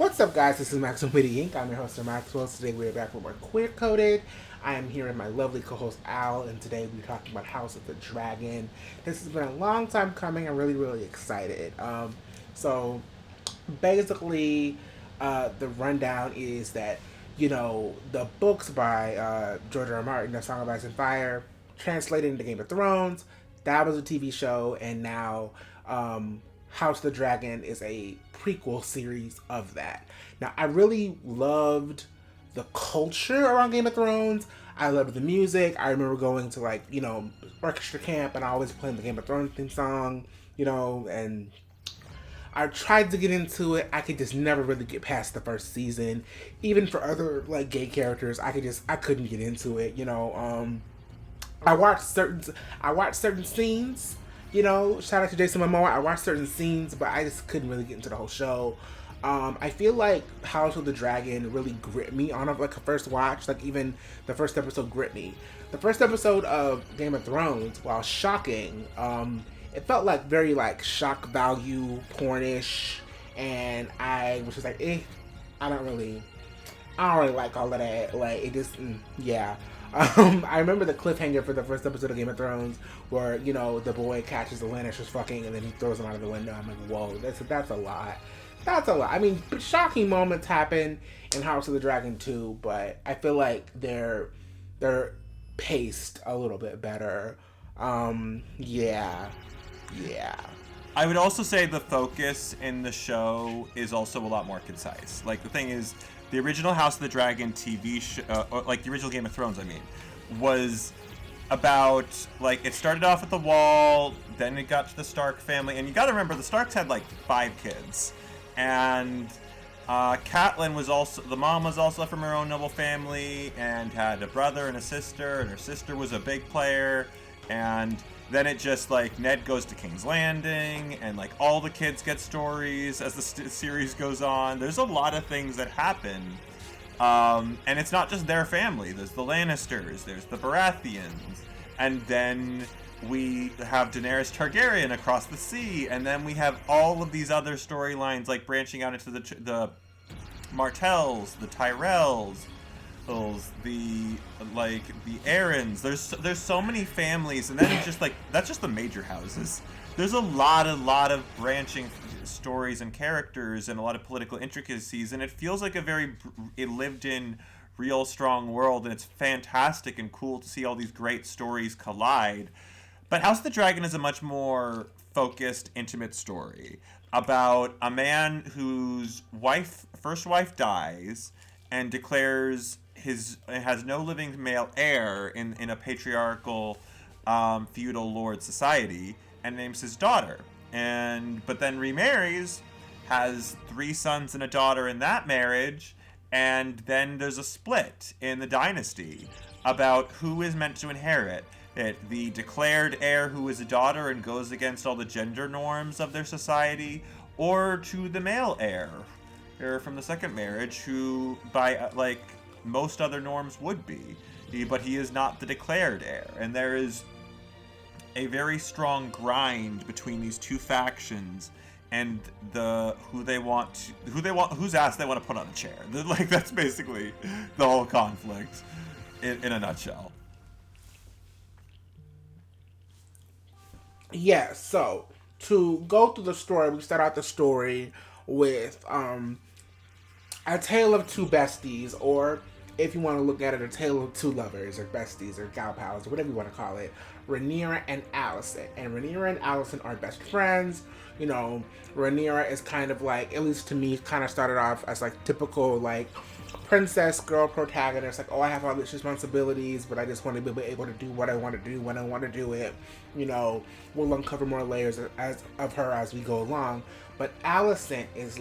What's up, guys? This is Maxwell Witty Inc. I'm your host, Maxwell. Today we're back with more Queer Coded. I am here with my lovely co-host Al, and today we're talking about House of the Dragon. This has been a long time coming. I'm really excited. So basically, the rundown is that the books by George R. R. Martin, The Song of Ice and Fire, translated into Game of Thrones. That was a TV show, and now House of the Dragon is a prequel series of that. Now, I really loved the culture around Game of Thrones. I loved the music. I remember going to orchestra camp and I always playing the Game of Thrones theme song, and I tried to get into it. I could just never really get past the first season. Even for other gay characters, I couldn't get into it. I watched certain scenes. Shout out to Jason Momoa. I watched certain scenes, but I just couldn't really get into the whole show. I feel like House of the Dragon really gripped me on a first watch. Even the first episode gripped me. The first episode of Game of Thrones, while shocking, it felt very shock value pornish, and I was just I don't really like all of that. It just, yeah. I remember the cliffhanger for the first episode of Game of Thrones, where the boy catches the Lannisters fucking, and then he throws them out of the window. I'm like, whoa, that's a lot. That's a lot. I mean, shocking moments happen in House of the Dragon too, but I feel like they're paced a little bit better. Yeah. I would also say the focus in the show is also a lot more concise. The thing is, the original House of the Dragon TV show, the original Game of Thrones, was about, it started off at the Wall, then it got to the Stark family, and you gotta remember, the Starks had, 5 kids, and Catelyn was also, the mom was also from her own noble family, and had a brother and a sister, and her sister was a big player, and then it just, Ned goes to King's Landing, and, all the kids get stories as the series goes on. There's a lot of things that happen. And it's not just their family. There's the Lannisters, there's the Baratheons, and then we have Daenerys Targaryen across the sea, and then we have all of these other storylines, branching out into the Martells, the Tyrells, the Aarons. There's so many families, and then it's just that's just the major houses. There's a lot of branching stories and characters, and a lot of political intricacies, and it feels like a very lived-in, real strong world, and it's fantastic and cool to see all these great stories collide. But House of the Dragon is a much more focused, intimate story about a man whose first wife dies and declares has no living male heir in a patriarchal feudal lord society, and names his daughter, but then remarries, has 3 sons and a daughter in that marriage, and then there's a split in the dynasty about who is meant to inherit it: the declared heir, who is a daughter and goes against all the gender norms of their society, or to the male heir from the second marriage, who by most other norms would be, but he is not the declared heir. And there is a very strong grind between these two factions, and whose ass they want to put on a chair. That's basically the whole conflict in a nutshell. Yeah, so to go through the story, we start out the story with a tale of two besties, or if you want to look at it, a tale of two lovers, or besties, or gal pals, or whatever you want to call it, Rhaenyra and Alicent. And Rhaenyra and Alicent are best friends. Rhaenyra is kind of at least to me, kind of started off as typical princess girl protagonist. I have all these responsibilities, but I just want to be able to do what I want to do when I want to do it. We'll uncover more layers of her as we go along. But Alicent is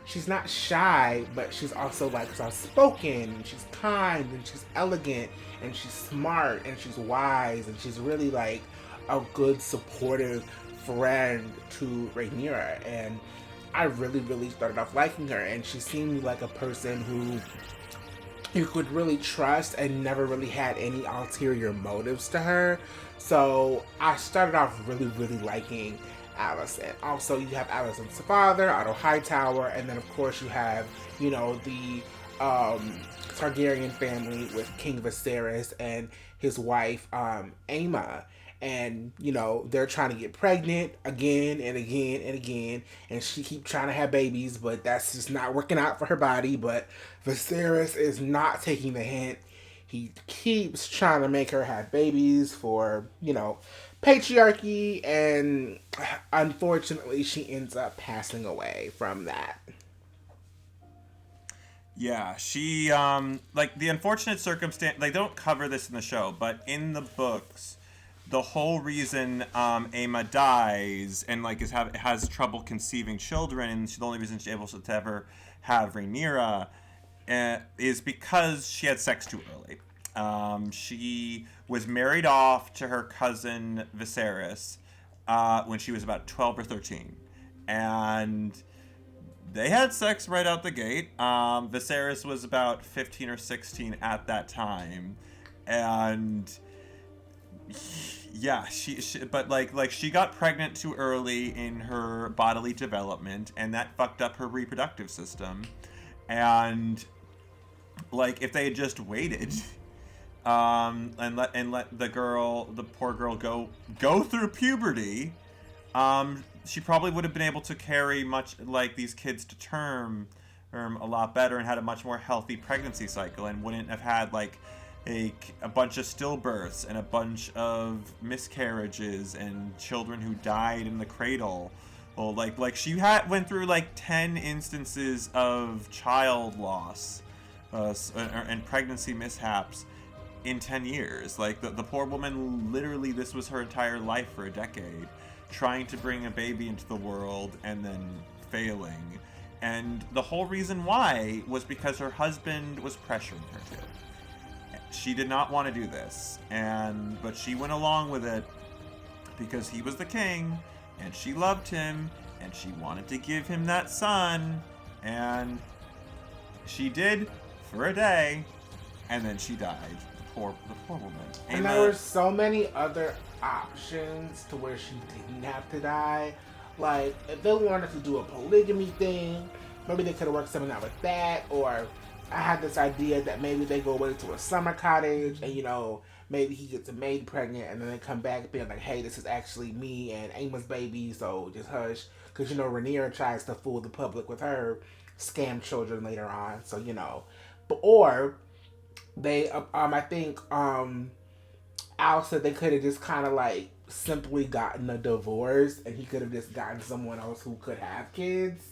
she's not shy, but she's also soft-spoken, and she's kind, and she's elegant, and she's smart, and she's wise, and she's really a good supportive friend to Rhaenyra. And I really started off liking her, and she seemed like a person who you could really trust and never really had any ulterior motives to her. So I started off really liking Alicent. Also, you have Alicent's father, Otto Hightower, and then of course you have, the Targaryen family with King Viserys and his wife, Aemma. And, they're trying to get pregnant again and again and again. And she keep trying to have babies, but that's just not working out for her body. But Viserys is not taking the hint. He keeps trying to make her have babies for, patriarchy. And unfortunately, she ends up passing away from that. Yeah, she, the unfortunate circumstance, they don't cover this in the show, but in the books, the whole reason Aemma dies and has trouble conceiving children, and the only reason she's able to ever have Rhaenyra is because she had sex too early. She was married off to her cousin Viserys when she was about 12 or 13, and they had sex right out the gate. Viserys was about 15 or 16 at that time, and yeah, she she got pregnant too early in her bodily development, and that fucked up her reproductive system. And if they had just waited, and let the poor girl go through puberty, she probably would have been able to carry these kids to term a lot better and had a much more healthy pregnancy cycle, and wouldn't have had a bunch of stillbirths and a bunch of miscarriages and children who died in the cradle. Well, she went through 10 instances of child loss and pregnancy mishaps in 10 years. The poor woman, literally, this was her entire life for a decade, trying to bring a baby into the world and then failing. And the whole reason why was because her husband was pressuring her to. She did not want to do this, but she went along with it because he was the king, and she loved him, and she wanted to give him that son, and she did for a day, and then she died. The poor woman. And there were so many other options to where she didn't have to die. If they wanted to do a polygamy thing, maybe they could have worked something out with that, or I had this idea that maybe they go away to a summer cottage and, maybe he gets a maid pregnant and then they come back being like, hey, this is actually me and Aemma's baby, so just hush. Because, Rhaenyra tries to fool the public with her scam children later on, so, or they, I think, Al said they could have just kind of simply gotten a divorce and he could have just gotten someone else who could have kids.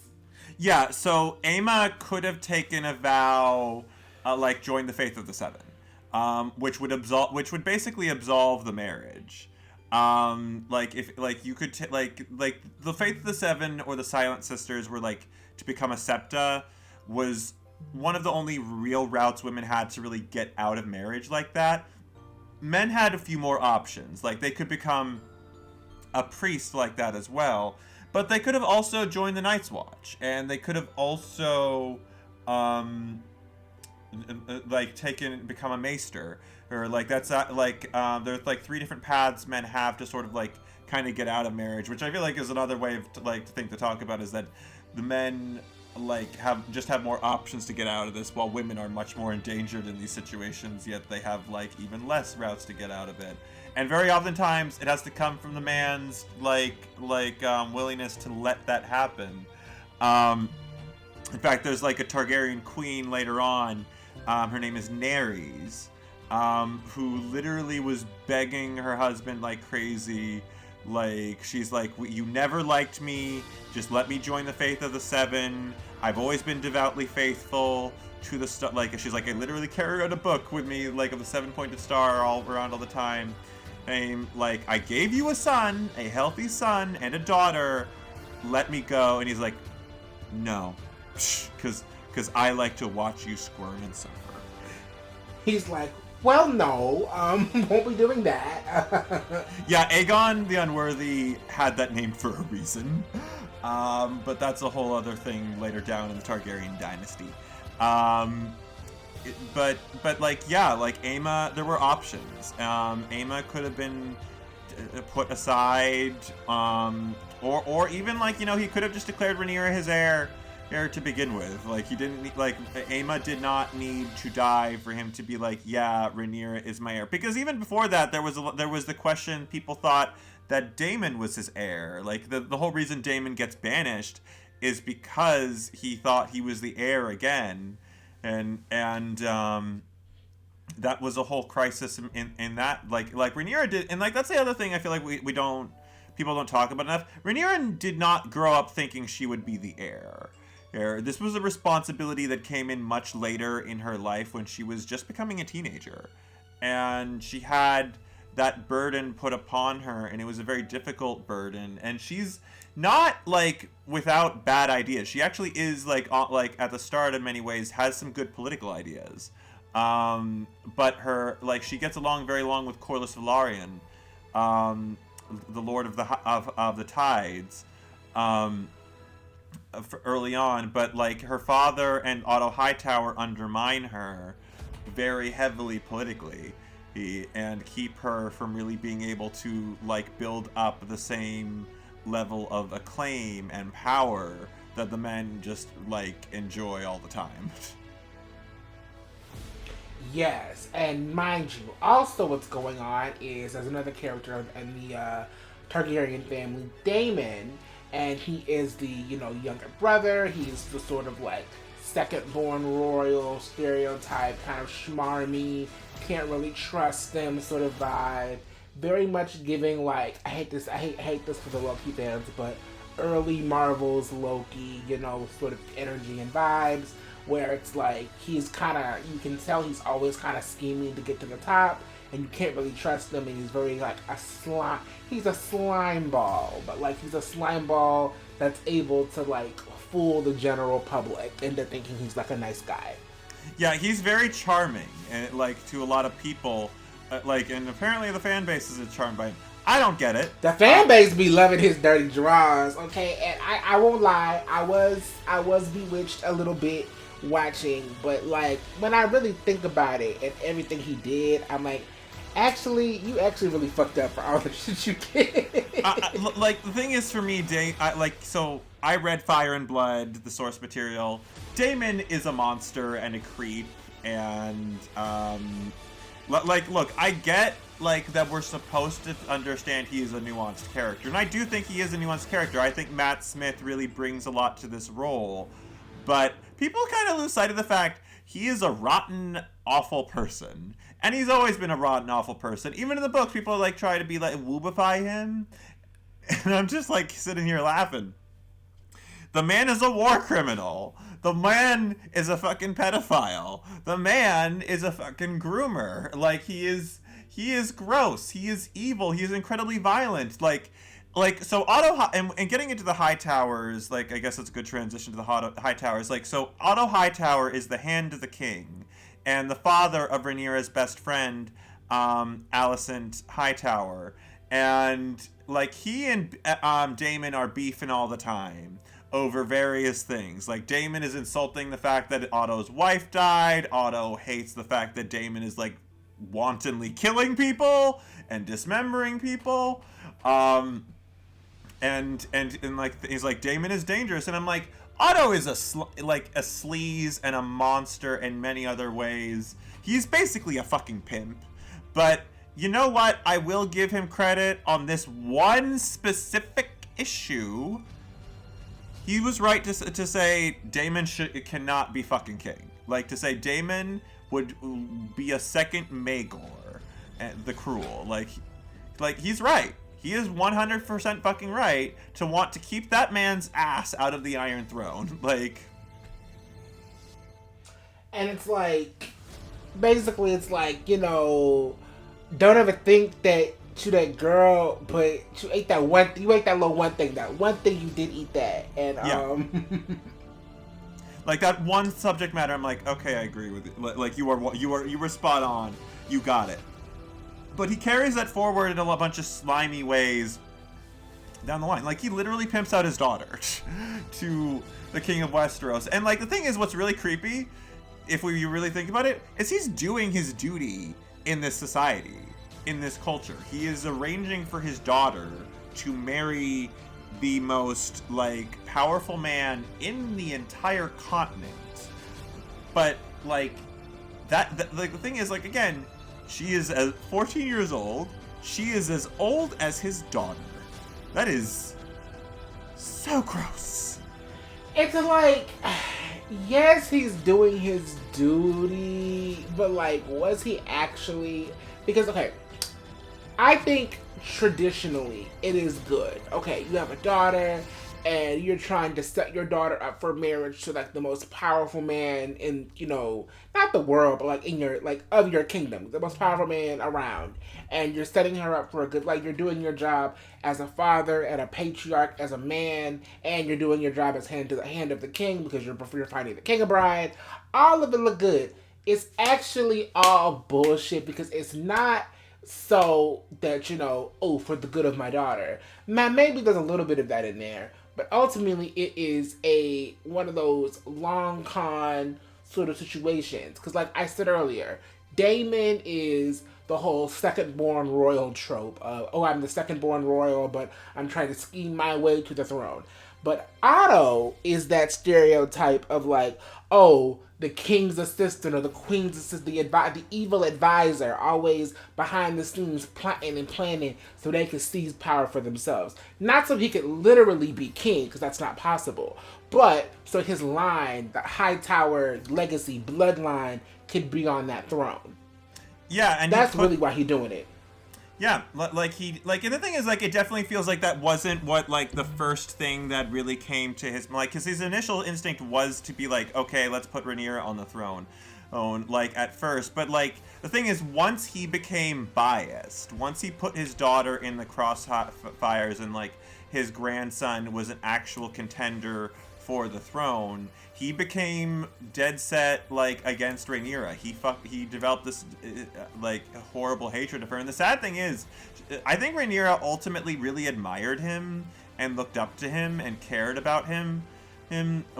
Yeah, so Aemma could have taken a vow, join the Faith of the Seven, which would basically absolve the marriage. If you could the Faith of the Seven or the Silent Sisters were to become a septa was one of the only real routes women had to really get out of marriage like that. Men had a few more options, they could become a priest like that as well. But they could have also joined the Night's Watch, and they could have also, become a maester, or there's 3 different paths men have to sort of kind of get out of marriage, which I feel is another way of to talk about, is that the men have more options to get out of this, while women are much more endangered in these situations, yet they have even less routes to get out of it. And very oftentimes, it has to come from the man's willingness to let that happen. In fact, there's a Targaryen queen later on. Her name is Nerys, who literally was begging her husband like crazy. She's you never liked me. Just let me join the Faith of the Seven. I've always been devoutly faithful to the star. She's I literally carry out a book with me, of the 7-pointed star all around all the time. I gave you a son, a healthy son, and a daughter. Let me go. And he's no, because I like to watch you squirm and suffer. He's well, no, won't be doing that. Yeah, Aegon the Unworthy had that name for a reason. But that's a whole other thing later down in the Targaryen dynasty. But Aemma, there were options. Aemma could have been put aside or even like, you know, he could have just declared Rhaenyra his heir to begin with. Like, he didn't need, like, Aemma did not need to die for him to be like, yeah, Rhaenyra is my heir. Because even before that, there was the question, people thought that Daemon was his heir. Like, the whole reason Daemon gets banished is because he thought he was the heir again, and that was a whole crisis in that, like Rhaenyra did. And like, that's the other thing I feel like people don't talk about enough. Rhaenyra did not grow up thinking she would be the heir. This was a responsibility that came in much later in her life, when she was just becoming a teenager, and she had that burden put upon her, and it was a very difficult burden. And she's not like without bad ideas. She actually is like at the start, in many ways, has some good political ideas. But her, like, she gets along very long with Corlys Velaryon, the Lord of the Tides, early on. But like, her father and Otto Hightower undermine her very heavily politically, and keep her from really being able to like build up the same level of acclaim and power that the men just like enjoy all the time. Yes, and mind you, also what's going on is there's another character in the Targaryen family, Daemon, and he is the, you know, younger brother. He's the sort of like second-born royal stereotype, kind of schmarmy, can't really trust them sort of vibe. Very much giving like, I hate this for the Loki fans, but early Marvel's Loki, you know, sort of energy and vibes, where it's like he's kind of, you can tell he's always kind of scheming to get to the top, and you can't really trust him, and he's very like he's a slime ball, but like he's a slime ball that's able to like fool the general public into thinking he's like a nice guy. Yeah, he's very charming, and like to a lot of people, like, and apparently the fan base is charmed by him. I don't get it. The fan base be loving his dirty draws, okay? And I won't lie, I was bewitched a little bit watching, but like when I really think about it and everything he did, I'm like, actually, you actually really fucked up for all the shit you did. Like, the thing is, for me, I read Fire and Blood, the source material. Daemon is a monster and a creep, and like, look, I get like that we're supposed to understand he is a nuanced character, and I do think he is a nuanced character. I think Matt Smith really brings a lot to this role, but people kind of lose sight of the fact he is a rotten, awful person. And he's always been a rotten, awful person. Even in the books, people like try to be like woobify him. And I'm just like sitting here laughing. The man is a war criminal. The man is a fucking pedophile. The man is a fucking groomer. Like, he is gross. He is evil. He is incredibly violent. Like so Otto, and getting into the Hightowers, like, I guess that's a good transition to the Hightowers. Like, so Otto Hightower is the hand of the king, and the father of Rhaenyra's best friend, Alicent Hightower. And like, he and Daemon are beefing all the time over various things. Like, Daemon is insulting the fact that Otto's wife died. Otto hates the fact that Daemon is like wantonly killing people and dismembering people. And like, he's like, Daemon is dangerous, and I'm like, Otto is a sleaze and a monster in many other ways. He's basically a fucking pimp. But you know what? I will give him credit on this one specific issue. He was right to say Daemon cannot be fucking king. Like, to say Daemon would be a second Maegor, the Cruel. Like he's right. He is 100% fucking right to want to keep that man's ass out of the Iron Throne. Like, and it's like, basically, it's like, you know, don't ever think that to that girl, but you ate that one. You ate that little one thing. That one thing you did eat that, and yeah. Like, that one subject matter, I'm like, okay, I agree with it. Like, you were spot on. You got it. But he carries that forward in a bunch of slimy ways down the line. Like, he literally pimps out his daughter to the King of Westeros. And, like, the thing is, what's really creepy, if you really think about it, is he's doing his duty in this society, in this culture. He is arranging for his daughter to marry the most like powerful man in the entire continent. But like like the thing is, like, again, she is 14 years old. She is as old as his daughter. That is so gross. It's like, yes, he's doing his duty, but like, was he actually? Because, okay, I think traditionally it is good. Okay, you have a daughter and you're trying to set your daughter up for marriage to like the most powerful man in, not the world, but like in your, like, of your kingdom, the most powerful man around. And you're setting her up for a good, like, you're doing your job as a father and a patriarch, as a man, and you're doing your job as hand to the hand of the king because you're finding the king a bride. All of it look good. It's actually all bullshit because it's not so that, for the good of my daughter. Man, maybe there's a little bit of that in there, but ultimately it is one of those long con sort of situations. Because like I said earlier, Daemon is the whole second-born royal trope of, oh, I'm the second-born royal, but I'm trying to scheme my way to the throne. But Otto is that stereotype of like, oh, the king's assistant or the queen's assistant, the evil advisor, always behind the scenes plotting and planning so they could seize power for themselves. Not so he could literally be king, because that's not possible, but so his line, the Hightower legacy bloodline, could be on that throne. Yeah, and that's really why he's doing it. Yeah, and the thing is, like, it definitely feels like that wasn't what, like, the first thing that really came to his, like, because his initial instinct was to be like, okay, let's put Rhaenyra on the throne, like, at first, but, like, the thing is, once he became biased, once he put his daughter in the crossfires and, like, his grandson was an actual contender for the throne, he became dead set, like, against Rhaenyra. He developed this, like, horrible hatred of her. And the sad thing is, I think Rhaenyra ultimately really admired him and looked up to him and cared about him.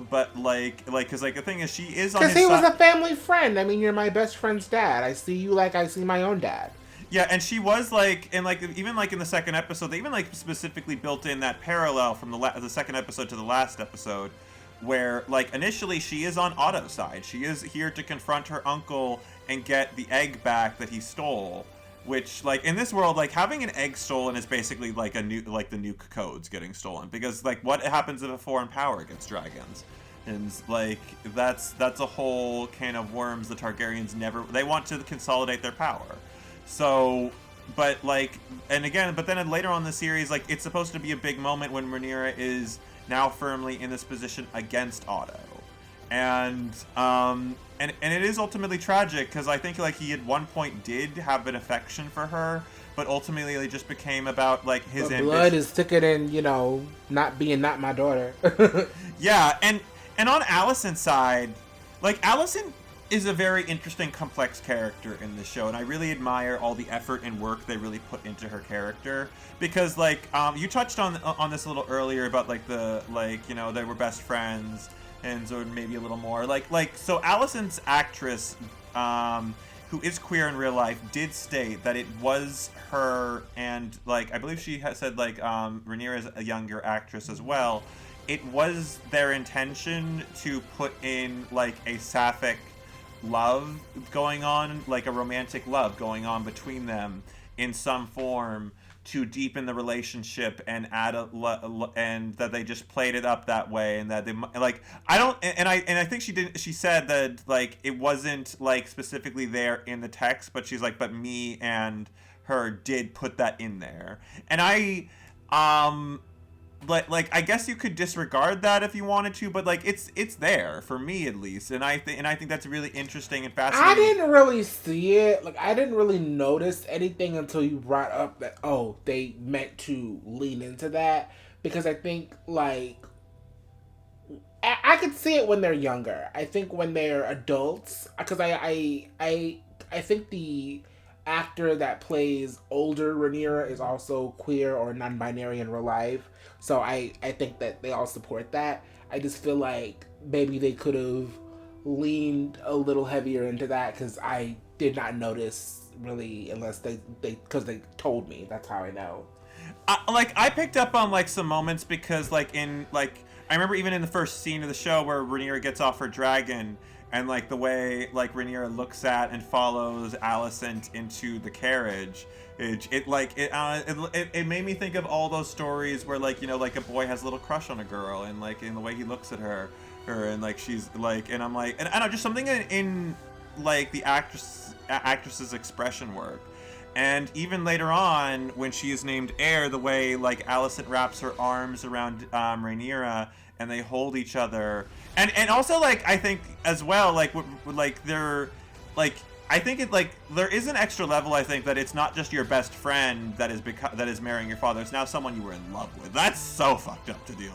But, because, like, the thing is, she is on his side. Because he was a family friend. I mean, you're my best friend's dad. I see you like I see my own dad. Yeah, and she was, like, and, like, even, like, in the second episode, they even, like, specifically built in that parallel from the second episode to the last episode, where, like, initially she is on Otto's side. She is here to confront her uncle and get the egg back that he stole, which, like, in this world, like, having an egg stolen is basically like the nuke codes getting stolen, because, like, what happens if a foreign power gets dragons? And, like, that's a whole can of worms the Targaryens they want to consolidate their power. So, but, like, and again, but then later on in the series, like, it's supposed to be a big moment when Rhaenyra is now firmly in this position against Otto. And it is ultimately tragic, because I think, like, he at one point did have an affection for her, but ultimately it just became about, like, his ambition. Blood is thicker than, not my daughter. Yeah, and on Alicent's side, like, Alicent is a very interesting, complex character in this show, and I really admire all the effort and work they really put into her character, because, like, you touched on this a little earlier about, like, they were best friends, and so maybe a little more, so Alicent's actress, who is queer in real life, did state that it was her, and, like, I believe she had said, like, Rhaenyra is a younger actress as well. It was their intention to put in, like, a sapphic love going on, like a romantic love going on between them in some form to deepen the relationship and add and that they just played it up that way, and that they, like, I think she said that, like, it wasn't, like, specifically there in the text, but she's like, but me and her did put that in there, and I I guess you could disregard that if you wanted to, but, like, it's there for me at least, and I think that's really interesting and fascinating. I didn't really see it. Like, I didn't really notice anything until you brought up that, oh, they meant to lean into that, because I think, like, I could see it when they're younger. I think when they're adults, because I think the actor that plays older Rhaenyra is also queer or non-binary in real life. So I think that they all support that. I just feel like maybe they could have leaned a little heavier into that, because I did not notice really, unless because they told me. That's how I know. I picked up on like some moments because like in like I remember even in the first scene of the show where Rhaenyra gets off her dragon and like the way like Rhaenyra looks at and follows Alicent into the carriage. It made me think of all those stories where like like a boy has a little crush on a girl and like in the way he looks at her and like she's like and I'm like and I don't know, just something in like the actress's expression work. And even later on, when she is named heir, the way like Alicent wraps her arms around Rhaenyra and they hold each other, and also like I think as well like they're like I think it like there is an extra level. I think that it's not just your best friend that is marrying your father. It's now someone you were in love with. That's so fucked up to deal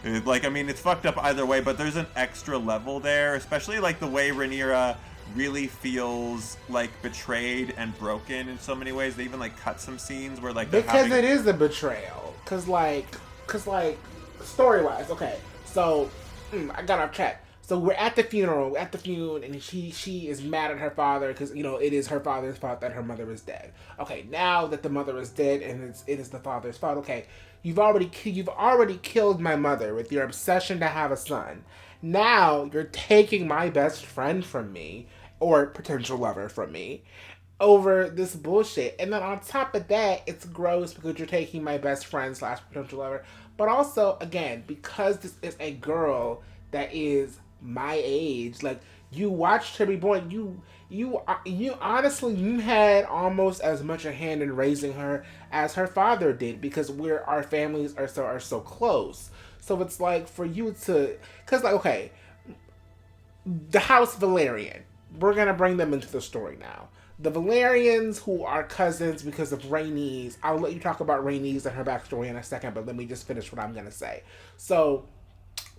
with. Like I mean, it's fucked up either way, but there's an extra level there, especially like the way Rhaenyra really feels like betrayed and broken in so many ways. They even like cut some scenes where like because it is a betrayal. Cause story wise, okay. So I got off track. So we're at the funeral, and she is mad at her father because it is her father's fault that her mother is dead. Okay, now that the mother is dead and it is the father's fault. Okay, you've already killed my mother with your obsession to have a son. Now you're taking my best friend from me, or potential lover from me, over this bullshit. And then on top of that, it's gross because you're taking my best friend / potential lover. But also, again, because this is a girl that is my age, like you watched her be born, you honestly you had almost as much a hand in raising her as her father did because our families are so close. So it's like for you to, because like okay, the House Valerian, we're gonna bring them into the story now. The Valerians, who are cousins because of Rhaenys. I'll let you talk about Rhaenys and her backstory in a second, but let me just finish what I'm gonna say. So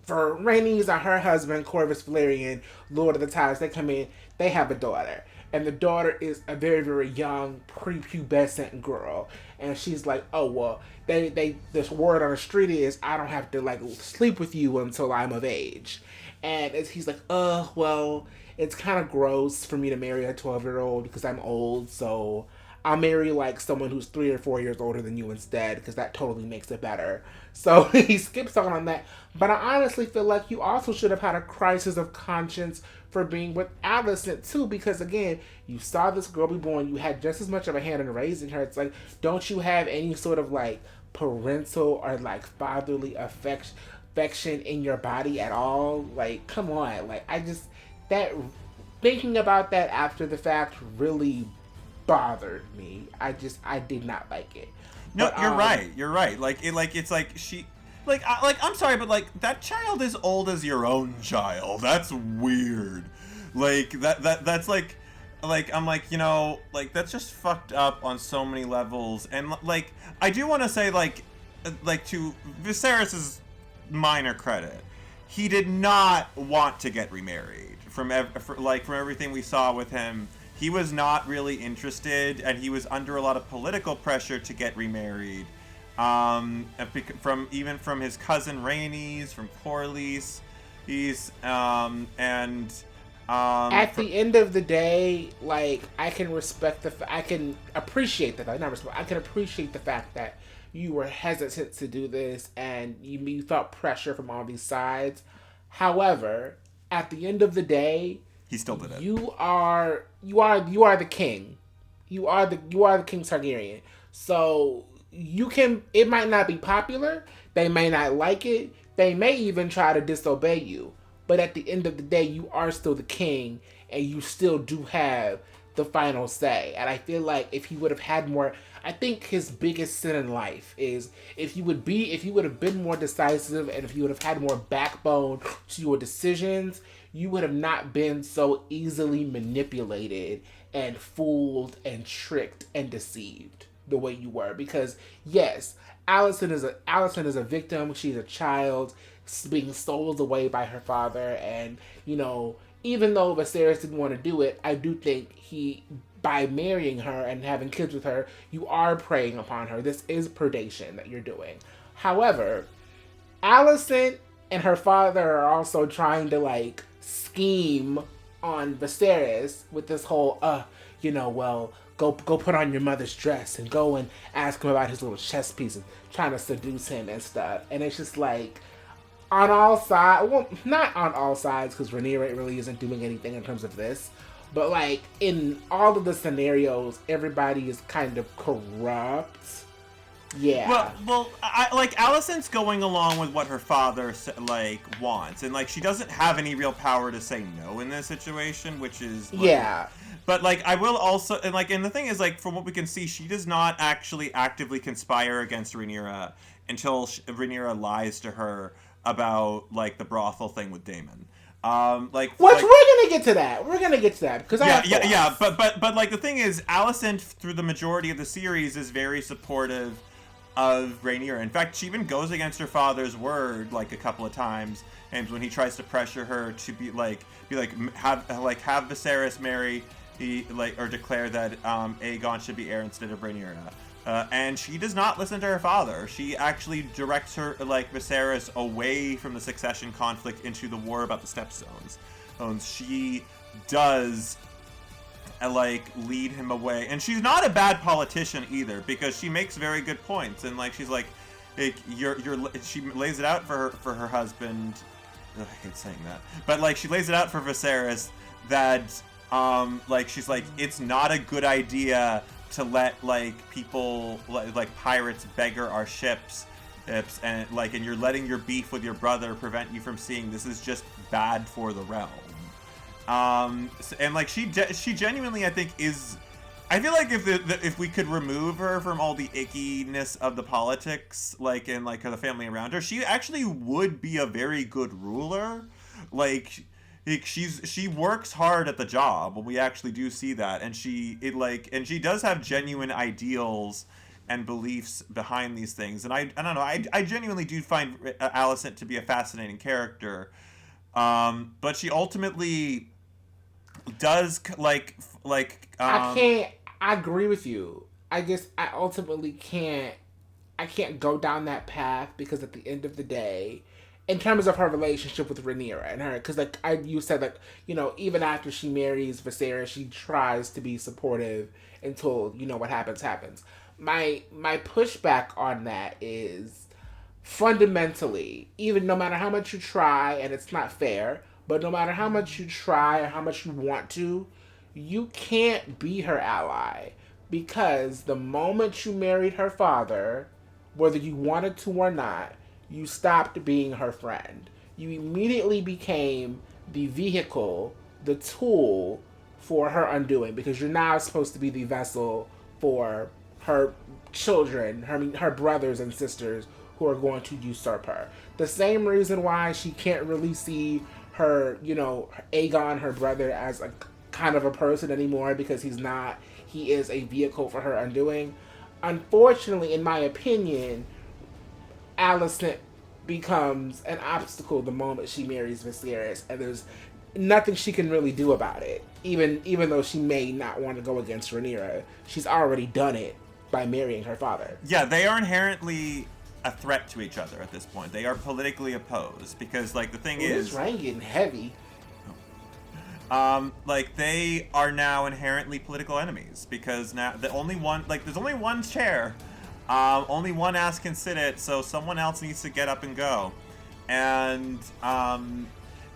for Rhaenys and her husband, Corvus Valerian, Lord of the Tides, they come in, they have a daughter. And the daughter is a very, very young, prepubescent girl. And she's like, oh, well, this word on the street is, I don't have to, like, sleep with you until I'm of age. And he's like, well, it's kind of gross for me to marry a 12-year-old because I'm old, so I'll marry like someone who's 3 or 4 years older than you instead because that totally makes it better. So he skips on that. But I honestly feel like you also should have had a crisis of conscience for being with Alicent too, because again, you saw this girl be born, you had just as much of a hand in raising her. It's like, don't you have any sort of like parental or like fatherly affection in your body at all? Like, come on. Like, that thinking about that after the fact really bothered me. I did not like it. No, but, you're right. Like it's like she I'm sorry, but like that child is old as your own child. That's weird. Like that's like I'm like, like that's just fucked up on so many levels. And like I do want to say like to Viserys's minor credit, he did not want to get remarried. From everything we saw with him, he was not really interested, and he was under a lot of political pressure to get remarried. From his cousin Rhaenys, from Corlys, at the end of the day, like I can appreciate the fact that you were hesitant to do this and you felt pressure from all these sides. However, at the end of the day, he still did it. You are the king. You are the King Targaryen. So it might not be popular. They may not like it. They may even try to disobey you. But at the end of the day, you are still the king, and you still do have the final say. And I feel like if he would have had more, I think his biggest sin in life is if he would have been more decisive, and if you would have had more backbone to your decisions, you would have not been so easily manipulated and fooled and tricked and deceived the way you were. Because yes, Alicent is a victim. She's a child being sold away by her father, and even though Viserys didn't want to do it, I do think by marrying her and having kids with her, you are preying upon her. This is predation that you're doing. However, Alicent and her father are also trying to like scheme on Viserys with this whole, go put on your mother's dress and go and ask him about his little chess pieces, trying to seduce him and stuff. And it's just like on all sides, well, not on all sides because Rhaenyra really isn't doing anything in terms of this, but like in all of the scenarios, everybody is kind of corrupt. Yeah. Well, like Alicent's going along with what her father like wants, and like she doesn't have any real power to say no in this situation, which is like, yeah. But like I will also, and the thing is, like, from what we can see, she does not actually actively conspire against Rhaenyra until Rhaenyra lies to her about like the brothel thing with Daemon. Like Which like, we're gonna get to that. We're gonna get to that because but like the thing is, Alicent through the majority of the series is very supportive of Rhaenyra. In fact, she even goes against her father's word like a couple of times, and when he tries to pressure her to have Viserys marry or declare that Aegon should be heir instead of Rhaenyra. And she does not listen to her father. She actually directs her Viserys away from the succession conflict into the war about the Stepstones. She does lead him away, and she's not a bad politician either, because she makes very good points, and she's she lays it out for her husband. Ugh, I hate saying that, but she lays it out for Viserys that she's like, it's not a good idea to let people pirates beggar our ships, and you're letting your beef with your brother prevent you from seeing this is just bad for the realm. And she genuinely, I think, is. I feel like if we could remove her from all the ickiness of the politics, and the family around her, she actually would be a very good ruler. She works hard at the job. We actually do see that, and she does have genuine ideals and beliefs behind these things. And I don't know. I genuinely do find Alicent to be a fascinating character. But she ultimately does I agree with you. I guess I ultimately can't go down that path, because at the end of the day, in terms of her relationship with Rhaenyra and her, because you said even after she marries Viserys, she tries to be supportive until what happens. My pushback on that is, fundamentally, even no matter how much you try, and it's not fair, but no matter how much you try or how much you want to, you can't be her ally, because the moment you married her father, whether you wanted to or not, you stopped being her friend. You immediately became the vehicle, the tool for her undoing, because you're now supposed to be the vessel for her children, her brothers and sisters who are going to usurp her. The same reason why she can't really see her, Aegon, her brother, as a kind of a person anymore, because he is a vehicle for her undoing. Unfortunately, in my opinion, Alicent becomes an obstacle the moment she marries Viserys, and there's nothing she can really do about it. Even though she may not want to go against Rhaenyra, she's already done it by marrying her father. Yeah, they are inherently a threat to each other at this point. They are politically opposed, because the thing is, this rain getting heavy. They are now inherently political enemies, because now there's only one chair, only one ass can sit it, so someone else needs to get up and go, and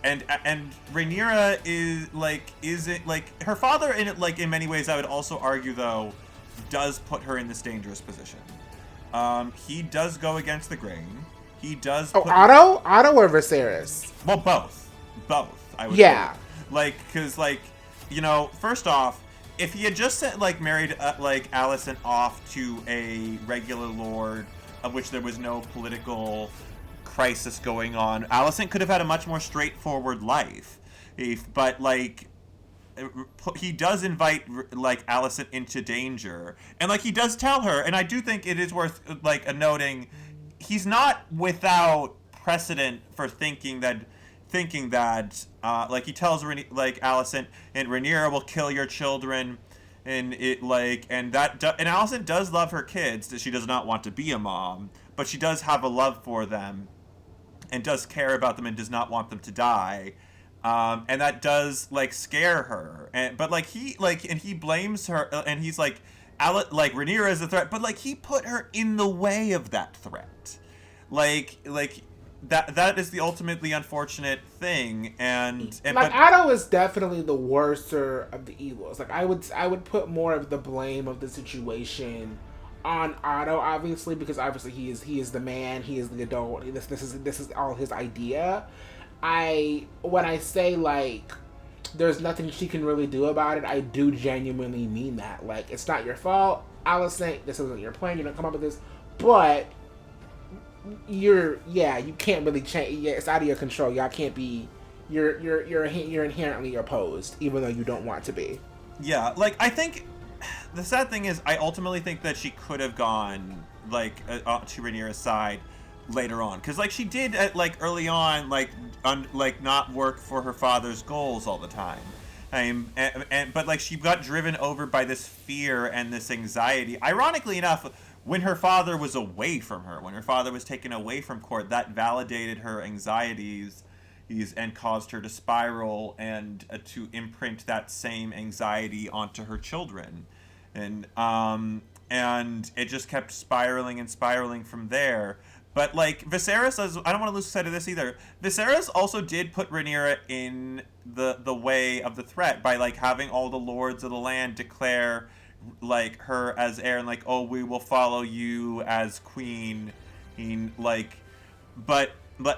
Rhaenyra isn't her father in many ways. I would also argue, though, does put her in this dangerous position. He does go against the grain. He does. Otto or Viserys? Well, both. I would. Yeah. Because first off, if he had just married Alicent off to a regular lord, of which there was no political crisis going on, Alicent could have had a much more straightforward life. But he does invite Alicent into danger, and he does tell her, and I do think it is worth noting, he's not without precedent for thinking that he tells Alicent, and Rhaenyra will kill your children, and Alicent does love her kids. She does not want to be a mom, but she does have a love for them and does care about them and does not want them to die. And that does like scare her, but he blames her, and he's like, Rhaenyra is a threat, but like he put her in the way of that threat, like that is the ultimately unfortunate thing, and like Otto is definitely the worser of the evils. Like I would put more of the blame of the situation on Otto, obviously, because obviously he is the man, he is the adult. This is all his idea. When I say like there's nothing she can really do about it, I do genuinely mean that. Like, it's not your fault, Alicent. This isn't your plan. You don't come up with this, but you can't really change. Yeah, it's out of your control. Y'all can't be. You're inherently opposed, even though you don't want to be. Yeah, like I think the sad thing is, I ultimately think that she could have gone like to Rhaenyra's side later on, because like she did like early on, like not work for her father's goals all the time. But like she got driven over by this fear and this anxiety. Ironically enough, when her father was away from her, when her father was taken away from court, that validated her anxieties and caused her to spiral and to imprint that same anxiety onto her children. And it just kept spiraling and spiraling from there. But like Viserys, I don't want to lose sight of this either. Viserys also did put Rhaenyra in the way of the threat by like having all the lords of the land declare like her as heir, and like, oh, we will follow you as queen. But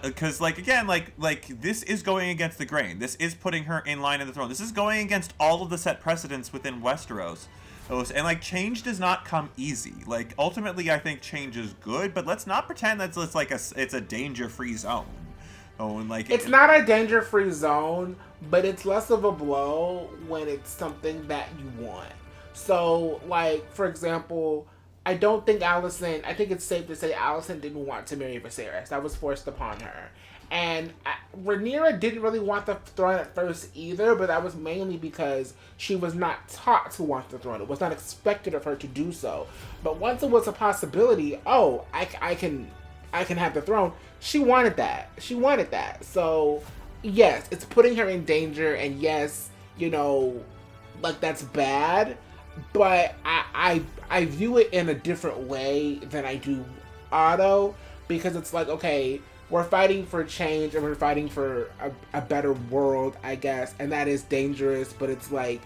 because like again, like this is going against the grain. This is putting her in line of the throne. This is going against all of the set precedents within Westeros. And like change does not come easy. Like ultimately, I think change is good, but let's not pretend that it's a danger-free zone. Oh, and like it's not a danger-free zone, but it's less of a blow when it's something that you want. So, like for example, I think it's safe to say Alicent didn't want to marry Viserys. That was forced upon her. And Rhaenyra didn't really want the throne at first either, but that was mainly because she was not taught to want the throne. It was not expected of her to do so. But once it was a possibility, I can have the throne, she wanted that. So, yes, it's putting her in danger, and yes, like that's bad, but I view it in a different way than I do Otto, because it's like, okay, we're fighting for change and we're fighting for a better world, I guess, and that is dangerous, but it's like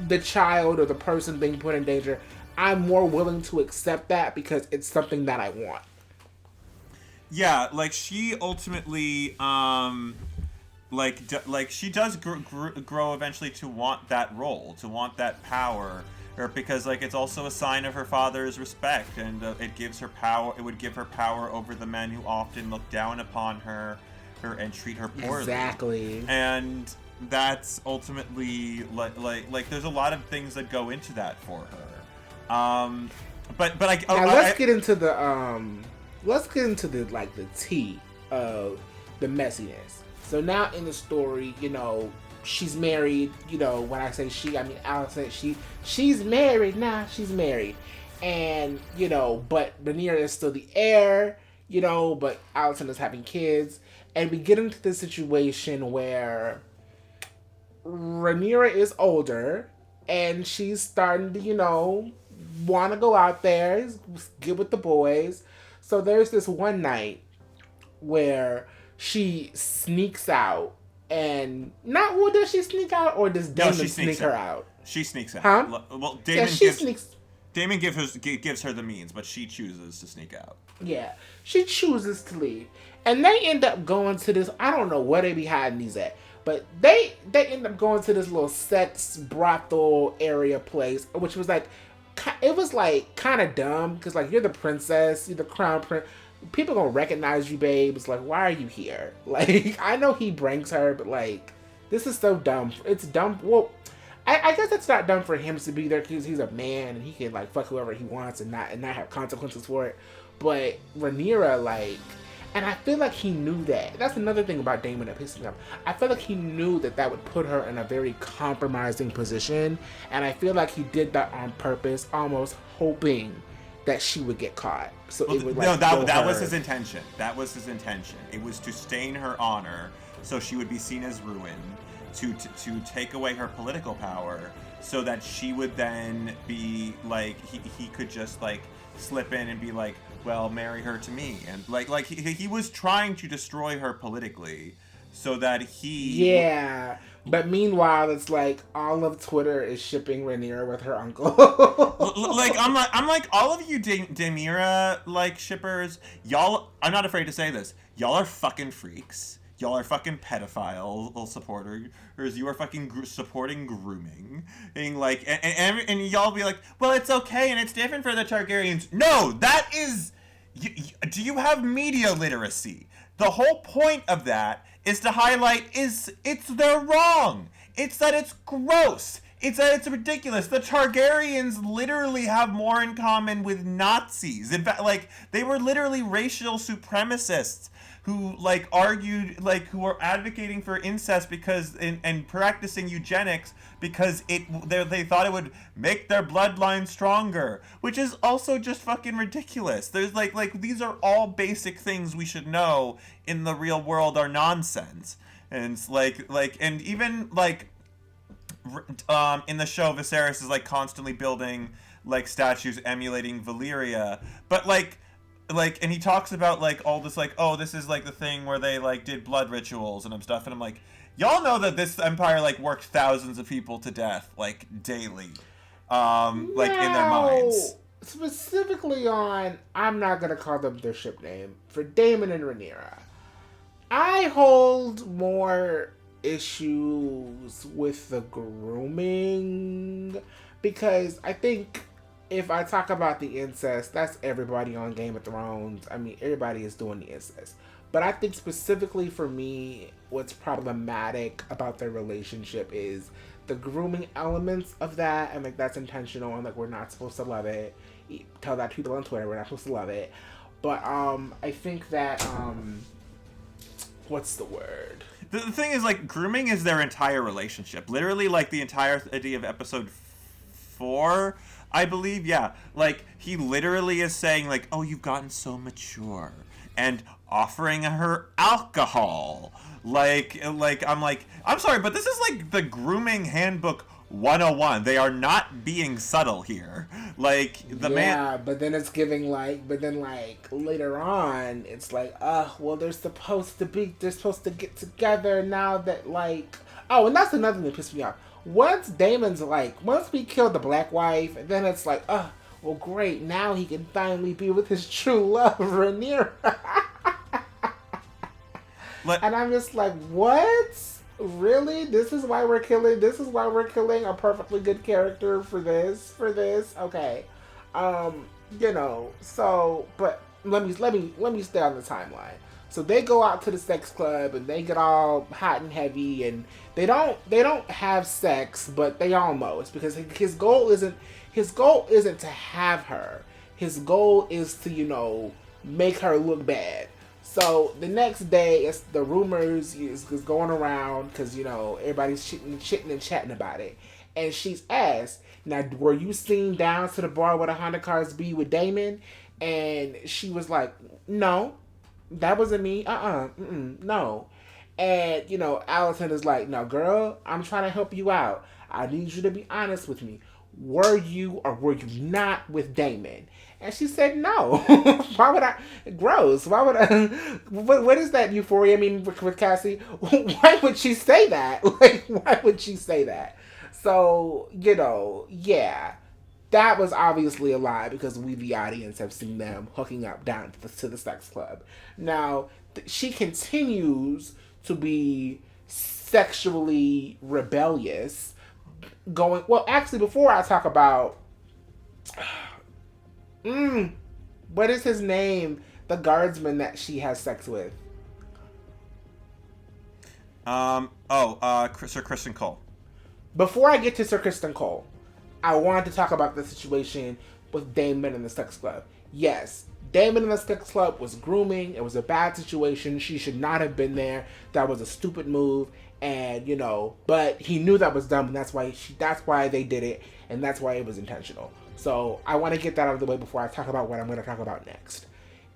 the child or the person being put in danger, I'm more willing to accept that because it's something that I want. Yeah, like she ultimately, she does grow eventually to want that role, to want that power, because like it's also a sign of her father's respect, and it gives her power. It would give her power over the men who often look down upon her and treat her poorly. Exactly. And that's ultimately like there's a lot of things that go into that for her. Let's get into the the tea of the messiness. So now in the story, she's married. When I say she, I mean Alicent. She's married now. She's married, and but Rhaenyra is still the heir. But Alicent is having kids, and we get into this situation where Rhaenyra is older, and she's starting to want to go out there, get with the boys. So there's this one night where she sneaks out. And does she sneak out, or does Daemon sneak her out? She sneaks out. Huh? Well, Daemon gives her the means, but she chooses to sneak out. Yeah, she chooses to leave, and they end up going to this. I don't know where they be hiding these at, but they end up going to this little sex brothel area place, which was like, it was like kind of dumb because like you're the princess, you're the crown prince. People gonna recognize you, babe. It's like, why are you here? Like, I know he brings her, but like, this is so dumb. It's dumb. Well, I guess it's not dumb for him to be there because he's a man and he can like fuck whoever he wants and not have consequences for it. But Rhaenyra, like, and I feel like he knew that. That's another thing about Daemon that pisses me off. I feel like he knew that would put her in a very compromising position, and I feel like he did that on purpose, almost hoping that she would get caught. So it would that was his intention. That was his intention. It was to stain her honor so she would be seen as ruined, to take away her political power, so that she would then be like he could just like slip in and be like, well, marry her to me, and like he was trying to destroy her politically, so that he Yeah. But meanwhile, it's like all of Twitter is shipping Rhaenyra with her uncle. like I'm like all of you Daemira like shippers, y'all. I'm not afraid to say this. Y'all are fucking freaks. Y'all are fucking pedophile supporters. You are fucking supporting grooming. And like, and y'all be like, well, it's okay and it's different for the Targaryens. No, that is. Do you have media literacy? The whole point of that is to highlight they're wrong. It's that it's gross. It's that it's ridiculous. The Targaryens literally have more in common with Nazis. In fact, like, they were literally racial supremacists who like argued, like, who were advocating for incest because and practicing eugenics because they thought it would make their bloodline stronger, which is also just fucking ridiculous. There's like these are all basic things we should know in the real world are nonsense. And it's like and even like in the show, Viserys is like constantly building like statues emulating Valyria, but like and he talks about like all this like, oh, this is like the thing where they like did blood rituals and stuff, and I'm like, y'all know that this empire like worked thousands of people to death like daily, like in their minds. Specifically on, I'm not gonna call them their ship name, for Daemon and Rhaenyra, I hold more issues with the grooming, because I think if I talk about the incest, that's everybody on Game of Thrones. I mean, everybody is doing the incest. But I think specifically for me, what's problematic about their relationship is the grooming elements of that, and like that's intentional, and like we're not supposed to love it. Tell that to people on Twitter, we're not supposed to love it. But I think that what's the word? The thing is, like, grooming is their entire relationship. Literally, like, the entirety of episode 4, I believe, yeah. Like, he literally is saying, like, oh, you've gotten so mature. And offering her alcohol. Like, I'm sorry, but this is, like, the grooming handbook 101. They are not being subtle here. Like, the man... Yeah, but then it's giving, like... But then, like, later on, it's like, well, they're supposed to get together now that, like... Oh, and that's another thing that pissed me off. Once Daemon's, like... Once we killed the black wife, and then it's like, well, great, now he can finally be with his true love, Rhaenyra. And I'm just like, what? Really? This is why we're killing a perfectly good character for this? Okay. You know, so, but let me stay on the timeline. So they go out to the sex club and they get all hot and heavy, and they don't have sex, but they almost, because his goal isn't to have her. His goal is to, you know, make her look bad. So the next day, it's the rumors is going around because, you know, everybody's chitting and chatting about it. And she's asked, now, were you seen down to the bar with a Honda Cars B with Daemon? And she was like, no, that wasn't me. No. And, you know, Allison is like, no, girl, I'm trying to help you out. I need you to be honest with me. Were you or were you not with Daemon? And she said no. Why would I? Gross. Why would I? What is that euphoria mean with Cassie? Why would she say that? Like, why would she say that? So, you know, yeah. That was obviously a lie because we, the audience, have seen them hooking up down to the sex club. Now, she continues to be sexually rebellious. Well, actually, before I talk about... what is his name? The guardsman that she has sex with. Sir Criston Cole. Before I get to Sir Criston Cole, I wanted to talk about the situation with Daemon and the sex club. Yes, Daemon and the sex club was grooming. It was a bad situation. She should not have been there. That was a stupid move. And, you know, but he knew that was dumb, and that's why they did it, and that's why it was intentional. So I want to get that out of the way before I talk about what I'm going to talk about next.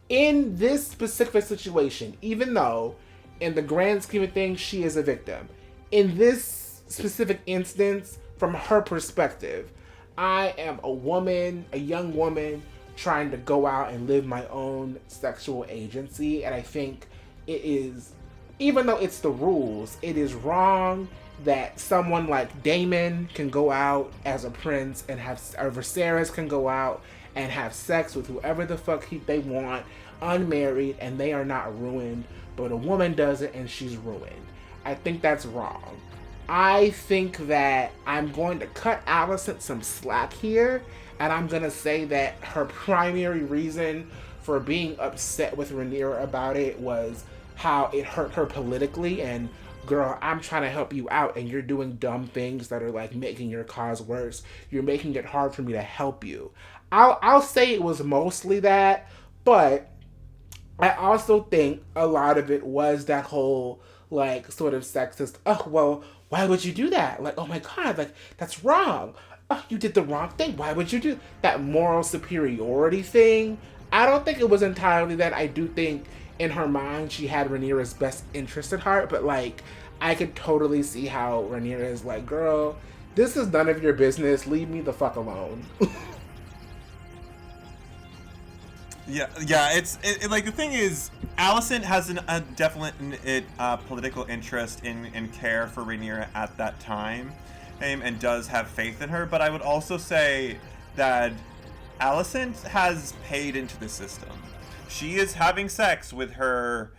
In this specific situation, even though in the grand scheme of things, she is a victim. In this specific instance, from her perspective, I am a woman, a young woman, trying to go out and live my own sexual agency. And I think it is, even though it's the rules, it is wrong that someone like Daemon can go out as a prince and have, or Viserys can go out and have sex with whoever the fuck they want, unmarried, and they are not ruined. But a woman does it and she's ruined. I think that's wrong. I think that I'm going to cut Alicent some slack here, and I'm going to say that her primary reason for being upset with Rhaenyra about it was how it hurt her politically. And girl, I'm trying to help you out and you're doing dumb things that are like making your cause worse. You're making it hard for me to help you. I'll say it was mostly that, but I also think a lot of it was that whole like sort of sexist, oh well, why would you do that? Like, oh my god, like that's wrong. Oh, you did the wrong thing. Why would you do that moral superiority thing? I don't think it was entirely that. I do think in her mind she had Rhaenyra's best interest at heart, but like I could totally see how Rhaenyra is like, girl, this is none of your business. Leave me the fuck alone. Yeah. It's like the thing is, Alicent has a definite political interest in care for Rhaenyra at that time, and does have faith in her. But I would also say that Alicent has paid into the system. She is having sex with her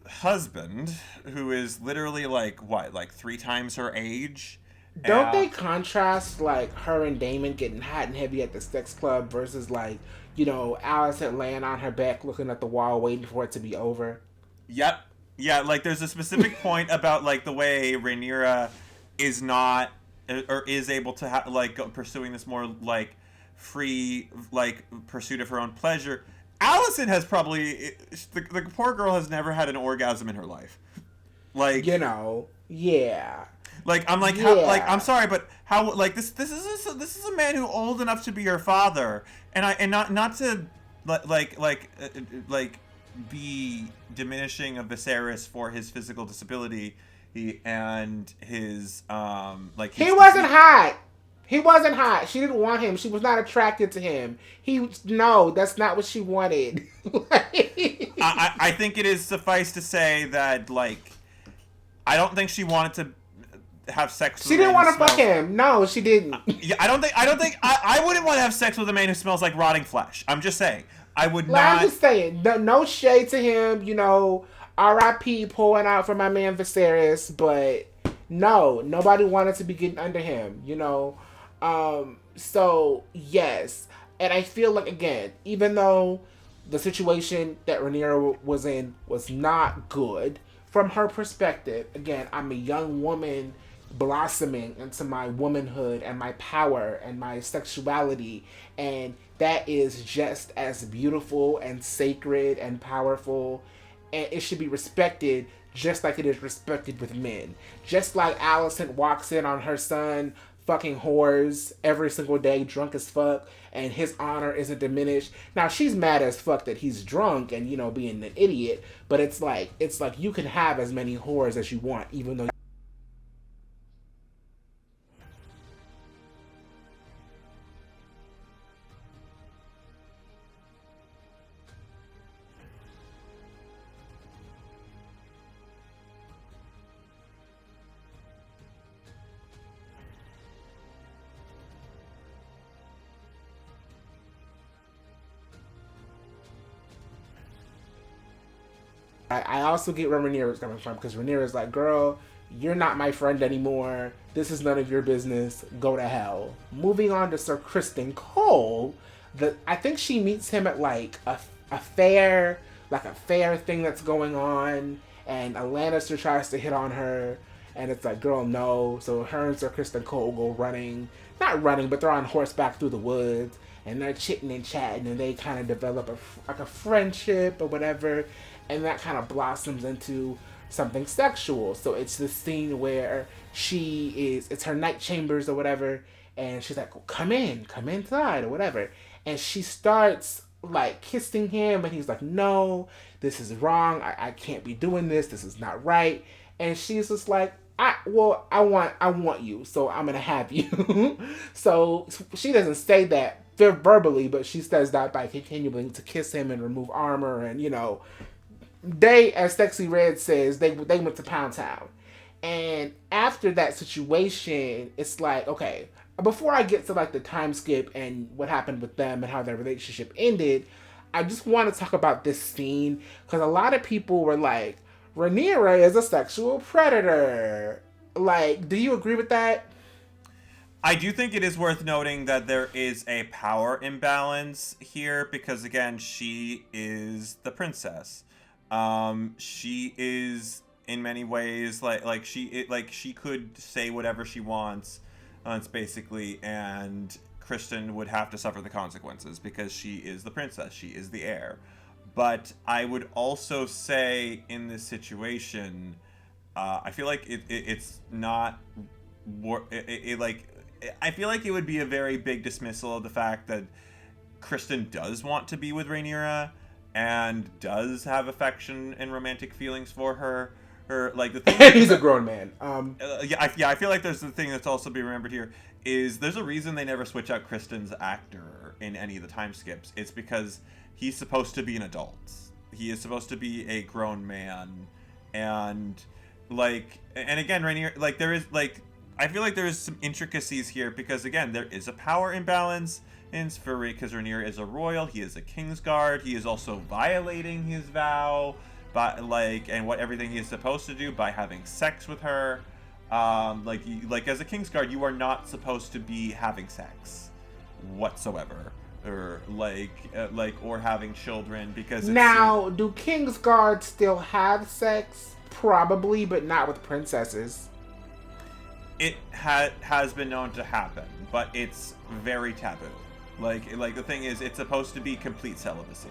husband, who is literally like 3 times her age. Don't they contrast like her and Daemon getting hot and heavy at the sex club versus like, you know, Alicent laying on her back looking at the wall waiting for it to be over? Yep. Yeah, like there's a specific point about like the way Rhaenyra is not or is able to pursuing this more like free like pursuit of her own pleasure. Alicent has probably the poor girl has never had an orgasm in her life. Like, you know, yeah. Like I'm like, how, like I'm sorry, but how like this is a man who old enough to be your father, and not to be diminishing of Viserys for his physical disability, and his he wasn't hot. He wasn't hot. She didn't want him. She was not attracted to him. No, that's not what she wanted. I think it is suffice to say that like I don't think she wanted to have sex with she didn't want to fuck him. No, she didn't. Yeah, I wouldn't want to have sex with a man who smells like rotting flesh. I'm just saying. I would not. I'm just saying. No shade to him, you know, R.I.P. pulling out for my man Viserys, but no, nobody wanted to be getting under him, you know. So yes. And I feel like, again, even though the situation that Rhaenyra was in was not good, from her perspective, again, I'm a young woman blossoming into my womanhood and my power and my sexuality, and that is just as beautiful and sacred and powerful, and it should be respected just like it is respected with men. Just like Alicent walks in on her son fucking whores every single day, drunk as fuck, and his honor isn't diminished. Now she's mad as fuck that he's drunk and, you know, being an idiot, but it's like you can have as many whores as you want, even though I also get where Rhaenyra's coming from, because Rhaenyra's like, girl, you're not my friend anymore. This is none of your business. Go to hell. Moving on to Sir Criston Cole, I think she meets him at like a fair thing that's going on, and a Lannister tries to hit on her, and it's like, girl, no. So her and Sir Criston Cole go running, not running, but they're on horseback through the woods, and they're chitting and chatting, and they kind of develop a friendship or whatever. And that kind of blossoms into something sexual. So it's this scene where it's her night chambers or whatever, and she's like, come inside or whatever. And she starts like kissing him, and he's like, no, this is wrong. I can't be doing this. This is not right. And she's just like, I want you, so I'm gonna have you. So she doesn't say that verbally, but she says that by continuing to kiss him and remove armor, and they, as Sexy Red says, they went to Pound Town. And after that situation, it's like, okay, before I get to like the time skip and what happened with them and how their relationship ended, I just want to talk about this scene because a lot of people were like, Rhaenyra is a sexual predator. Like, do you agree with that? I do think it is worth noting that there is a power imbalance here because, again, she is the princess. She is in many ways like she could say whatever she wants, it's basically, and Kristen would have to suffer the consequences because she is the princess. She is the heir. But I would also say in this situation, I feel like it's not like I feel like it would be a very big dismissal of the fact that Kristen does want to be with Rhaenyra and does have affection and romantic feelings for her. Like the thing. He's a grown man. I feel like there's the thing that's also be remembered here is there's a reason they never switch out Kristen's actor in any of the time skips. It's because he's supposed to be an adult. He is supposed to be a grown man, and again, Rhaenyra, like there is like I feel like there is some intricacies here because again there is a power imbalance in Sferi because Rhaenyra is a royal, he is a Kingsguard, he is also violating his vow, but and what everything he is supposed to do by having sex with her. Like as a Kingsguard, you are not supposed to be having sex whatsoever, or or having children because now do Kingsguard still have sex? Probably, but not with princesses. It has been known to happen, but it's very taboo. Like the thing is, it's supposed to be complete celibacy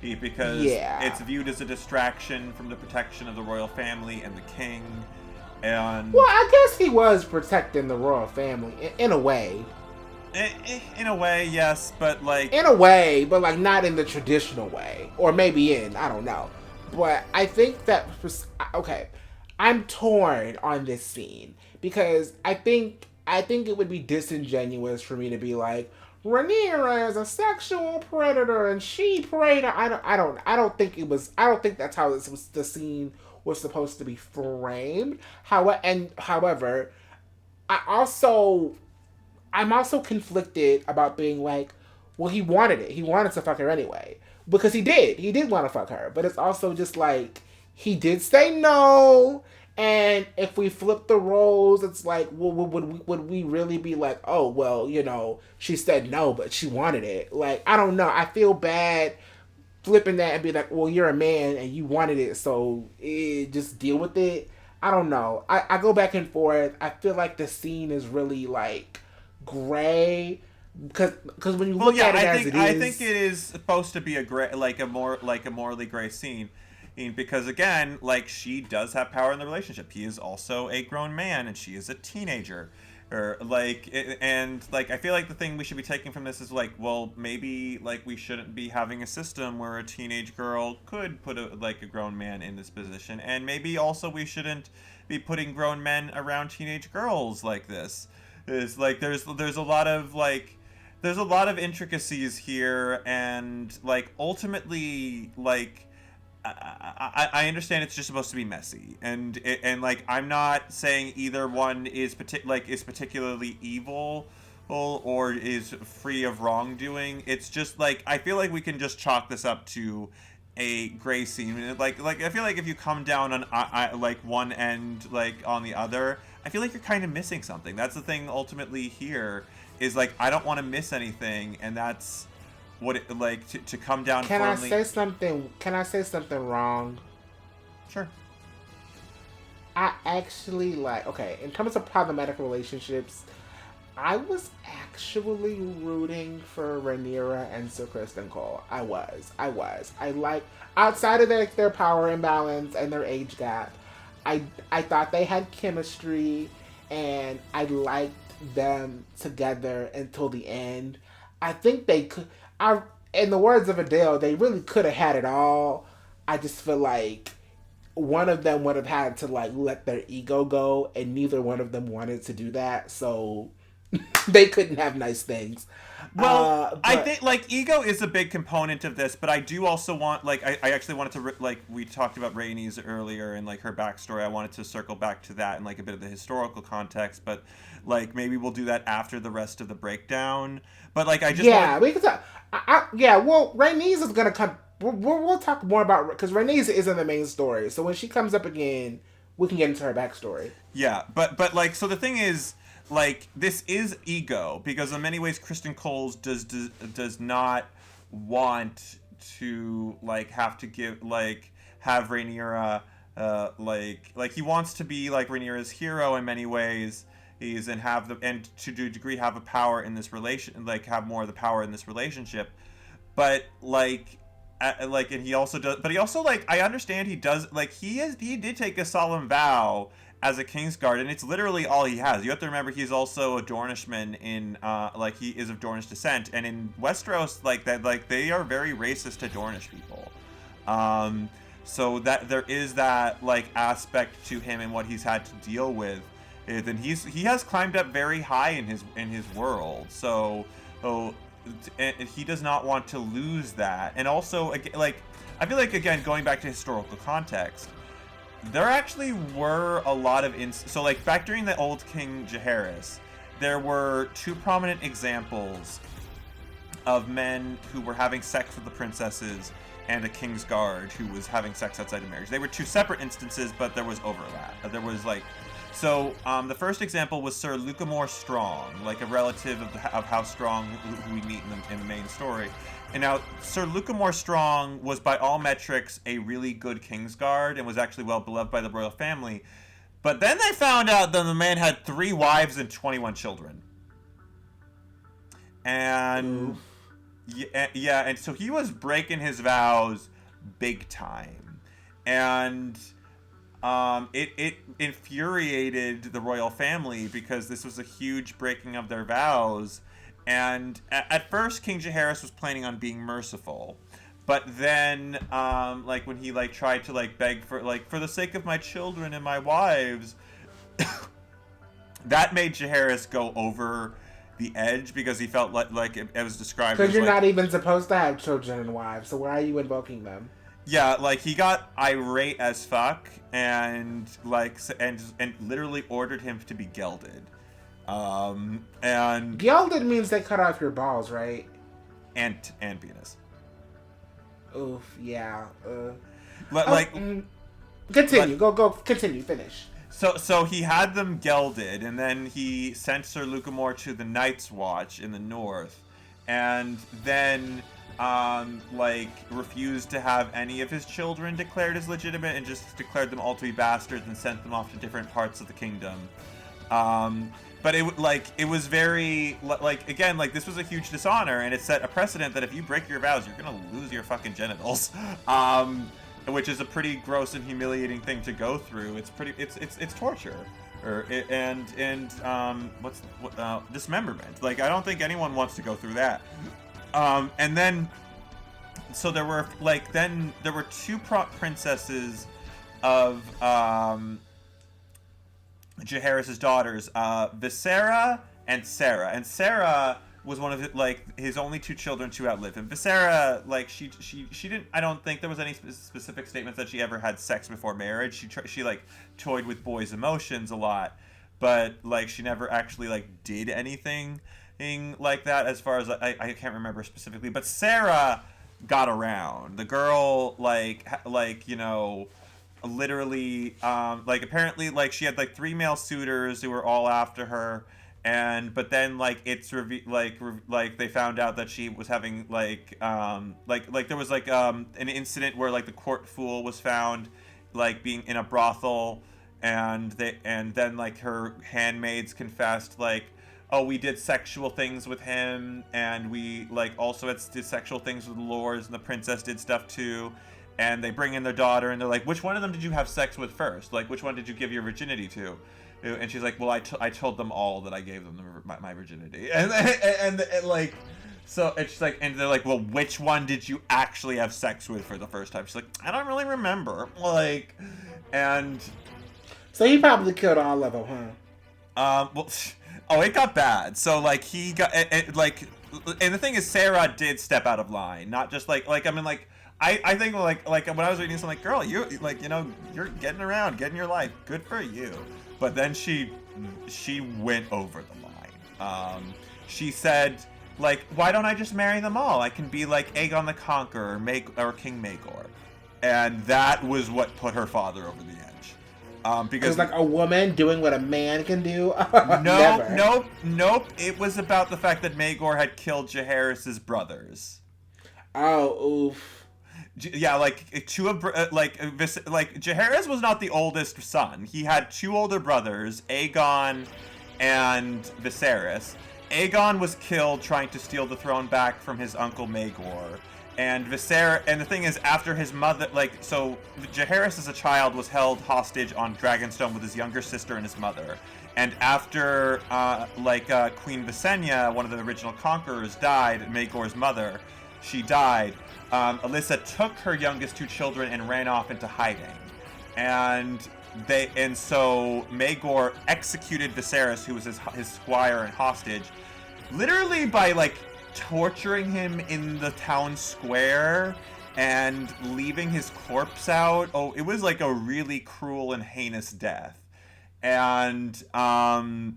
because it's viewed as a distraction from the protection of the royal family and the king. And well, I guess he was protecting the royal family in a way. In a way, yes, but in a way, but not in the traditional way, or maybe I don't know. But I think that I'm torn on this scene because I think it would be disingenuous for me to be like, Rhaenyra is a sexual predator and she preyed. I don't think that's how the scene was supposed to be framed. However, I'm also conflicted about being like, well, he wanted it. He wanted to fuck her anyway. Because he did. He did want to fuck her. But it's also just like, he did say no. And if we flip the roles, it's like, well, would we really be like, oh, well, she said no, but she wanted it. Like, I don't know. I feel bad flipping that and be like, well, you're a man and you wanted it, so just deal with it. I don't know. I go back and forth. I feel like the scene is really like gray because when you look at it as it is, I think it is supposed to be a gray, a morally gray scene, because again, she does have power in the relationship. He is also a grown man and she is a teenager. I feel like the thing we should be taking from this is well, maybe we shouldn't be having a system where a teenage girl could put a grown man in this position, and maybe also we shouldn't be putting grown men around teenage girls like this. Is there's a lot of there's a lot of intricacies here, and ultimately I understand it's just supposed to be messy, and I'm not saying either one is particularly evil or is free of wrongdoing. It's just I feel like we can just chalk this up to a gray scene. I feel like if you come down on one end on the other, I feel like you're kind of missing something. That's the thing ultimately here is I don't want to miss anything, and that's what it to come down. Can I say something wrong? Sure. I actually in terms of problematic relationships, I was actually rooting for Rhaenyra and Sir Criston Cole. I was. Outside of their power imbalance and their age gap, I thought they had chemistry, and I liked them together until the end. I think they could. in the words of Adele, they really could have had it all. I just feel like one of them would have had to like let their ego go, and neither one of them wanted to do that, so they couldn't have nice things. Well, But I think like ego is a big component of this, but I do also want like I actually wanted to like we talked about Rhaenys earlier and like her backstory. I wanted to circle back to that and like a bit of the historical context, but like maybe we'll do that after the rest of the breakdown. But like I just yeah, wanted we could talk. Yeah, well, Rhaenys is gonna come. We'll talk more about because Rhaenys is in the main story. So when she comes up again, we can get into her backstory. yeah, but like so the thing is like this is ego because in many ways Kristen Coles does not want to like have to give like have Rhaenyra like he wants to be like Rhaenyra's hero in many ways. He's and have the and to a degree have a power in this relation like have more of the power in this relationship, but like and he also does but he also like I understand he does like he did take a solemn vow as a Kingsguard, and it's literally all he has. You have to remember he's also a Dornishman in like he is of Dornish descent, and in Westeros like that like they are very racist to Dornish people. So that there is that like aspect to him and what he's had to deal with. And he has climbed up very high in his world. So and he does not want to lose that. And also like I feel like again going back to historical context, there actually were a lot of so like back during the old King Jaehaerys, there were two prominent examples of men who were having sex with the princesses and a king's guard who was having sex outside of marriage. They were two separate instances, but there was overlap. There was like so the first example was Sir Lucamore Strong, like a relative of House Strong who we meet in the main story. And now, Sir Lucamore Strong was by all metrics a really good Kingsguard and was actually well beloved by the royal family. But then they found out that the man had 3 wives and 21 children. And yeah, and so he was breaking his vows big time. And it infuriated the royal family because this was a huge breaking of their vows. And at first, King Jaehaerys was planning on being merciful, but then, like when he like tried to like beg for the sake of my children and my wives, that made Jaehaerys go over the edge because he felt like it was described. Because you're like, not even supposed to have children and wives, so why are you invoking them? Yeah, like he got irate as fuck and like and literally ordered him to be gelded. And Gelded means they cut off your balls, right? And penis. Oof, yeah. Like continue. Go. Continue. Finish. So he had them gelded, and then he sent Sir Lucamore to the Night's Watch in the north, and then like refused to have any of his children declared as legitimate, and just declared them all to be bastards and sent them off to different parts of the kingdom. But it was very like again like this was a huge dishonor, and it set a precedent that if you break your vows, you're gonna lose your fucking genitals, which is a pretty gross and humiliating thing to go through. It's pretty it's torture, dismemberment. Like I don't think anyone wants to go through that. And then so there were two princesses of Jaehaerys' daughters, Visera and Sarah. And Sarah was one of his only 2 children to outlive him. Visera, like she didn't. I don't think there was any specific statements that she ever had sex before marriage. She like toyed with boys' emotions a lot, but like she never actually like did anything like that. As far as I can't remember specifically, but Sarah got around. The girl like you know. Literally like apparently like she had like 3 male suitors who were all after her, and but then like it's like they found out that she was having like there was like an incident where like the court fool was found like being in a brothel, and then like her handmaids confessed like, oh, we did sexual things with him, and we like also did sexual things with the lords, and the princess did stuff too. And they bring in their daughter, and they're like, which one of them did you have sex with first? Like, which one did you give your virginity to? And she's like, well, I told them all that I gave them my virginity. And like, So it's like, and they're like, well, which one did you actually have sex with for the first time? She's like, I don't really remember. Like, and So he probably killed all of them, well, oh, it got bad. So like he got like, and the thing is, Sarah did step out of line, not just like I mean like. I think like when I was reading something like, girl, you like, you know, you're getting around, getting your life, good for you. But then she went over the line. She said, like, why don't I just marry them all? I can be like Aegon the Conqueror or King Maegor. And that was what put her father over the edge. Because like a woman doing what a man can do. Nope. It was about the fact that Maegor had killed Jaehaerys's brothers. Oh, oof. Yeah, like two of Jaehaerys was not the oldest son. He had two older brothers, Aegon and Viserys. Aegon was killed trying to steal the throne back from his uncle Maegor. And Viserys, and the thing is, after his mother, so Jaehaerys as a child was held hostage on Dragonstone with his younger sister and his mother. And after, Queen Visenya, one of the original conquerors, died, Maegor's mother, she died. Alyssa took her youngest two children and ran off into hiding. And so Maegor executed Viserys, who was his squire and hostage, literally by torturing him in the town square and leaving his corpse out. Oh, it was like a really cruel and heinous death. And Jaehaerys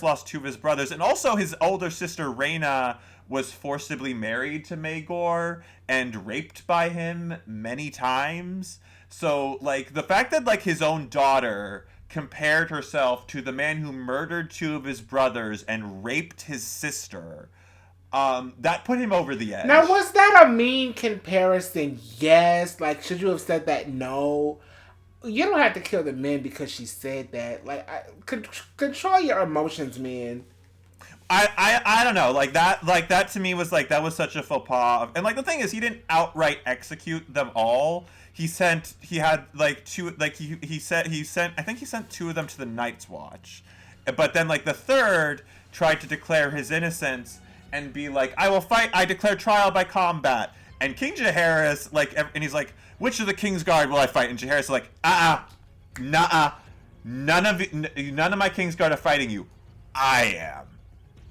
lost two of his brothers, and also his older sister Rhaena was forcibly married to Maegor and raped by him many times. So the fact that his own daughter compared herself to the man who murdered two of his brothers and raped his sister, that put him over the edge. Now, was that a mean comparison? Yes. Should you have said that? No. You don't have to kill the men because she said that. Control your emotions, man. I don't know. That to me was that was such a faux pas. And the thing is, he didn't outright execute them all. He sent two. He sent. I think he sent two of them to the Night's Watch. But then the third tried to declare his innocence and be like, I will fight. I declare trial by combat. And King Jaehaerys and he's like, which of the Kingsguard will I fight? And Jaehaerys is like, nah, none of my Kingsguard are fighting you. I am.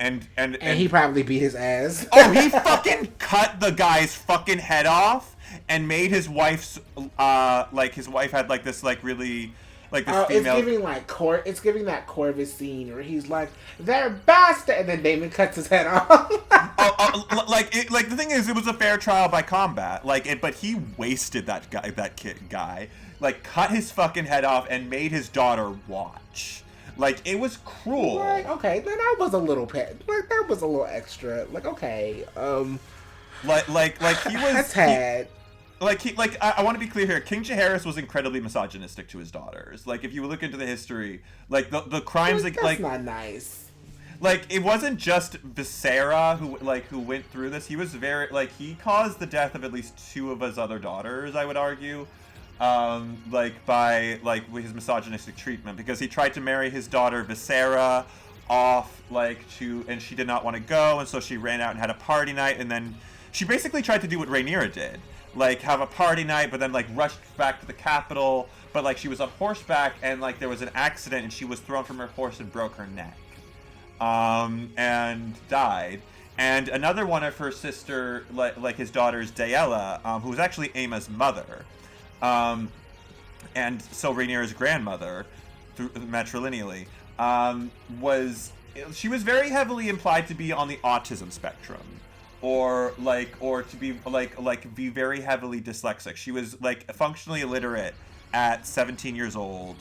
And he probably beat his ass. Oh, he fucking cut the guy's fucking head off and made his wife's his wife had this really this female. It's giving that Corvus scene where he's like, they're bastard, and then Daemon cuts his head off. The thing is, it was a fair trial by combat. But he wasted that guy, cut his fucking head off and made his daughter watch. It was cruel. Okay, then that was a little that was a little extra. Okay, he was. That's had. I want to be clear here. King Jaehaerys was incredibly misogynistic to his daughters. If you look into the history, the crimes that's not nice. It wasn't just Visera who went through this. He was very he caused the death of at least two of his other daughters, I would argue. By his misogynistic treatment, because he tried to marry his daughter Visera off and she did not want to go, and so she ran out and had a party night, and then she basically tried to do what Rhaenyra did, have a party night, but then rushed back to the capital, but she was on horseback and there was an accident and she was thrown from her horse and broke her neck, and died. And another one of her sister, his daughters, Daella, who was actually Aemma's mother, and so Rhaenyra's grandmother, through matrilineally, she was very heavily implied to be on the autism spectrum, or to be be very heavily dyslexic. She was functionally illiterate at 17 years old.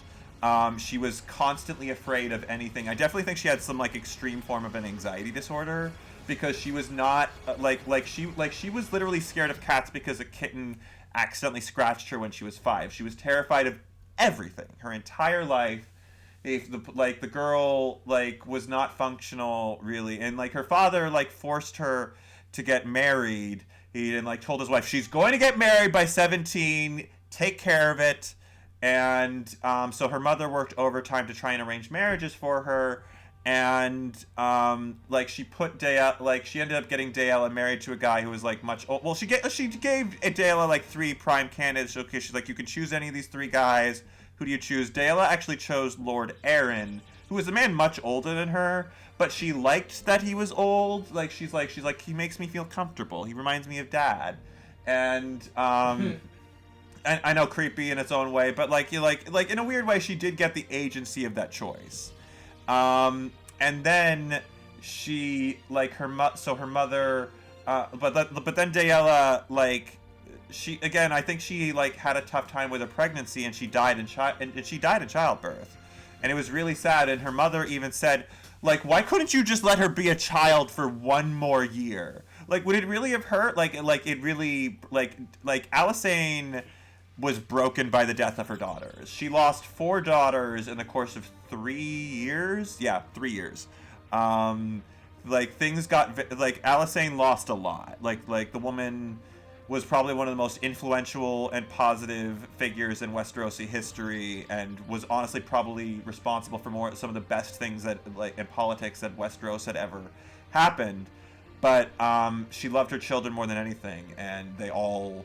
She was constantly afraid of anything. I definitely think she had some extreme form of an anxiety disorder, because she was not she was literally scared of cats because a kitten accidentally scratched her when she was 5. She was terrified of everything her entire life. If the girl was not functional really, and her father forced her to get married. He told his wife, she's going to get married by 17, take care of it. And so her mother worked overtime to try and arrange marriages for her, and like she put like she ended up getting Daella married to a guy who was like much old. Well, she gave Daella like 3 prime candidates. Okay, she's like, you can choose any of these 3 guys. Who do you choose? Daella actually chose Lord Aaron, who was a man much older than her, but she liked that he was old. Like she's like he makes me feel comfortable. He reminds me of Dad, and I know, creepy in its own way, but like you like in a weird way, she did get the agency of that choice. And then she like her mother, but then Daella, like, she again, I think she like had a tough time with her pregnancy, and she died in childbirth, and it was really sad. And her mother even said, like, why couldn't you just let her be a child for 1 more year? Like, would it really have hurt? Like it really like Alysanne was broken by the death of her daughters. She lost 4 daughters in the course of 3 years. Yeah, 3 years. Like things got like Alysanne lost a lot. Like the woman was probably one of the most influential and positive figures in Westerosi history, and was honestly probably responsible for some of the best things that like in politics that Westeros had ever happened. But she loved her children more than anything, and they all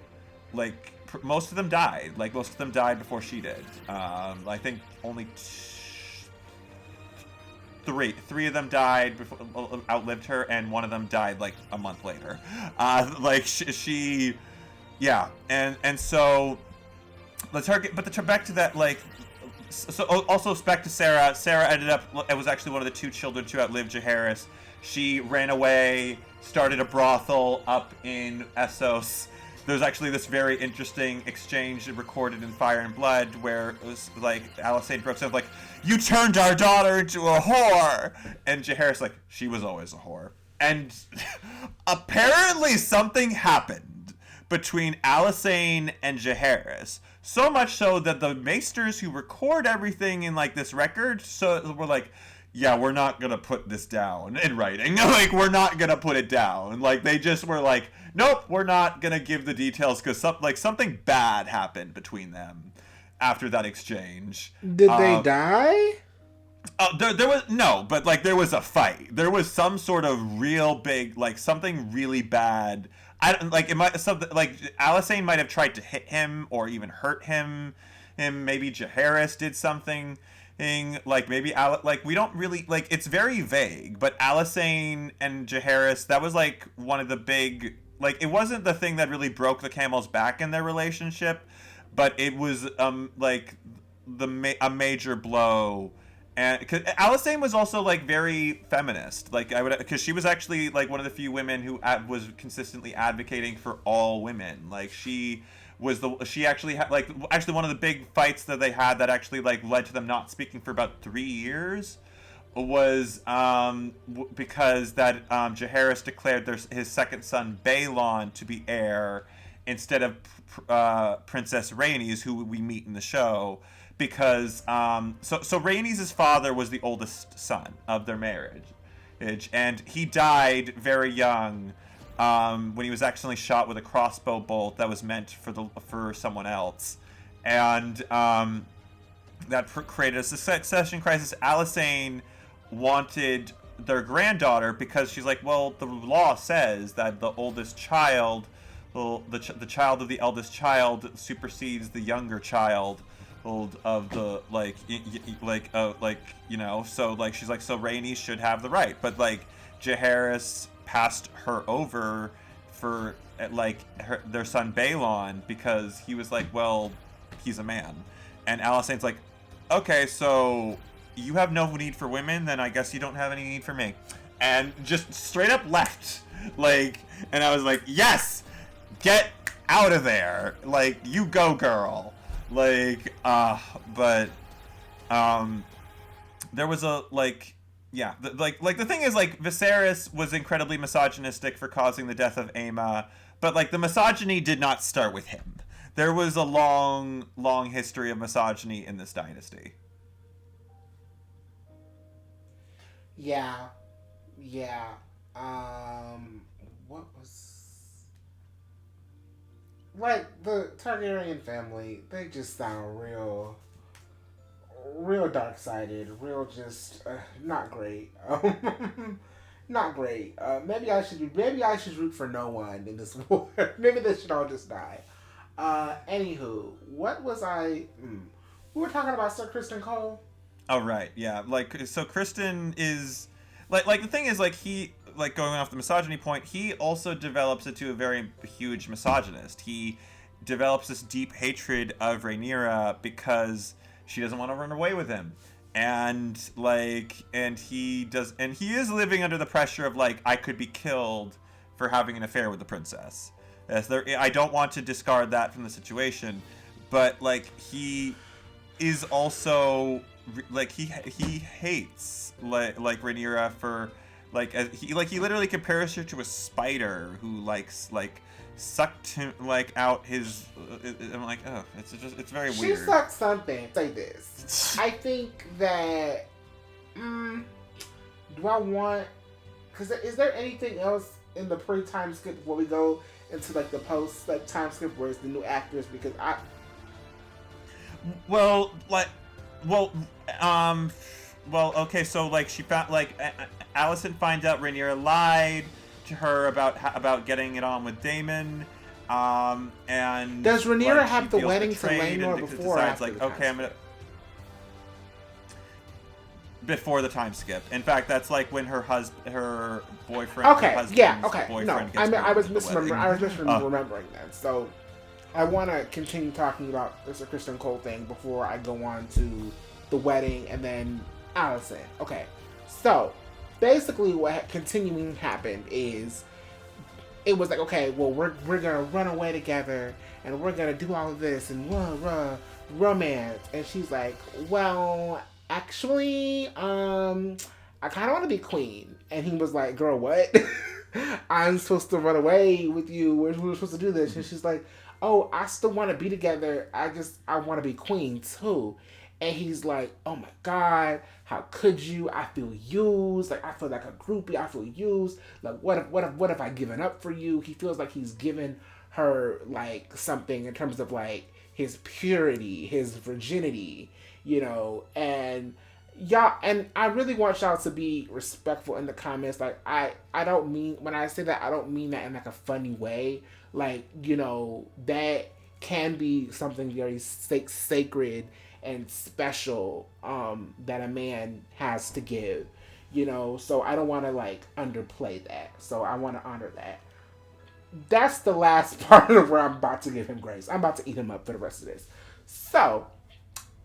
like most of them died. Like most of them died before she did. I think only 3 of them died before, outlived her, and 1 of them died like a month later. Like she yeah, and so let's target. But back to that, like, so also back to Sarah. Sarah ended up, it was actually one of the 2 children to outlive Jaehaerys. She ran away, started a brothel up in Essos. There's actually this very interesting exchange recorded in Fire and Blood where it was like Alysanne broke up like, you turned our daughter into a whore, and Jaehaerys like, she was always a whore. And apparently something happened between Alysanne and Jaehaerys, so much so that the maesters who record everything in like this record, so we're like, yeah, we're not gonna put this down in writing. Like, we're not gonna put it down. Like, they just were like, nope, we're not gonna give the details because something bad happened between them after that exchange. Did they die? There was no, but like there was a fight. There was some sort of real big, like something really bad. I don't like it. Might something like Alysanne might have tried to hit him or even hurt him. Maybe Jaehaerys did something. Like maybe like we don't really like, it's very vague, but Alysanne and Jaehaerys, that was like one of the big, like, it wasn't the thing that really broke the camel's back in their relationship, but it was like a major blow. And because Alysanne was also like very feminist, like because she was actually like one of the few women who was consistently advocating for all women. Like she actually had like one of the big fights that they had that actually like led to them not speaking for about 3 years was because that Jaehaerys declared his second son Baelon to be heir instead of Princess Rhaenys, who we meet in the show, because so Rhaenys' father was the oldest son of their marriage, and he died very young. When he was accidentally shot with a crossbow bolt that was meant for someone else, and that created a succession crisis. Alysanne wanted their granddaughter because she's like, well, the law says that the oldest child, the child of the eldest child supersedes the younger child of the so like she's like, so Rhaenys should have the right, but like Jaehaerys passed her over for like their son Baelon because he was like, well, he's a man, and Alysanne's like, okay, so you have no need for women, then I guess you don't have any need for me, and just straight up left. Like, and I was like, yes, get out of there, like, you go, girl. Like, but there was a like, yeah, the thing is, like, Viserys was incredibly misogynistic for causing the death of Aemma, but like the misogyny did not start with him. There was a long history of misogyny in this dynasty. Yeah. What was like the Targaryen family? They just sound real real dark-sided, real just not great. Not great. Maybe I should root for no one in this war. Maybe they should all just die. Anywho, what was I? We were talking about Sir Kristen Cole. Oh right, yeah. Like so, Kristen is like the thing is like he like going off the misogyny point. He also develops into a very huge misogynist. He develops this deep hatred of Rhaenyra because she doesn't want to run away with him. And he is living under the pressure of like, I could be killed for having an affair with the princess. I don't want to discard that from the situation, but like he is also like he hates like Rhaenyra for he literally compares her to a spider who likes like sucked him like out his. I'm like, oh, it's very weird. She sucked something. Say this. I think that. Do I want? Because is there anything else in the pre-time skip before we go into like the post like time skip where it's the new actors? Because okay. So like she found like Alicent finds out Rhaenyra lied to her about getting it on with Daemon. And does Rhaenyra like, have the wedding to Laenor before? Decides like, okay, I'm gonna. Before the time skip. In fact, that's like when her boyfriend. Okay. Yeah. Okay. No, I was misremembering. I was just remembering that. So, I want to continue talking about the Sir Kristen Cole thing before I go on to the wedding and then Alicent. Okay. So, basically, what continuing happened is it was like, okay, well, we're gonna run away together and we're gonna do all of this and romance. And she's like, well, actually, I kind of want to be queen. And he was like, girl, what? I'm supposed to run away with you. We're supposed to do this. And she's like, oh, I still want to be together. I want to be queen too. And he's like, oh my God, how could you? I feel used. Like, I feel like a groupie. I feel used. Like, what if I given up for you? He feels like he's given her like something in terms of like his purity, his virginity, you know, and y'all, and I really want y'all to be respectful in the comments. Like, I don't mean, when I say that, I don't mean that in like a funny way. Like, you know, that can be something very sacred and special that a man has to give, you know, so I don't want to like underplay that. So I want to honor that. That's the last part of where I'm about to give him grace. I'm about to eat him up for the rest of this. So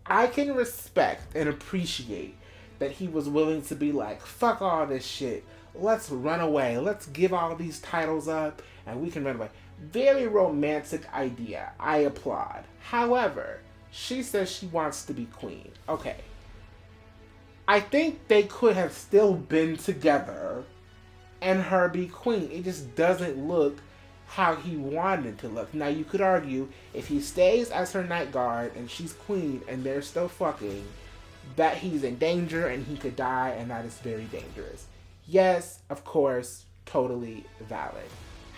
I can respect and appreciate that he was willing to be like, fuck all this shit. Let's run away. Let's give all these titles up and we can run away. Very romantic idea. I applaud. However, she says she wants to be queen. Okay. I think they could have still been together and her be queen. It just doesn't look how he wanted it to look. Now, you could argue if he stays as her night guard and she's queen and they're still fucking, that he's in danger and he could die, and that is very dangerous. Yes, of course, totally valid.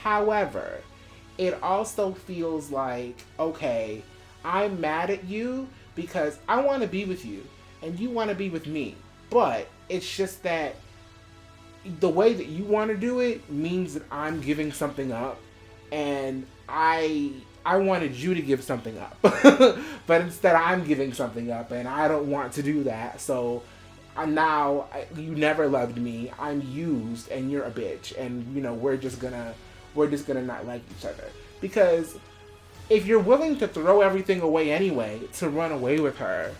However, it also feels like, okay, I'm mad at you because I want to be with you and you want to be with me. But it's just that the way that you want to do it means that I'm giving something up, and I wanted you to give something up. But instead I'm giving something up and I don't want to do that. So you never loved me. I'm used and you're a bitch, and you know, we're just gonna not like each other. Because if you're willing to throw everything away anyway to run away with her,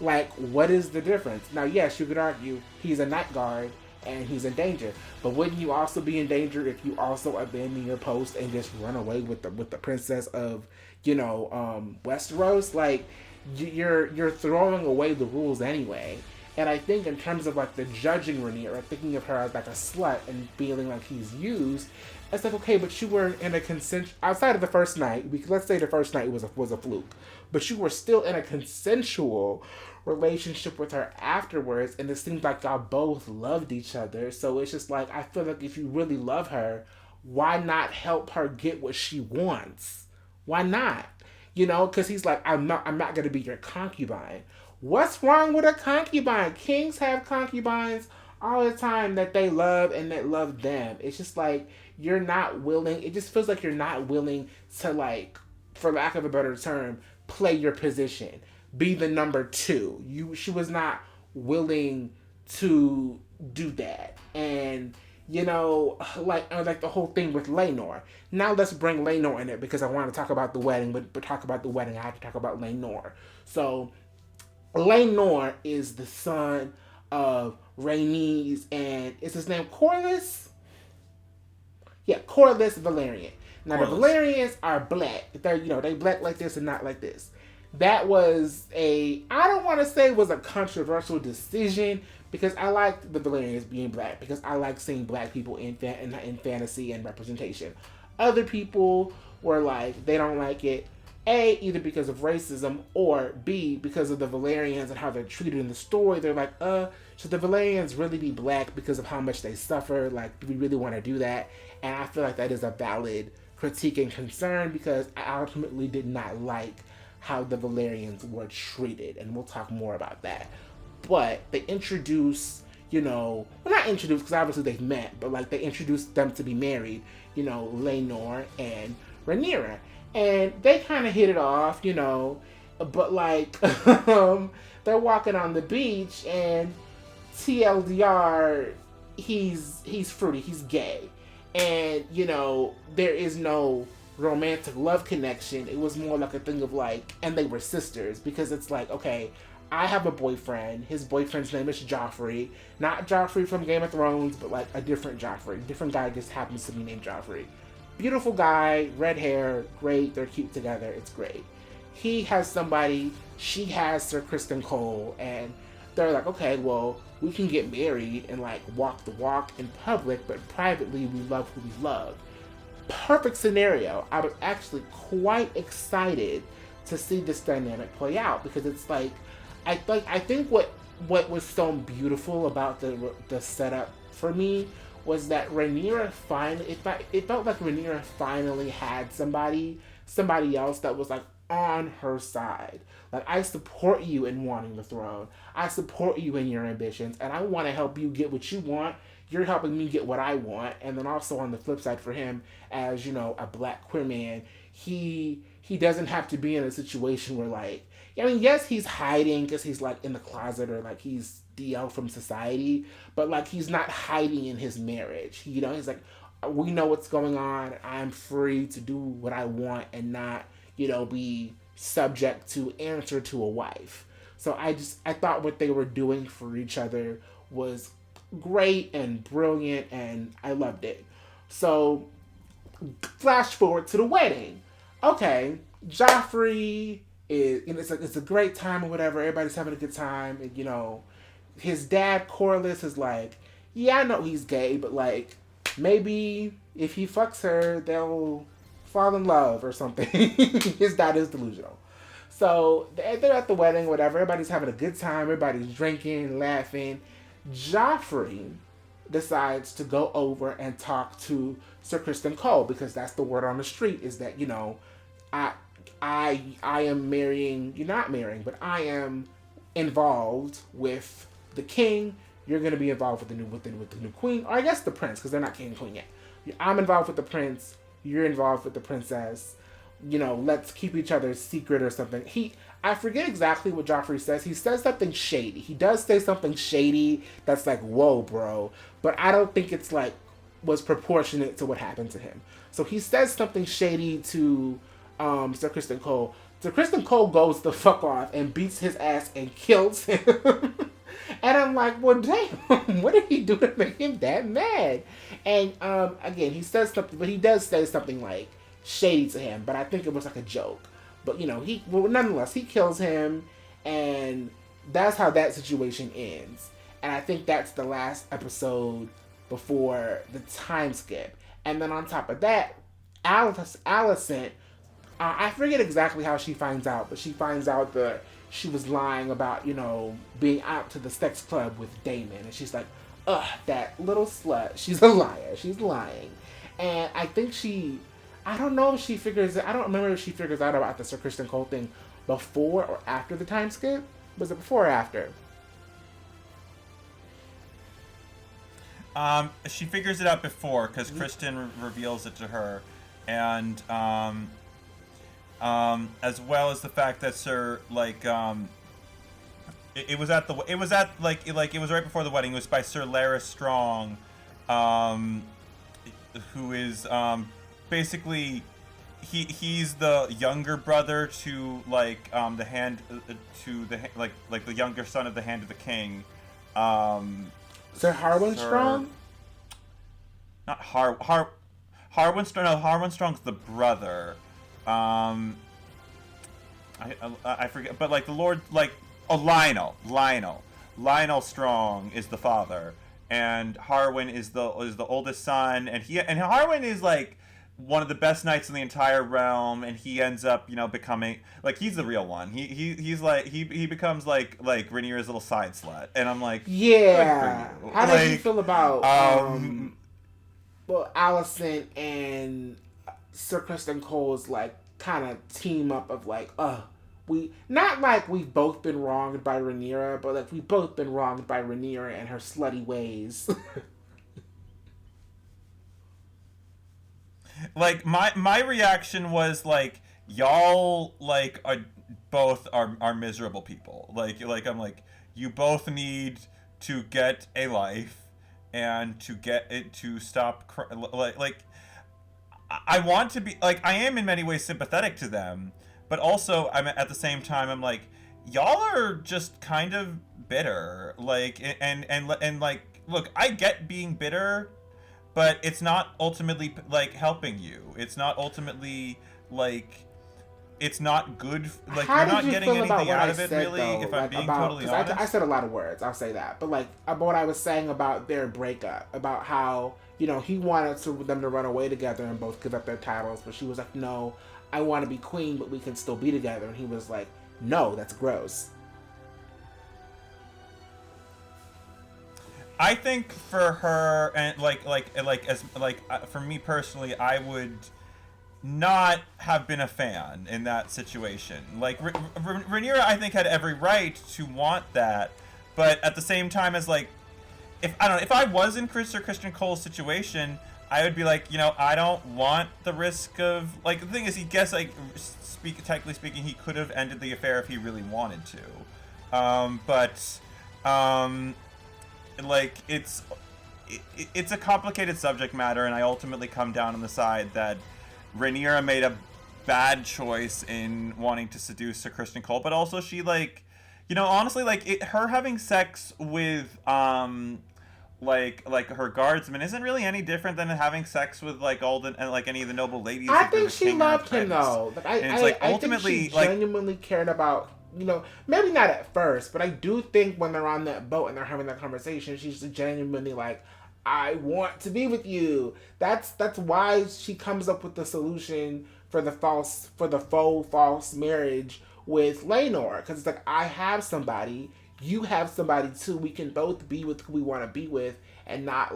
like, what is the difference? Now, yes, you could argue he's a night guard and he's in danger, but wouldn't you also be in danger if you also abandon your post and just run away with the princess of, you know, Westeros? Like, you're throwing away the rules anyway. And I think in terms of like the judging Rhaenyra, thinking of her as like a slut and feeling like he's used, it's like, okay, but you were in a outside of the first night, because let's say the first night was a fluke, but you were still in a consensual relationship with her afterwards, and it seems like y'all both loved each other. So it's just like, I feel like if you really love her, why not help her get what she wants? Why not? You know, because he's like, I'm not going to be your concubine. What's wrong with a concubine? Kings have concubines all the time that they love and that love them. It's just like you're not willing. It just feels like you're not willing to, like, for lack of a better term, play your position, be the number two. She was not willing to do that, and like the whole thing with Laenor. Now let's bring Laenor in it because I want to talk about the wedding, but talk about the wedding, I have to talk about Laenor. So Laenor is the son of Rhaenys, and is his name Corlys? Yeah, Corlys Velaryon. Now the Velaryons are black. They're they black like this and not like this. That was I don't want to say it was a controversial decision because I liked the Velaryons being black because I like seeing black people in fantasy and representation. Other people were like they don't like it. A, either because of racism, or B, because of the Velaryons and how they're treated in the story. They're like, should the Velaryons really be black because of how much they suffer? Like, do we really want to do that? And I feel like that is a valid critique and concern because I ultimately did not like how the Velaryons were treated. And we'll talk more about that. But they introduce, well, not introduced because obviously they've met, but like they introduced them to be married, Laenor and Rhaenyra. And they kind of hit it off, but like they're walking on the beach and TLDR, he's fruity, he's gay. And, there is no romantic love connection. It was more like a thing of like, and they were sisters because it's like, okay, I have a boyfriend. His boyfriend's name is Joffrey. Not Joffrey from Game of Thrones, but like a different Joffrey. Different guy just happens to be named Joffrey. Beautiful guy, red hair, great, they're cute together, it's great. He has somebody, she has Sir Criston Cole, and they're like, okay, well, we can get married and like walk the walk in public, but privately we love who we love. Perfect scenario. I was actually quite excited to see this dynamic play out because it's like, I think what was so beautiful about the setup for me was that Rhaenyra finally, it felt like Rhaenyra finally had somebody else that was like on her side. Like, I support you in wanting the throne. I support you in your ambitions, and I want to help you get what you want. You're helping me get what I want. And then also on the flip side for him, as a black queer man, he doesn't have to be in a situation where like, I mean, yes, he's hiding because he's like in the closet or like he's DL from society, but like he's not hiding in his marriage. He's like, we know what's going on. I'm free to do what I want and not, be subject to answer to a wife. So I thought what they were doing for each other was great and brilliant, and I loved it. So flash forward to the wedding. Okay, Joffrey is, it's a great time or whatever. Everybody's having a good time, and his dad Corlys is like, yeah, I know he's gay, but like maybe if he fucks her, they'll fall in love or something. His dad is delusional. So they're at the wedding, whatever. Everybody's having a good time. Everybody's drinking, laughing. Joffrey decides to go over and talk to Sir Criston Cole because that's the word on the street is that I am marrying. You're not marrying, but I am involved with the king. You're going to be involved with the new queen, or I guess the prince, because they're not king and queen yet. I'm involved with the prince. You're involved with the princess. Let's keep each other's secret or something. I forget exactly what Joffrey says. He says something shady. He does say something shady that's like, whoa, bro. But I don't think it's like was proportionate to what happened to him. So he says something shady to Sir Criston Cole. Sir Criston Cole goes the fuck off and beats his ass and kills him. And I'm like, well, damn, what did he do to make him that mad? And again, he says something, but he does say something like shady to him. But I think it was like a joke. But nonetheless, he kills him, and that's how that situation ends. And I think that's the last episode before the time skip. And then on top of that, Alicent, I forget exactly how she finds out, but she finds out that she was lying about, being out to the sex club with Daemon. And she's like, ugh, that little slut. She's a liar. She's lying. And I think I don't know if I don't remember if she figures out about the Sir Criston Cole thing before or after the time skip. Was it before or after? She figures it out before because Kristen reveals it to her, and as well as the fact that Sir it was at right before the wedding. It was by Sir Lara Strong, who is basically he's the younger brother to the hand to the like the younger son of the Hand of the King. Sir Harwin Strong? Not Harwin Strong. No, Harwin Strong's the brother. I forget, but the Lord Lionel Strong is the father, and Harwin is the oldest son, and Harwin is one of the best knights in the entire realm, and he ends up becoming he's the real one. He becomes like Rhaenyra's little side slut, and I'm like, yeah. How did you feel about Alicent and Sir Kristen Cole's kind of team up of we not we've both been wronged by Rhaenyra, but we've both been wronged by Rhaenyra and her slutty ways. My reaction was y'all are miserable people. I'm you both need to get a life and to get it to stop I want to be I am in many ways sympathetic to them, but also I'm at the same time I'm y'all are just kind of bitter. And look, I get being bitter, but it's not ultimately helping you. It's not ultimately it's not good. You're not getting anything out of it, really. Though, if I'm being totally honest, I said a lot of words. I'll say that, but about what I was saying about their breakup, about how he wanted them to run away together and both give up their titles, but she was like, "No, I want to be queen, but we can still be together," and he was like, "No, that's gross." I think for her and for me personally, I would not have been a fan in that situation. Rhaenyra, I think, had every right to want that, but at the same time, as if I was in Chris or Christian Cole's situation, I would be I don't want the risk of the thing is, he guess technically speaking, he could have ended the affair if he really wanted to, but it's a complicated subject matter, and I ultimately come down on the side that Rhaenyra made a bad choice in wanting to seduce Sir Kristen Cole, but also she honestly her having sex with her guardsman isn't really any different than having sex with all the and any of the noble ladies. I think she loved him though. I ultimately think she genuinely cared about. Maybe not at first, but I do think when they're on that boat and they're having that conversation, she's genuinely I want to be with you. That's why she comes up with the solution for the faux false marriage with Laenor, because it's I have somebody, you have somebody too. We can both be with who we want to be with, and not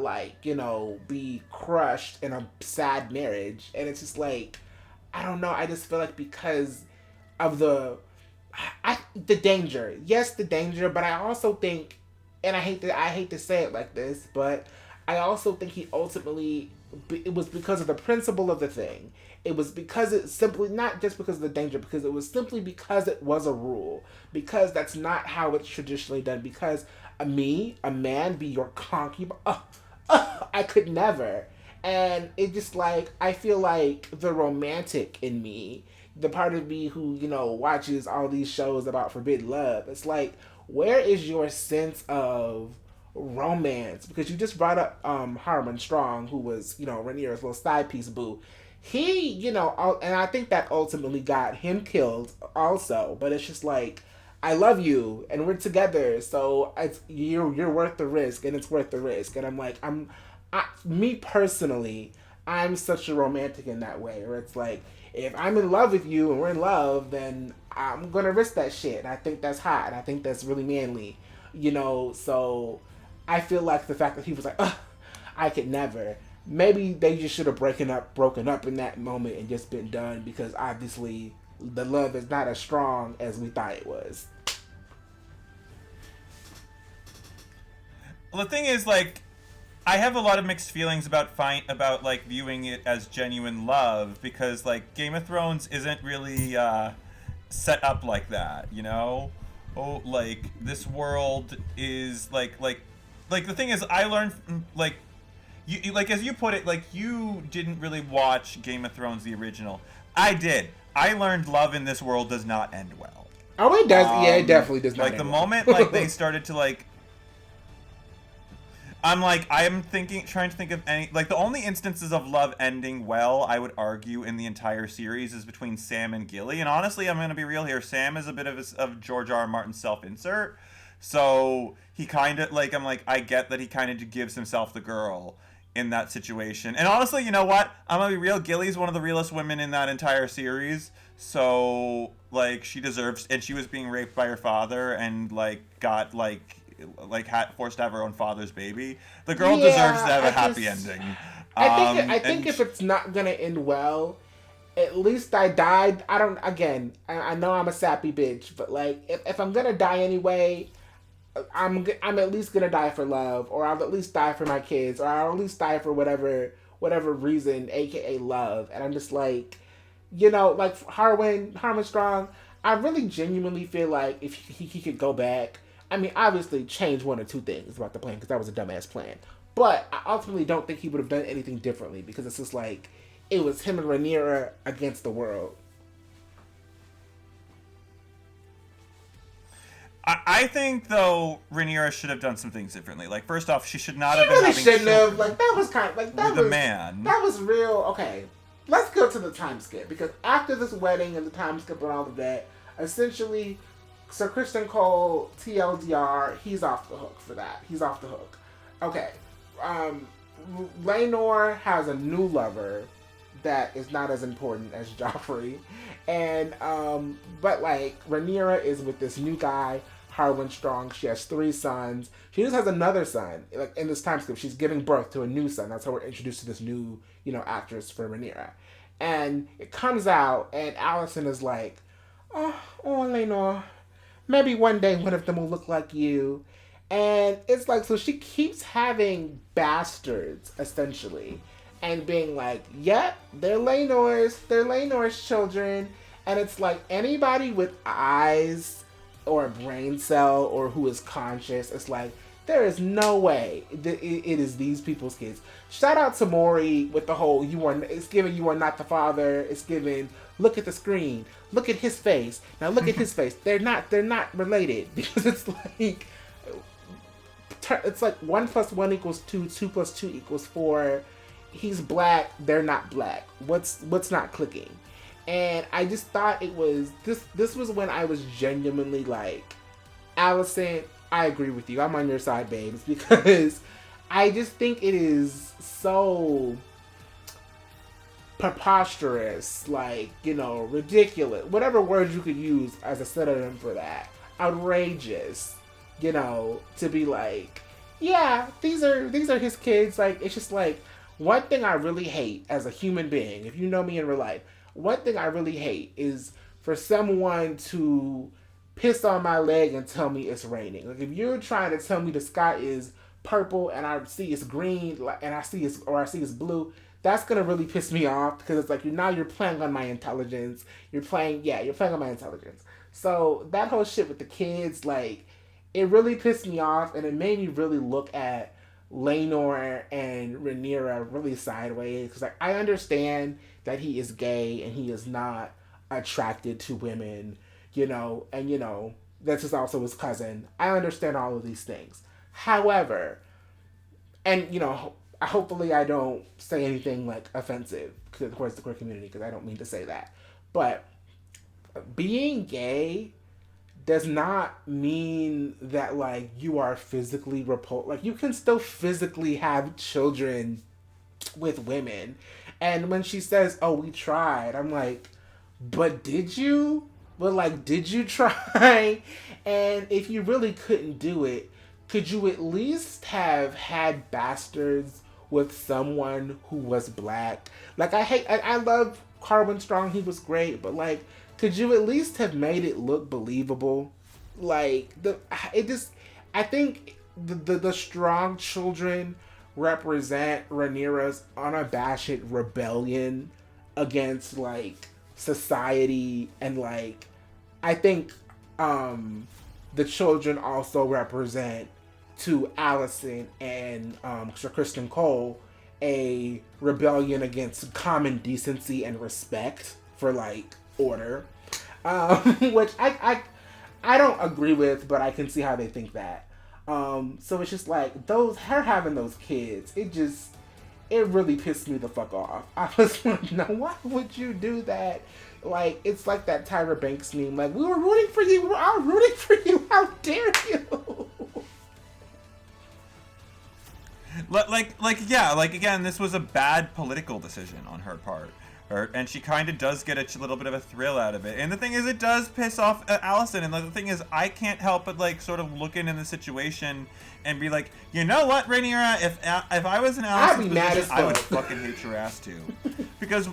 be crushed in a sad marriage. And it's just I don't know. I just feel because of the danger. Yes, the danger, but I also think, and I hate to say it like this, but I also think he ultimately, it was because of the principle of the thing. It was because it's simply not just because of the danger, because it was simply because it was a rule, because that's not how it's traditionally done, because a man be your concubine. I could never. And it just I feel the romantic in me, the part of me who, watches all these shows about forbidden love, it's where is your sense of romance? Because you just brought up Harwin Strong, who was, Rhaenyra's little side piece boo. He, and I think that ultimately got him killed also, but it's just I love you and we're together, so you're worth the risk, and it's worth the risk. And I'm me personally, I'm such a romantic in that way, where it's if I'm in love with you and we're in love, then I'm gonna risk that shit. And I think that's hot, and I think that's really manly, so I feel the fact that he was I could never. Maybe they just should have broken up in that moment and just been done, because obviously the love is not as strong as we thought it was. the thing is, like, I have a lot of mixed feelings about like viewing it as genuine love, because like Game of Thrones isn't really set up like that, you know? Oh, like this world is like the thing is, I learned like you like, as you put it, like, you didn't really watch Game of Thrones the original. I did. I learned love in this world does not end well. Oh, it does. Yeah, it definitely does not. Like, the moment like they started to like, I'm trying to think of any, like, the only instances of love ending well, I would argue, in the entire series is between Sam and Gilly. And honestly, I'm going to be real here. Sam is a bit of George R. R. Martin's self-insert. So he kind of, like, I get that he kind of gives himself the girl in that situation. And honestly, you know what? I'm going to be real. Gilly's one of the realest women in that entire series. So, like, she deserves, and she was being raped by her father and, like, got, forced to have her own father's baby. The girl deserves to have a happy ending. I think if it's not gonna end well, at least I died. I know I'm a sappy bitch, but like, if I'm gonna die anyway, I'm at least gonna die for love, or I'll at least die for my kids, or I'll at least die for whatever reason, aka love. And I'm just like, like Harwin Strong, I really genuinely feel like if he could go back, I mean, obviously change one or two things about the plan, because that was a dumbass plan. But I ultimately don't think he would have done anything differently, because it's just like, it was him and Rhaenyra against the world. I think, though, Rhaenyra should have done some things differently. Like, first off, she should not have been having shouldn't have. Like, that was kind of like, that with was a man. That was real. Okay, let's go to the time skip, because after this wedding and the time skip and all of that, essentially, Sir Criston Cole, TLDR, he's off the hook for that. He's off the hook. Okay. Laenor has a new lover that is not as important as Joffrey. And, but like, Rhaenyra is with this new guy, Harwin Strong. She has 3 sons. She just has another son. Like, in this time skip, she's giving birth to a new son. That's how we're introduced to this new, actress for Rhaenyra. And it comes out, and Alicent is like, oh, Laenor, maybe one day one of them will look like you. And it's like, so she keeps having bastards, essentially. And being like, yep, they're Laenor's children. And it's like, anybody with eyes or a brain cell or who is conscious, it's like, there is no way that it is these people's kids. Shout out to Maury with the whole, it's given you are not the father. It's given, look at the screen. Look at his face. Now look at his face. They're not related, because it's like 1 + 1 = 2, 2 + 2 = 4. He's black. They're not black. What's not clicking? And I just thought it was this was when I was genuinely like, Alicent, I agree with you. I'm on your side, babes, because I just think it is so preposterous, like, ridiculous, whatever words you could use as a synonym for that, outrageous, to be like, yeah, these are his kids. Like, it's just like, one thing I really hate as a human being, if you know me in real life, one thing I really hate is for someone to piss on my leg and tell me it's raining. Like, if you're trying to tell me the sky is purple and I see it's green, and I see it's blue, that's gonna really piss me off, because it's like, you're playing on my intelligence. You're playing on my intelligence. So that whole shit with the kids, like, it really pissed me off, and it made me really look at Laenor and Rhaenyra really sideways, because like, I understand that he is gay and he is not attracted to women, and this is also his cousin. I understand all of these things. However, and hopefully I don't say anything like offensive towards the queer community, because I don't mean to say that, but being gay does not mean that like you are physically repulsed. Like, you can still physically have children with women. And when she says, oh, we tried, I'm like, but did you? But like, did you try? And if you really couldn't do it, could you at least have had bastards with someone who was black? Like, I love Harwin Strong, he was great, but like, could you at least have made it look believable? Like, I think the strong children represent Rhaenyra's unabashed rebellion against like society, and like I think the children also represent to Alicent and Sir Kristen Cole a rebellion against common decency and respect for like order, which I don't agree with, but I can see how they think that. So it's just like her having those kids, it really pissed me the fuck off. I was like, no, why would you do that? Like, it's like that Tyra Banks meme, like, we were rooting for you, we were all rooting for you, how dare you? Like again, this was a bad political decision on her part. And she kind of does get a little bit of a thrill out of it. And the thing is, it does piss off Alicent. And the thing is, I can't help but like sort of look in the situation and be like, you know what, Rhaenyra, if I was in Alicent's position, I would fucking hate your ass too, because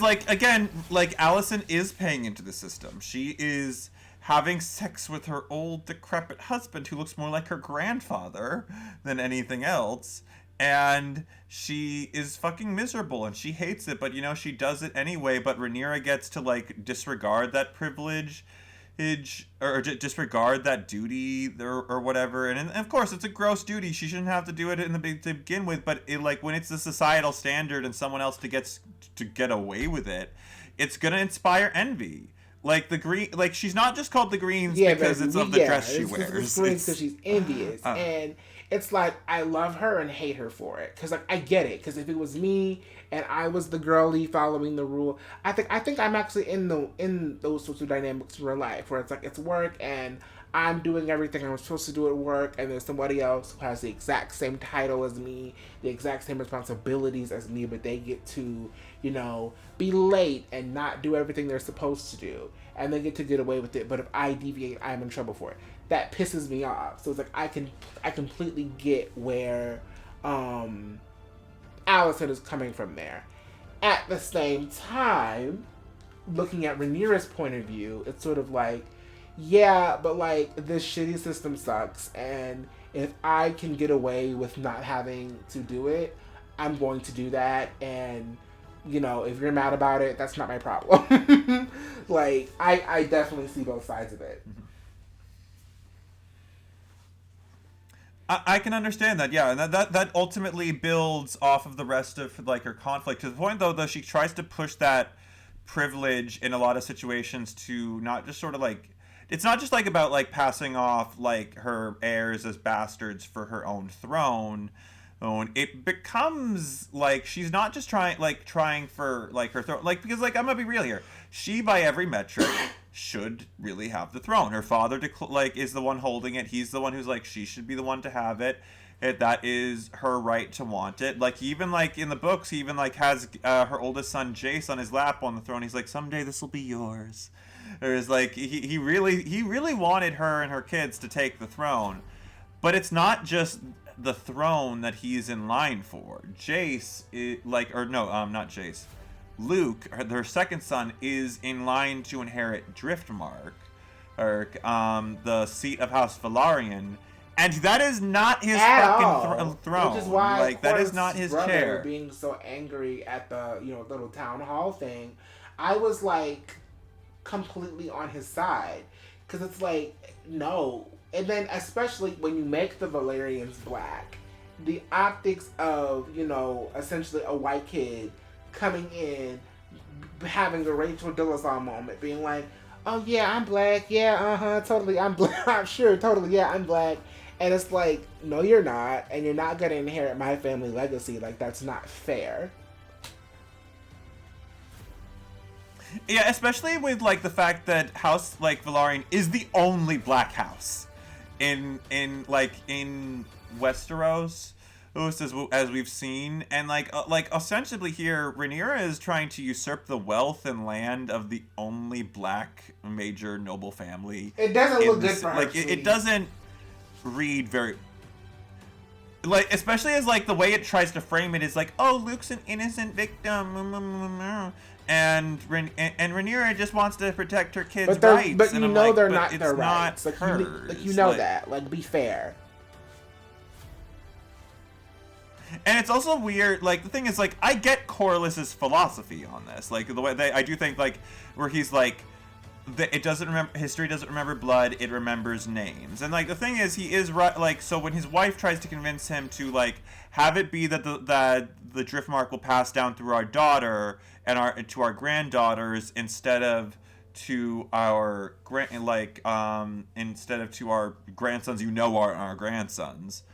like again, like Alicent is paying into the system. She is having sex with her old decrepit husband who looks more like her grandfather than anything else. And she is fucking miserable and she hates it, but you know, she does it anyway. But Rhaenyra gets to like disregard that privilege or disregard that duty or whatever. And of course, it's a gross duty. She shouldn't have to do it to begin with. But it, like when it's the societal standard and someone else to get away with it, it's gonna inspire envy. Like the green, like she's not just called the Greens because it's of the dress she wears. It's because she's envious, and it's like I love her and hate her for it. Because like I get it. Because if it was me and I was the girlie following the rule, I think I'm actually in those sorts of dynamics in real life where it's like it's work and I'm doing everything I'm supposed to do at work, and there's somebody else who has the exact same title as me, the exact same responsibilities as me, but they get to, you know, be late and not do everything they're supposed to do, and they get to get away with it. But if I deviate, I'm in trouble for it. That pisses me off. So it's like I completely get where Alicent is coming from there. At the same time, looking at Rhaenyra's point of view, it's sort of like, yeah, but like this shitty system sucks, and if I can get away with not having to do it, I'm going to do that. And you know, if you're mad about it, that's not my problem. Like I definitely see both sides of it. I can understand that, yeah, and that ultimately builds off of the rest of like her conflict, to the point though she tries to push that privilege in a lot of situations to not just sort of like, it's not just like about like passing off like her heirs as bastards for her own throne. It becomes like she's not just trying for like her throne, like, because like I'm gonna be real here, she by every metric should really have the throne. Her father is the one holding it. He's the one who's like, she should be the one to have it. That is her right to want it. Like even like in the books, he even like has her oldest son Jace on his lap on the throne. He's like, someday this will be yours. There's like he really wanted her and her kids to take the throne, but it's not just the throne that he's in line for. Jace not Jace. Luke, their second son, is in line to inherit Driftmark, or the seat of House Velaryon, and that is not his fucking throne. Which is why, like, that is not his chair. Being so angry at the little town hall thing, I was like completely on his side, because it's like no. And then especially when you make the Velaryons black, the optics of essentially a white kid coming in, having a Rachel Dolezal moment, being like, oh yeah, I'm black, yeah, totally, I'm black, sure, totally, yeah, I'm black. And it's like, no, you're not, and you're not gonna inherit my family legacy. Like, that's not fair. Yeah, especially with like the fact that House like Velaryon is the only black house in Westeros, as we've seen, and like ostensibly here, Rhaenyra is trying to usurp the wealth and land of the only black major noble family. It doesn't look good for her. Like it doesn't read very, like, especially as like the way it tries to frame it is like, oh, Luke's an innocent victim, and Rhaenyra just wants to protect her kids' but they're rights. but and you I'm know like, they're but not it's their not rights. Like hers. you know Like, that. Like, be fair. And it's also weird, like, the thing is, like, I get Corliss's philosophy on this. Like, the way I do think, like, where he's like, it doesn't remember, history doesn't remember blood, it remembers names. And, like, the thing is, he is right, like, so when his wife tries to convince him to, like, have it be that the Driftmark will pass down through our daughter and to our granddaughters instead of to our instead of to our grandsons, are our grandsons.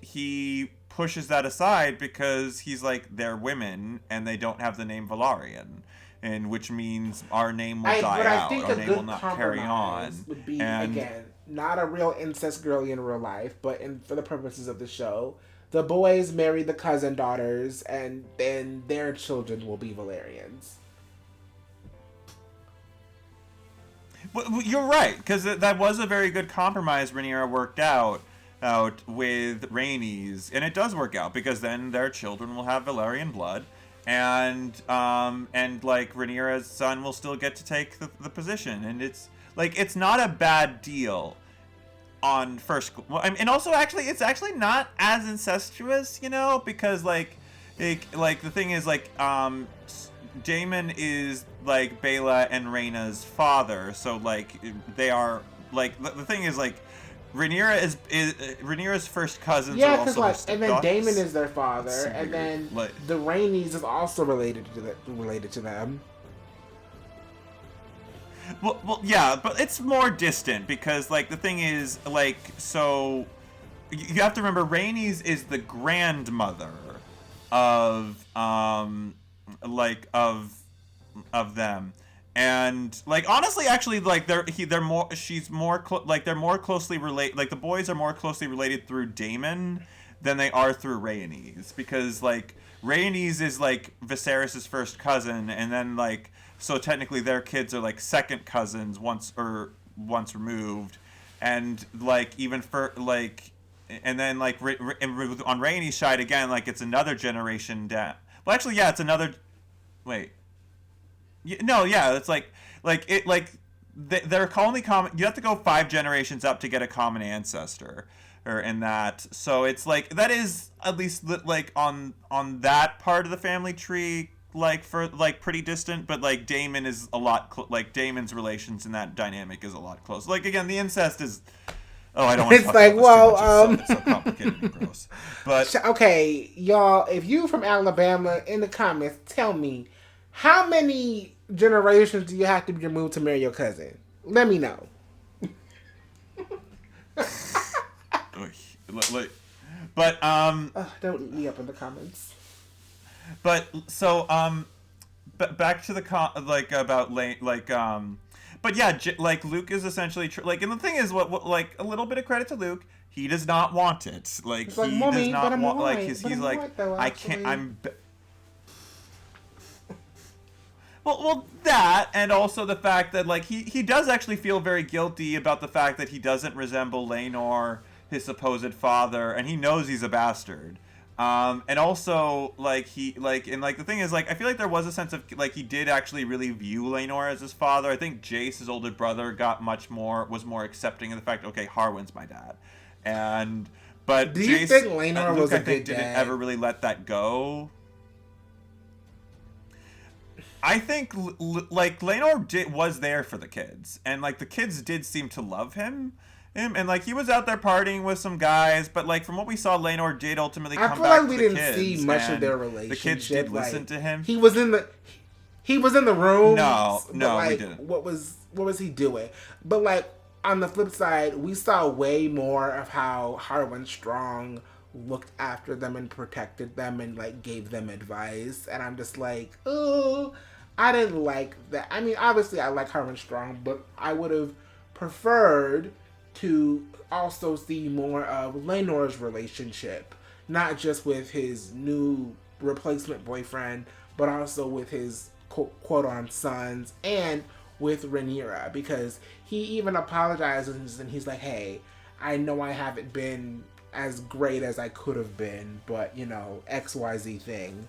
He pushes that aside because he's like, they're women and they don't have the name Velaryon, and which means our name will die but I out. think Our a name good will not carry on. compromise would be, And again, not a real incest girly in real life, but for the purposes of the show, the boys marry the cousin daughters, and then their children will be Velaryons. well, you're right, because that was a very good compromise Rhaenyra worked out with Rhaenys, and it does work out because then their children will have Velaryon blood, and like Rhaenyra's son will still get to take the position, and it's like, it's not a bad deal on first. Well, I mean, and also actually it's actually not as incestuous, because like the thing is, like, Daemon is like Baela and Rhaena's father, so like they are like, the thing is, like, Rhaenyra is Rhaenyra's first cousins. Yeah, are also because and then Daemon is their father, and then like, the Rhaenys is also related to them. Well, yeah, but it's more distant because, like, the thing is, like, so you have to remember, Rhaenys is the grandmother of them. And, like, honestly, actually, like, they're more closely related. Like, the boys are more closely related through Daemon than they are through Rhaenys, because, like, Rhaenys is like Viserys' first cousin, and then, like, so technically their kids are like second cousins once removed, and like even for like, and then like on Rhaenys' side again, like, it's another generation down. Well, actually, yeah, it's another. Wait. No, yeah, it's like it, like, they're only common. You have to go 5 generations up to get a common ancestor, or in that. So it's like, that is at least like on that part of the family tree, like, for like pretty distant. But like Daemon is a lot like Daemon's relations in that dynamic is a lot closer. Like, again, the incest is. Oh, I don't want to talk about this too much. It's so complicated and gross. But okay, y'all, if you from Alabama, in the comments, tell me, how many generations do you have to be removed to marry your cousin? Let me know. But don't eat me up in the comments. But so back to the about Lane, like, but yeah, like, Luke is essentially like, and the thing is, what like, a little bit of credit to Luke, he does not want it. Like, it's like, he Mommy, does not want, white, like, he's like, white, though, I can't, well, that, and also the fact that, like, he does actually feel very guilty about the fact that he doesn't resemble Laenor, his supposed father, and he knows he's a bastard. And also, like, the thing is, like, I feel like there was a sense of, like, he did actually really view Laenor as his father. I think Jace, his older brother, was more accepting of the fact, okay, Harwin's my dad. But do you Jace, think Laenor Luke, was a I think, good dad? didn't ever really let that go. I think, like, Laenor was there for the kids, and, like, the kids did seem to love him, and, like, he was out there partying with some guys, but, like, from what we saw, Laenor did ultimately come back to the kids. I feel like we didn't see much of their relationship. The kids did listen to him. He was in the room. No, like, we didn't. What was he doing? But, like, on the flip side, we saw way more of how Harwin Strong looked after them and protected them and, like, gave them advice, and I'm just like, oh, I didn't like that. I mean, obviously I like Harwin Strong, but I would have preferred to also see more of Laenor's relationship, not just with his new replacement boyfriend, but also with his quote-on sons and with Rhaenyra, because he even apologizes and he's like, hey, I know I haven't been as great as I could have been, but, XYZ thing.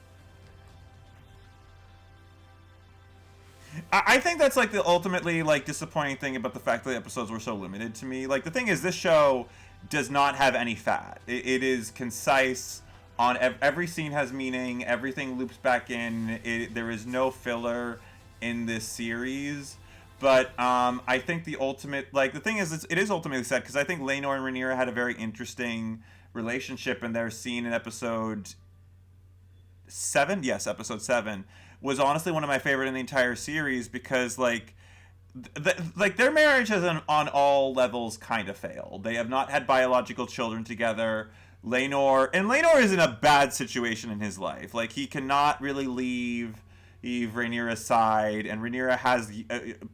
I think that's like the ultimately like disappointing thing about the fact that the episodes were so limited to me. Like the thing is, this show does not have any fat. It is concise. On every scene has meaning. Everything loops back in. There is no filler in this series. But I think the ultimate, like the thing is, it is ultimately sad because I think Laenor and Rhaenyra had a very interesting relationship, and their scene in episode 7, yes, episode 7, was honestly one of my favorite in the entire series because like like their marriage has on all levels kind of failed. They have not had biological children together. Laenor is in a bad situation in his life. Like he cannot really leave Rhaenyra's side, and Rhaenyra has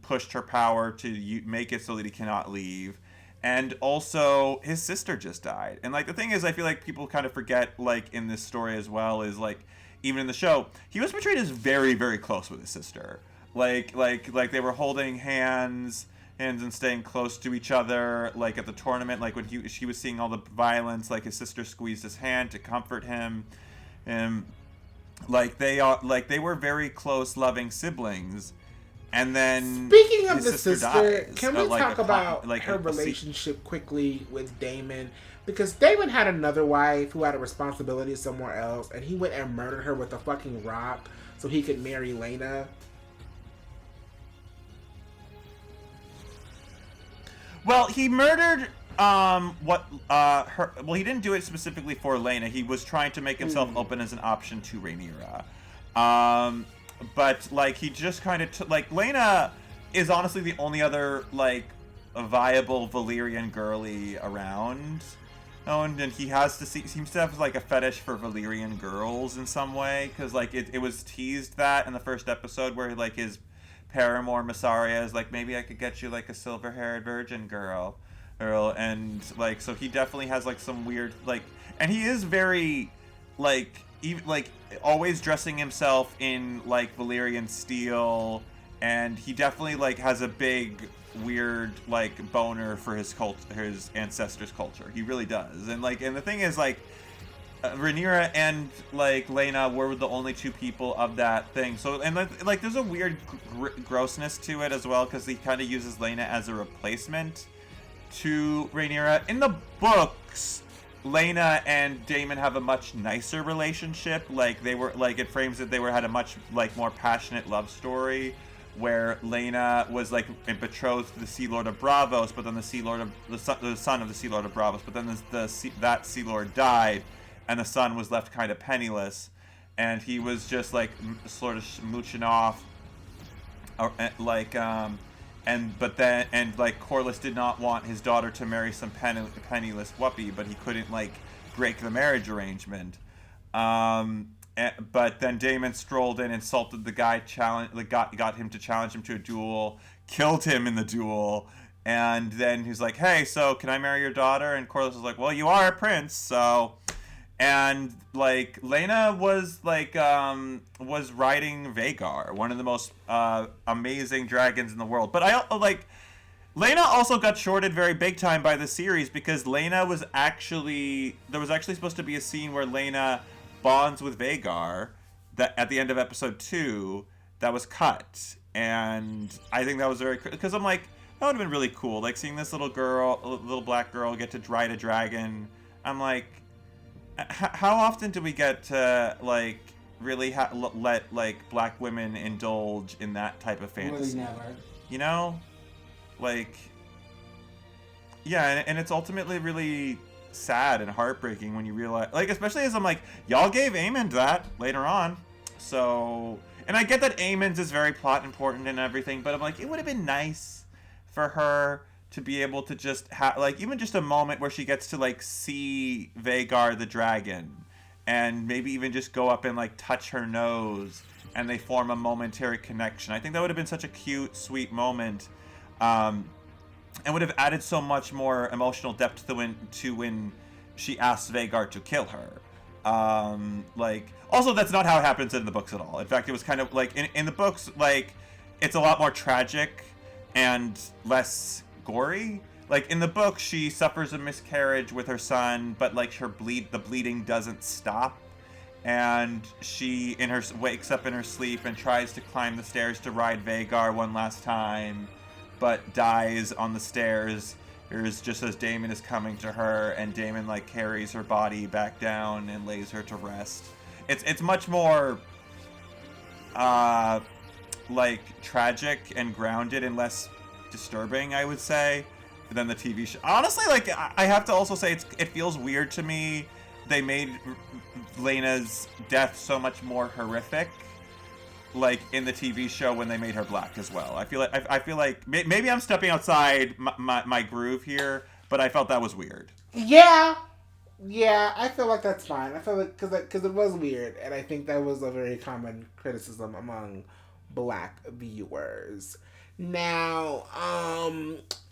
pushed her power to make it so that he cannot leave. And also, his sister just died. And like the thing is, I feel like people kind of forget, like in this story as well, is like even in the show, he was portrayed as very, very close with his sister. Like they were holding hands and staying close to each other. Like at the tournament, like when she was seeing all the violence, like his sister squeezed his hand to comfort him, and like they were very close, loving siblings. And then speaking of the sister, dies, can we talk about her relationship quickly with Daemon? Because Daemon had another wife who had a responsibility somewhere else, and he went and murdered her with a fucking rock so he could marry Laena. Well, he murdered her. Well, he didn't do it specifically for Laena. He was trying to make himself open as an option to Rhaenyra. But like he just kind of like Laena is honestly the only other like a viable Valyrian girly around. Oh, and he seems to have like a fetish for Valyrian girls in some way, because like it was teased that in the first episode where like his paramour Mysaria is like, maybe I could get you like a silver-haired virgin girl, and like so he definitely has like some weird like, and he is very like even like always dressing himself in like Valyrian steel, and he definitely like has a big weird like boner for his his ancestors' culture. He really does. And the thing is like Rhaenyra and like Laena were the only two people of that thing. So and like there's a weird grossness to it as well, because he kind of uses Laena as a replacement to Rhaenyra. In the books, Laena and Daemon have a much nicer relationship. Like they were like, it frames that they had a much like more passionate love story, where Laena was like betrothed to the Sea Lord of Braavos, but then the son of the Sea Lord of Braavos, but then that Sea Lord died, and the son was left kind of penniless, and he was just like sort of mooching off, like Corlys did not want his daughter to marry some penniless whuppie, but he couldn't like break the marriage arrangement. But then Daemon strolled in, insulted the guy, got him to challenge him to a duel, killed him in the duel, and then he's like, "Hey, so can I marry your daughter?" And Corlys was like, "Well, you are a prince, so." And like Laena was like was riding Vhagar, one of the most amazing dragons in the world. But I like Laena also got shorted very big time by the series, because Laena was actually supposed to be a scene where Laena bonds with Vhagar that at the end of episode 2 that was cut, and I think that was very, because I'm like, that would have been really cool, like seeing this little black girl get to ride a dragon. I'm like, how often do we get to like really let like black women indulge in that type of fantasy? Really never. You know, like, yeah, and it's ultimately really sad and heartbreaking when you realize, like, especially as I'm like, y'all gave Aemond that later on, so, and I get that Aemond's is very plot important and everything, but I'm like, it would have been nice for her to be able to just have like even just a moment where she gets to like see Vhagar the dragon, and maybe even just go up and like touch her nose, and they form a momentary connection. I think that would have been such a cute, sweet moment, and would have added so much more emotional depth to when she asks Vhagar to kill her. Like, also, that's not how it happens in the books at all. In fact, it was kind of like in the books, like it's a lot more tragic and less gory. Like in the book, she suffers a miscarriage with her son, but like the bleeding doesn't stop, and she wakes up in her sleep and tries to climb the stairs to ride Vhagar one last time, but dies on the stairs. Here's just as Daemon is coming to her, and Daemon like carries her body back down and lays her to rest. It's much more like tragic and grounded and less disturbing, I would say, than the TV show. Honestly, like I have to also say it feels weird to me. They made Laena's death so much more horrific, like in the TV show when they made her black as well. I feel like maybe I'm stepping outside my groove here, but I felt that was weird. Yeah, I feel like that's fine. I feel like because it was weird, and I think that was a very common criticism among black viewers. Now,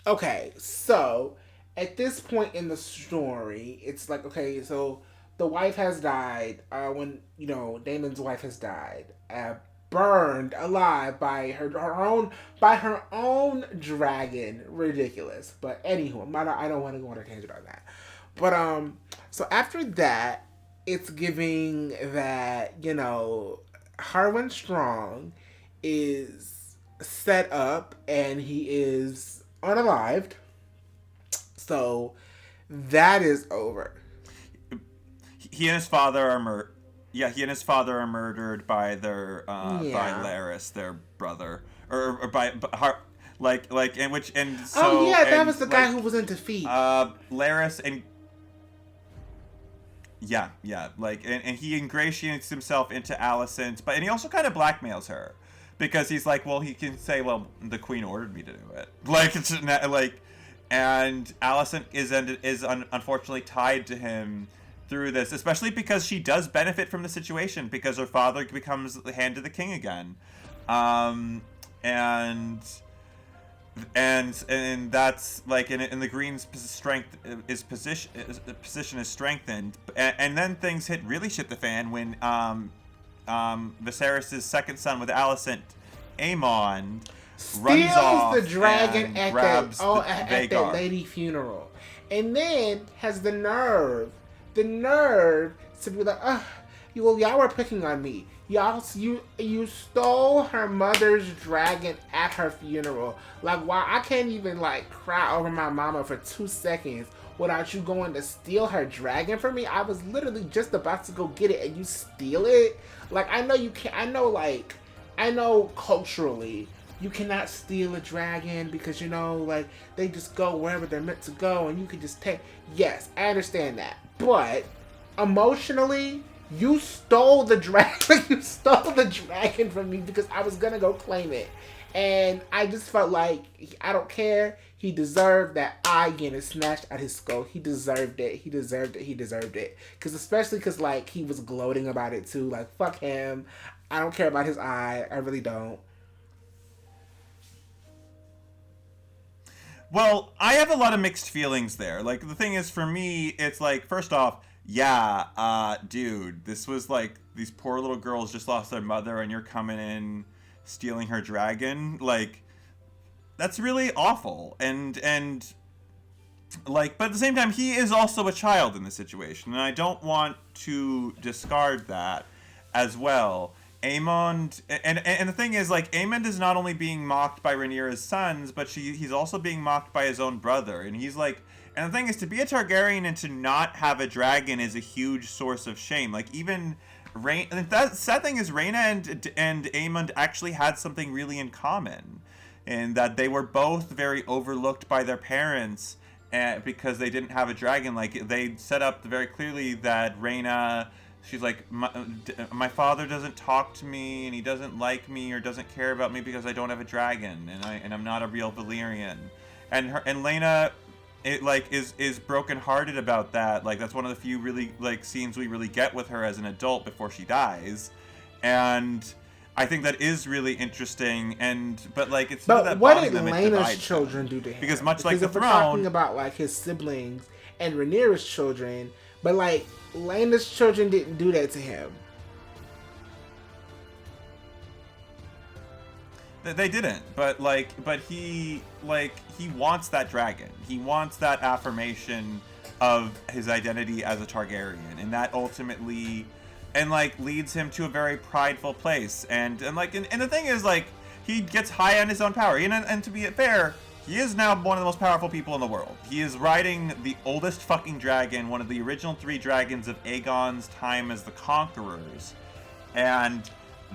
okay, so at this point in the story, it's like, okay, so the wife has died. When Daemon's wife has died, burned alive by her own dragon. Ridiculous. But anywho, I don't want to go on a tangent on that. But so after that, it's giving that Harwin Strong is set up and he is unalived. So that is over. He and his father are he and his father are murdered by their by Larys, their brother, or by in which and so. Oh yeah, that was the guy who was in Defeat. Larys and and he ingratiates himself into Alicent, and he also kind of blackmails her because he's like, well, he can say, well, the Queen ordered me to do it, and Alicent is unfortunately tied to him through this, especially because she does benefit from the situation because her father becomes the hand of the king again, and that's like in the Green's position is strengthened, and then things hit the fan when Viserys' second son with Alicent, Aemon, runs off the dragon and at the lady funeral, and then has the nerve to be like, y'all were picking on me. You stole her mother's dragon at her funeral. Like, why I can't even cry over my mama for 2 seconds without you going to steal her dragon from me. I was literally just about to go get it and you steal it. Like, I know you can't. I know culturally you cannot steal a dragon because they just go wherever they're meant to go and you can just take. Yes, I understand that, but emotionally, you stole the dragon. You stole the dragon from me because I was gonna go claim it, and I just felt like I don't care. He deserved that eye getting smashed at his skull. He deserved it. He deserved it. Especially because he was gloating about it too. Like, fuck him. I don't care about his eye. I really don't. Well, I have a lot of mixed feelings there. Like, the thing is, for me, it's like, first off, dude, this was these poor little girls just lost their mother and you're coming in stealing her dragon. Like, that's really awful. And but at the same time, he is also a child in this situation, and I don't want to discard that as well. Aemond, and the thing is, Aemond is not only being mocked by Rhaenyra's sons, but he's also being mocked by his own brother, and he's and the thing is, to be a Targaryen and to not have a dragon is a huge source of shame. Even that sad thing is, Rhaena and Aemond actually had something really in common, in that they were both very overlooked by their parents, because they didn't have a dragon. They set up very clearly that Rhaena, she's like, my father doesn't talk to me, and he doesn't like me or doesn't care about me because I don't have a dragon, and I'm not a real Valyrian. And Laena, is brokenhearted about that. That's one of the few really scenes we really get with her as an adult before she dies, and I think that is really interesting. But it's not that what did Laena's children do to him? Because much like the throne, we're talking about his siblings and Rhaenyra's children, but Laena's children didn't do that to him. They didn't, but he wants that dragon. He wants that affirmation of his identity as a Targaryen, and that ultimately and like leads him to a very prideful place. And the thing is, like, he gets high on his own power. And to be fair, he is now one of the most powerful people in the world. He is riding the oldest fucking dragon, one of the original 3 dragons of Aegon's time as the Conquerors. And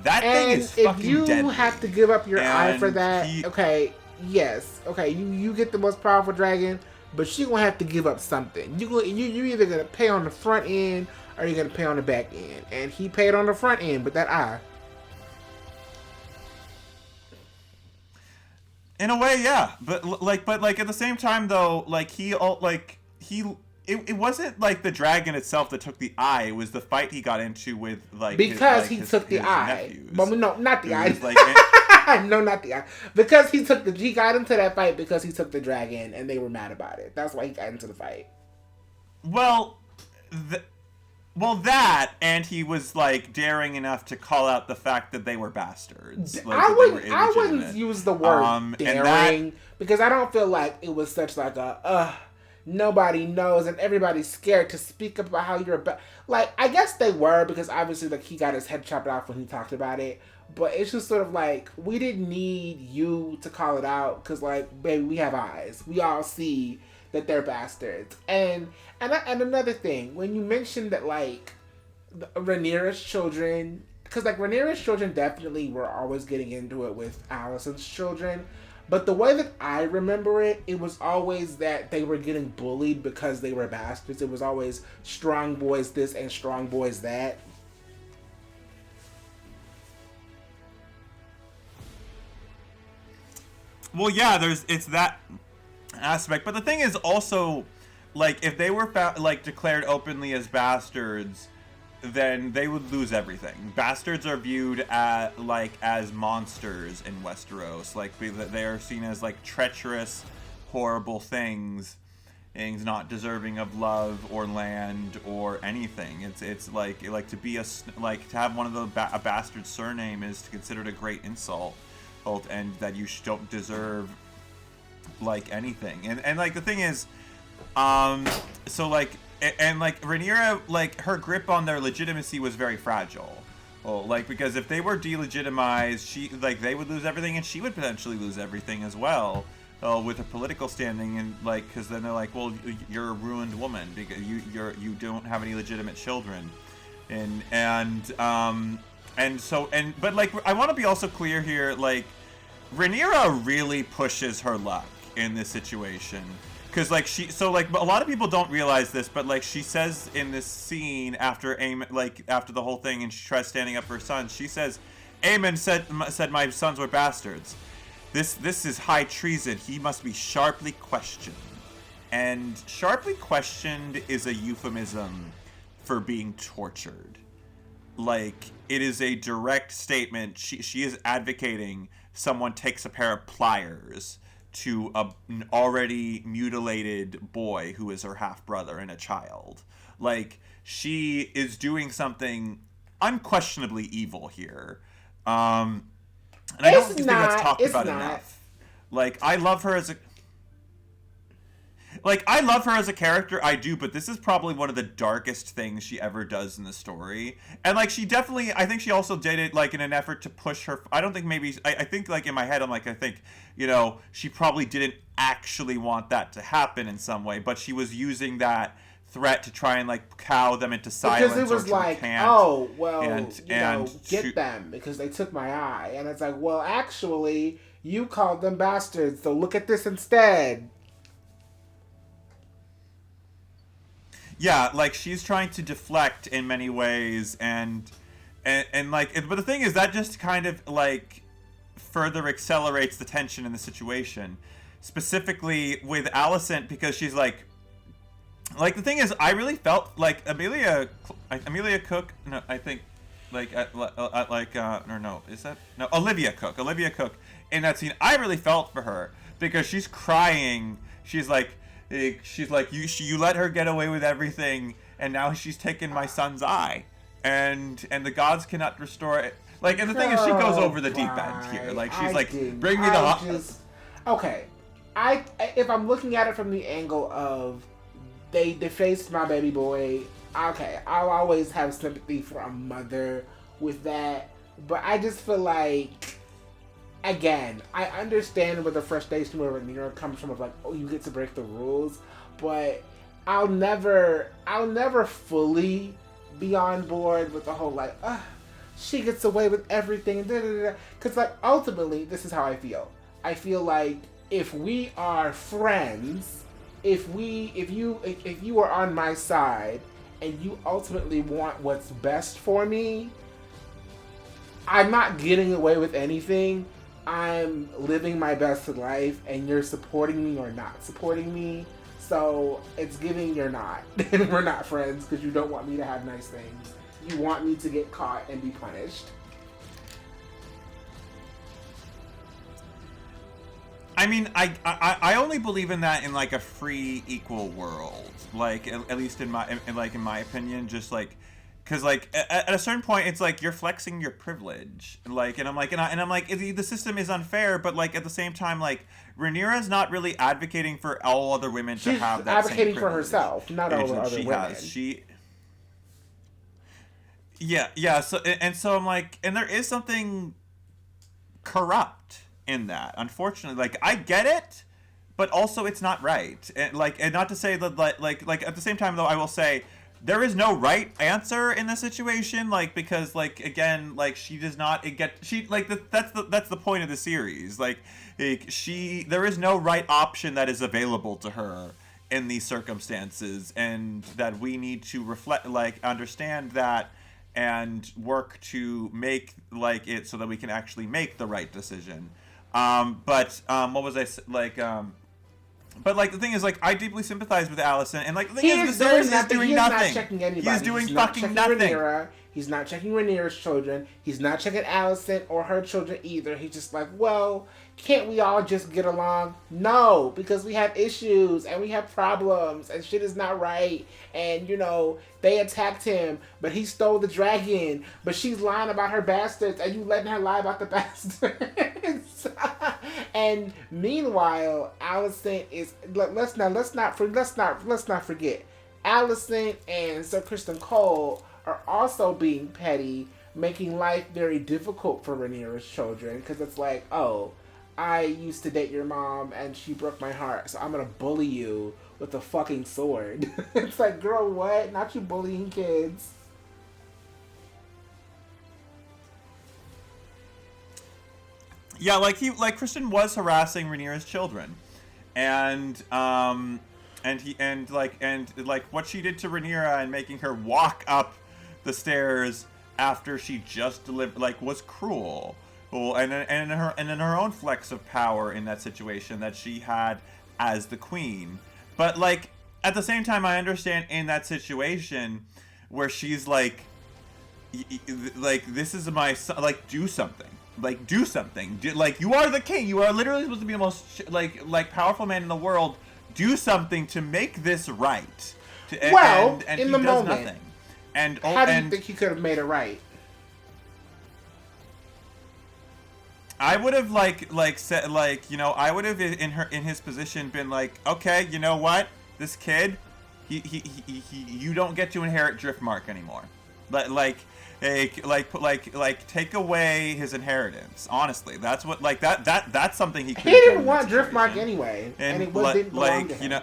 that thing is fucking deadly. And if you have to give up your eye for that, okay, yes. Okay, you get the most powerful dragon, but you're going to have to give up something. You're either going to pay on the front end or you're going to pay on the back end. And he paid on the front end, but that eye. In a way, yeah, but at the same time though, it wasn't like the dragon itself that took the eye. It was the fight he got into with because he took the eye. Nephews. Well, no, not the eye. No, not the eye. Because he got into that fight because he took the dragon and they were mad about it. That's why he got into the fight. Well, that, and he was like daring enough to call out the fact that they were bastards. I wouldn't use the word daring because I don't feel like it was such like a nobody knows and everybody's scared to speak about how you're like, I guess they were because obviously like he got his head chopped off when he talked about it. But it's just sort of like, we didn't need you to call it out because, like, baby, we have eyes. We all see that they're bastards. And another thing, when you mentioned that, like, Rhaenyra's children, because, like, Rhaenyra's children definitely were always getting into it with Alicent's children. But the way that I remember it, it was always that they were getting bullied because they were bastards. It was always strong boys this and strong boys that. Well, yeah, it's that aspect, but the thing is also, like, if they were declared openly as bastards, then they would lose everything. Bastards are viewed as monsters in Westeros. Like, they are seen as like treacherous, horrible things not deserving of love or land or anything. It's like to be to have one of a bastard surname is considered a great insult. And that you don't deserve like anything, and like the thing is, so like Rhaenyra, like her grip on their legitimacy was very fragile. Because if they were delegitimized, they would lose everything, and she would potentially lose everything as well, with her political standing, and because then they're like, well, you're a ruined woman because you don't have any legitimate children, but I want to be also clear here, like, Rhaenyra really pushes her luck in this situation. Because, a lot of people don't realize this, but, she says in this scene after the whole thing and she tries standing up for her sons, she says, Aemon said my sons were bastards. This is high treason. He must be sharply questioned. And sharply questioned is a euphemism for being tortured. It is a direct statement. She is advocating someone takes a pair of pliers to an already mutilated boy who is her half-brother and a child. She is doing something unquestionably evil here. And I don't think that's talked about enough. I love her as a... I love her as a character, I do, but this is probably one of the darkest things she ever does in the story. And, she definitely, I think she also did it, in an effort to push her, I don't think maybe, I think, in my head, I think, she probably didn't actually want that to happen in some way, but she was using that threat to try and, cow them into silence. Because it was get them, because they took my eye. And it's well, actually, you called them bastards, so look at this instead. Yeah, she's trying to deflect in many ways, but the thing is that just kind of further accelerates the tension in the situation, specifically with Alicent, because she's the thing is, I really felt Amelia Cook, no, I think Olivia Cook in that scene. I really felt for her because she's crying. She's you let her get away with everything, and now she's taken my son's eye, and the gods cannot restore it. And the thing is, she goes over the deep end here. She's bring me the okay. If I'm looking at it from the angle of they defaced my baby boy, okay, I'll always have sympathy for a mother with that, but I just feel like, again, I understand where the frustration where Rhaenyra comes from of like, oh, you get to break the rules, but I'll never fully be on board with the whole like, she gets away with everything, because like ultimately, this is how I feel. I feel like if we are friends, if you are on my side and you ultimately want what's best for me, I'm not getting away with anything. I'm living my best life, and you're supporting me or not supporting me. So it's giving you're not, and we're not friends because you don't want me to have nice things. You want me to get caught and be punished. I mean, I only believe in that in like a free, equal world. Like at least in my opinion, just like. Because like at a certain point, it's like you're flexing your privilege, like, and I'm like, the system is unfair, but like at the same time, like Rhaenyra's not really advocating for all other women to have that same privilege. She's advocating for herself, not all the other women. Yeah. So I'm like, and there is something corrupt in that. Unfortunately, like I get it, but also it's not right. And not to say that like at the same time though, I will say. There is no right answer in this situation, like because like again, like she does not that's the point of the series. Like there is no right option that is available to her in these circumstances, and that we need to reflect, like understand that, and work to make like it so that we can actually make the right decision. But what was I like? But like the thing is, like I deeply sympathize with Alicent, and like the thing is, the series is doing nothing. He's not checking anybody. He's doing fucking nothing. Rhaenyra. He's not checking Rhaenyra's children. He's not checking Alicent or her children either. He's just like, well, can't we all just get along? No, because we have issues and we have problems and shit is not right. And you know they attacked him, but he stole the dragon. But she's lying about her bastards, and you letting her lie about the bastards. And meanwhile, Alicent is. Let's not forget. Alicent and Sir Criston Cole are also being petty, making life very difficult for Rhaenyra's children. Because it's like, oh, I used to date your mom and she broke my heart, so I'm gonna bully you with a fucking sword. It's like, girl, what? Not you bullying kids. Yeah, like Criston was harassing Rhaenyra's children, and what she did to Rhaenyra and making her walk up the stairs after she just delivered, like, was cruel. Well, and in her own flex of power in that situation that she had as the queen. But like at the same time, I understand in that situation where she's like this is my son, like do something. Like do something. Like you are the king. You are literally supposed to be the most like powerful man in the world. Do something to make this right. And in the moment, nothing. And how do you think he could have made it right? I would have said I would have in his position been like, okay, you know what, this kid, he you don't get to inherit Driftmark anymore. Take away his inheritance. Honestly, that's what that's something he could. He didn't want Driftmark anyway, and it didn't belong to him. You know.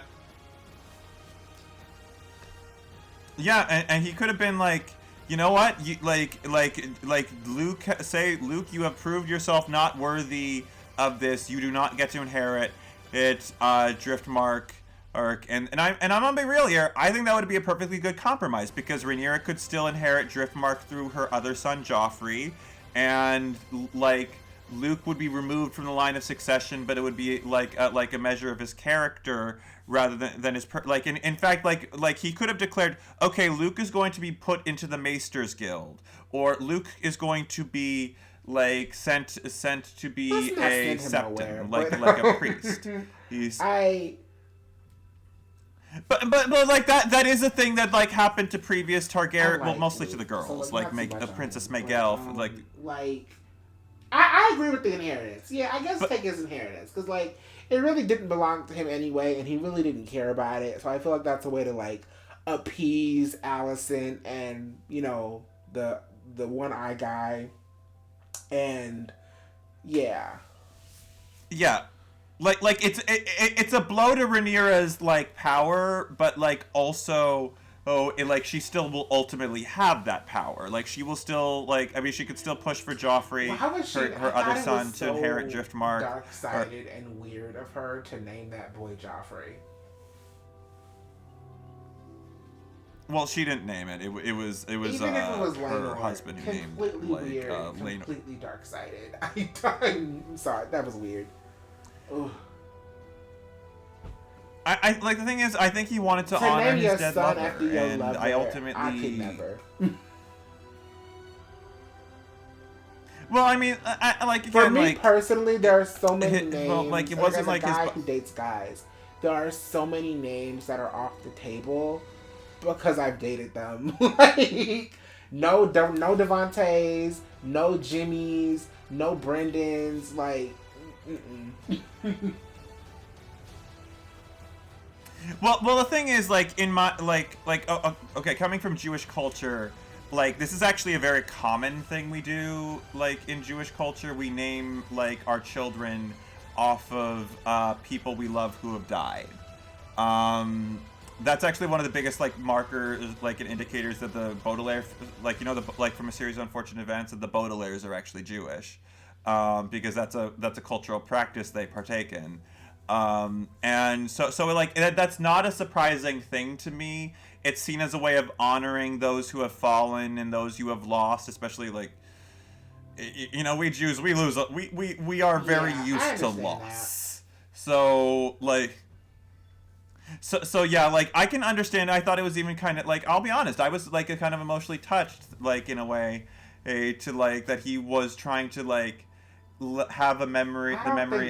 Yeah, and he could have been like, you know what, you like Luke, you have proved yourself not worthy of this. You do not get to inherit it, Driftmark. And I'm gonna be real here. I think that would be a perfectly good compromise because Rhaenyra could still inherit Driftmark through her other son Joffrey, and Luke would be removed from the line of succession, but it would be like a measure of his character rather than his in fact he could have declared, okay, Luke is going to be put into the Maesters Guild, or Luke is going to be sent to be a septon, like a priest. But like that is a thing that happened to previous Targaryen, mostly to the girls, Princess Maegelle, I agree with the inheritance. Yeah, I guess take his inheritance because it really didn't belong to him anyway, and he really didn't care about it. So I feel like that's a way to appease Allison and the one eye guy, and yeah. Yeah, like it's a blow to Rhaenyra's like power, but like also like she still will ultimately have that power. Like she will still like I mean she could still push for Joffrey, her other son, to inherit Driftmark. Dark-sided and weird of her to name that boy Joffrey. Well, she didn't name it. It was Even if it was her Laenor, husband who named completely like weird, Laenor. completely dark-sided. I'm sorry, that was weird. Ugh. I like the thing is I think he wanted to honor name his your dead son lover, after your and lover, I ultimately I could never. Well, I mean, I like again, for me like, personally, there are so many names. well, like it wasn't like as a guy his who dates guys. There are so many names that are off the table because I've dated them. Like no Devontaes, no Jimmys, no Brendans. Like, well, the thing is, like, in my okay, coming from Jewish culture, like this is actually a very common thing we do. Like in Jewish culture, we name like our children off of people we love who have died. That's actually one of the biggest like markers, like and indicators that the Baudelaire, like like from a series of unfortunate events, that the Baudelaires are actually Jewish, because that's a cultural practice they partake in. And so like that's not a surprising thing to me. It's seen as a way of honoring those who have fallen and those you have lost, especially like we Jews, we lose, we are very used to loss. That. So like so yeah, like I can understand. I thought it was even kind of like, I'll be honest, I was like kind of emotionally touched, like in a way, to like that he was trying to like have the memory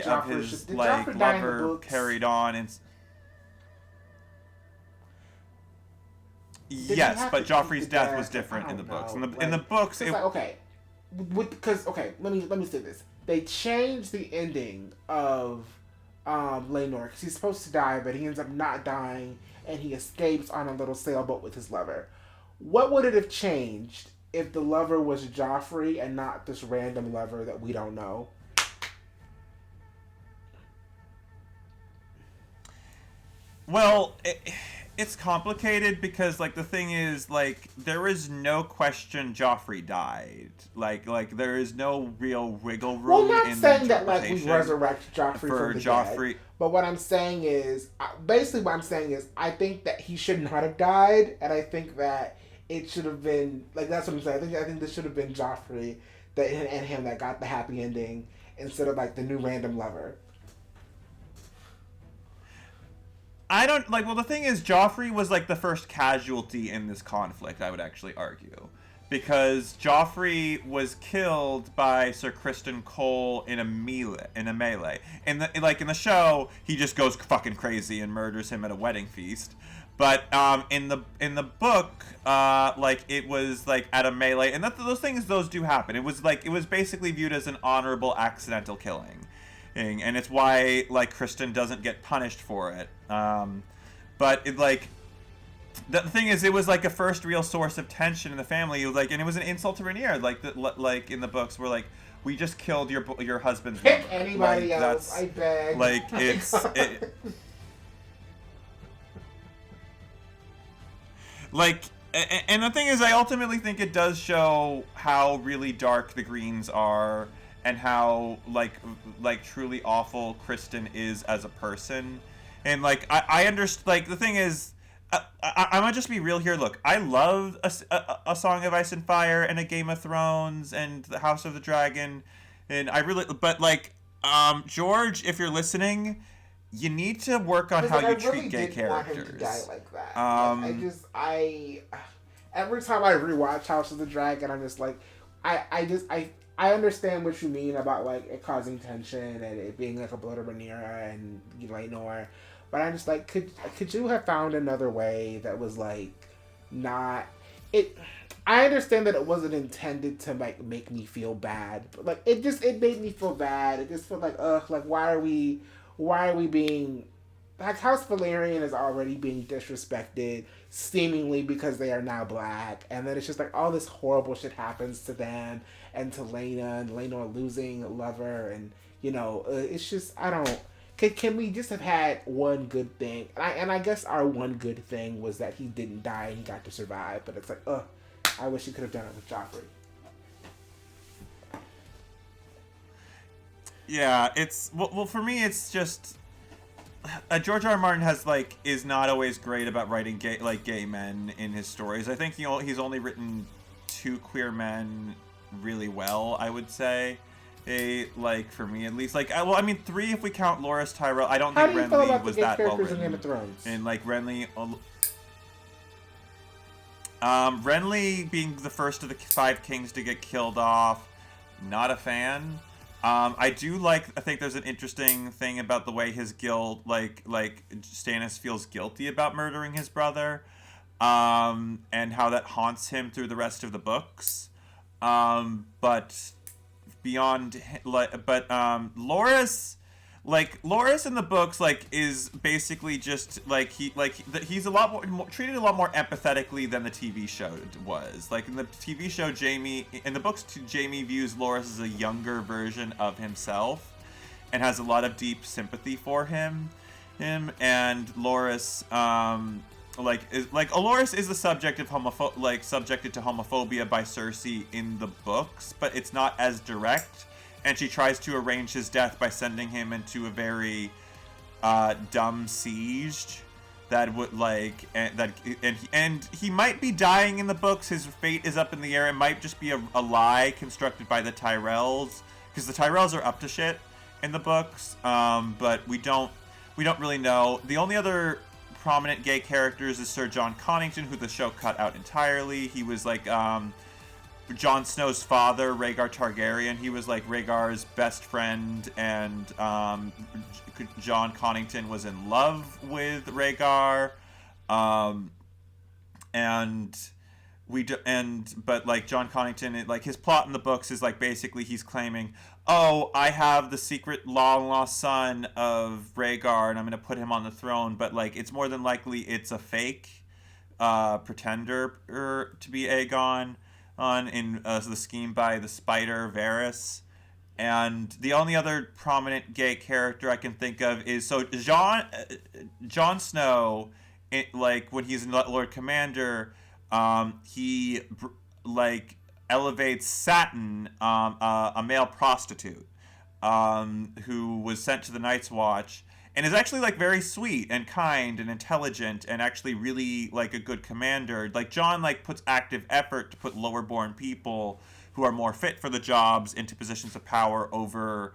of his like lover carried on and yes, but Joffrey's death was different in the books. In the books, it, like, okay, because let me say this: they changed the ending of Laenor because he's supposed to die, but he ends up not dying, and he escapes on a little sailboat with his lover. What would it have changed if the lover was Joffrey and not this random lover that we don't know? Well, it's complicated because like the thing is like there is no question Joffrey died. Like there is no real wiggle room. Well, I'm not saying that like we resurrect Joffrey for from the Joffrey. Dead, but what I'm saying is basically what I'm saying is I think that he should not have died, and I think that it should have been like that's what I'm saying. I think this should have been Joffrey and him that got the happy ending instead of like the new random lover. I don't like. Well, the thing is, Joffrey was like the first casualty in this conflict. I would actually argue, because Joffrey was killed by Sir Criston Cole in a melee. In the show, he just goes fucking crazy and murders him at a wedding feast. But in the book, like it was like at a melee, and those things do happen. It was basically viewed as an honorable accidental killing. And it's why like Criston doesn't get punished for it. But it like the thing is, it was like a first real source of tension in the family. Like, and it was an insult to Rhaenyra. Like in the books, where like we just killed your husband's pick anybody like, else. I beg. Like it's like. And the thing is, I ultimately think it does show how really dark the Greens are, and how like truly awful Criston is as a person. And like I understand. Like the thing is, I might just be real here. Look, I love a Song of Ice and Fire and a Game of Thrones and the House of the Dragon, and I really. But like, George, if you're listening, you need to work on how you treat gay characters. Want him to die like that. Every time I rewatch House of the Dragon, I'm just like, I understand what you mean about like it causing tension and it being like a blood of Rhaenyra and Laenor, but I'm just like, could you have found another way that was like not it? I understand that it wasn't intended to like make me feel bad, but like it made me feel bad. It just felt like like why are we being like House Valerian is already being disrespected, seemingly because they are now black, and then it's just like all this horrible shit happens to them and to Lena, and Lena losing a lover, and it's just I don't. Can we just have had one good thing? And I guess our one good thing was that he didn't die and he got to survive. But it's like, I wish he could have done it with Joffrey. Yeah, it's well for me. It's just George R. R. Martin is not always great about writing gay men in his stories. I think he's only written 2 queer men really well, I would say. For me at least, 3 if we count Loras Tyrell. I don't think Renly was that well written. In Game of Thrones? And Renly being the first of the 5 kings to get killed off, not a fan. I think there's an interesting thing about the way his guilt, Stannis feels guilty about murdering his brother, and how that haunts him through the rest of the books. But beyond, Loras in the books, is basically just, he's a lot more treated a lot more empathetically than the TV show was. In the TV show, in the books, Jaime views Loras as a younger version of himself and has a lot of deep sympathy for him, and Loras, Loras is the subject of subjected to homophobia by Cersei in the books, but it's not as direct, and she tries to arrange his death by sending him into a very dumb siege that would and he might be dying in the books. His fate is up in the air. It might just be a lie constructed by the Tyrells, because the Tyrells are up to shit in the books, but we don't really know. The only other prominent gay characters is Sir Jon Connington, who the show cut out entirely. He was Jon Snow's father, Rhaegar Targaryen. He was Rhaegar's best friend, and Jon Connington was in love with Rhaegar, but Jon Connington, his plot in the books is basically he's claiming, oh, I have the secret long-lost son of Rhaegar, and I'm going to put him on the throne. But, it's more than likely it's a fake pretender to be Aegon in the scheme by the Spider, Varys. And the only other prominent gay character I can think of is... So, Jon Snow, when he's Lord Commander, he, elevates Satin, a male prostitute, who was sent to the Night's Watch, and is actually very sweet and kind and intelligent and actually really a good commander. Jon puts active effort to put lower born people who are more fit for the jobs into positions of power over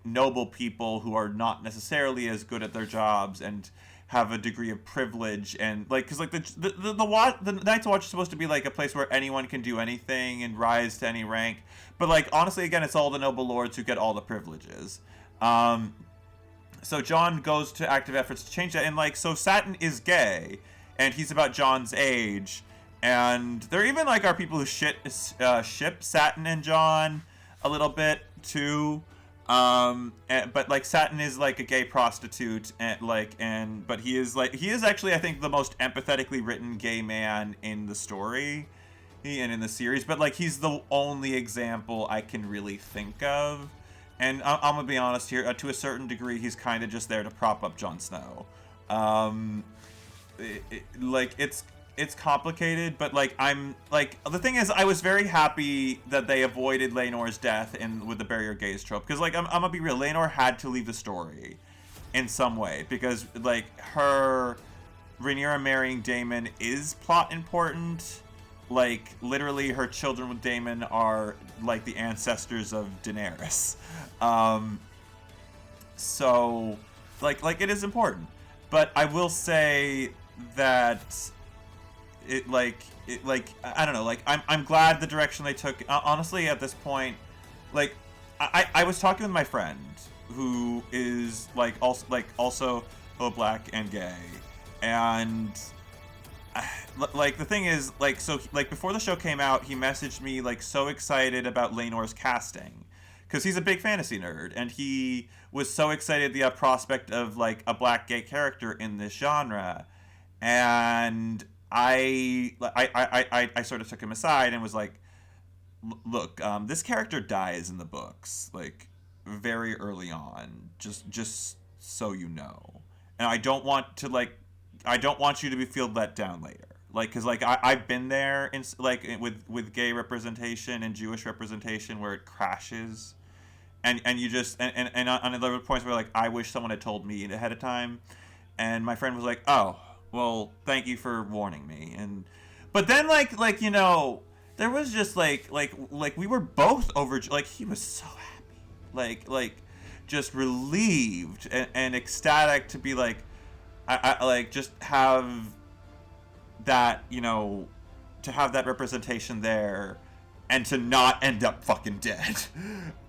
noble people who are not necessarily as good at their jobs and have a degree of privilege, and because the Night's Watch is supposed to be a place where anyone can do anything and rise to any rank, but honestly, again, it's all the noble lords who get all the privileges. So Jon goes to active efforts to change that, and so Satin is gay, and he's about Jon's age, and there even are people who ship Satin and Jon a little bit too. But Satin is a gay prostitute, and but he is actually, I think, the most empathetically written gay man in the story and in the series, but he's the only example I can really think of. And I'm gonna be honest here, to a certain degree, he's kind of just there to prop up Jon Snow. It's complicated, but the thing is, I was very happy that they avoided Laenor's death with the bury your gays trope, because I'm gonna be real, Laenor had to leave the story in some way, because her Rhaenyra marrying Daemon is plot important. Literally, her children with Daemon are the ancestors of Daenerys. So it is important, but I will say that I don't know, I'm glad the direction they took. Honestly, at this point, I was talking with my friend who is also black and gay, and the thing is, before the show came out, he messaged me so excited about Laenor's casting, because he's a big fantasy nerd, and he was so excited at the prospect of like a black gay character in this genre, and I sort of took him aside and was like, look, this character dies in the books like very early on, just so you know, and I don't want you to be feel let down later. Like, cause like I've been there in like with gay representation and Jewish representation where it crashes, and you just and on other points where like I wish someone had told me ahead of time, and my friend was like, oh well, thank you for warning me, and but then like you know there was just like we were both over, like he was so happy, like just relieved and ecstatic to be like I like just have that, you know, to have that representation there and to not end up fucking dead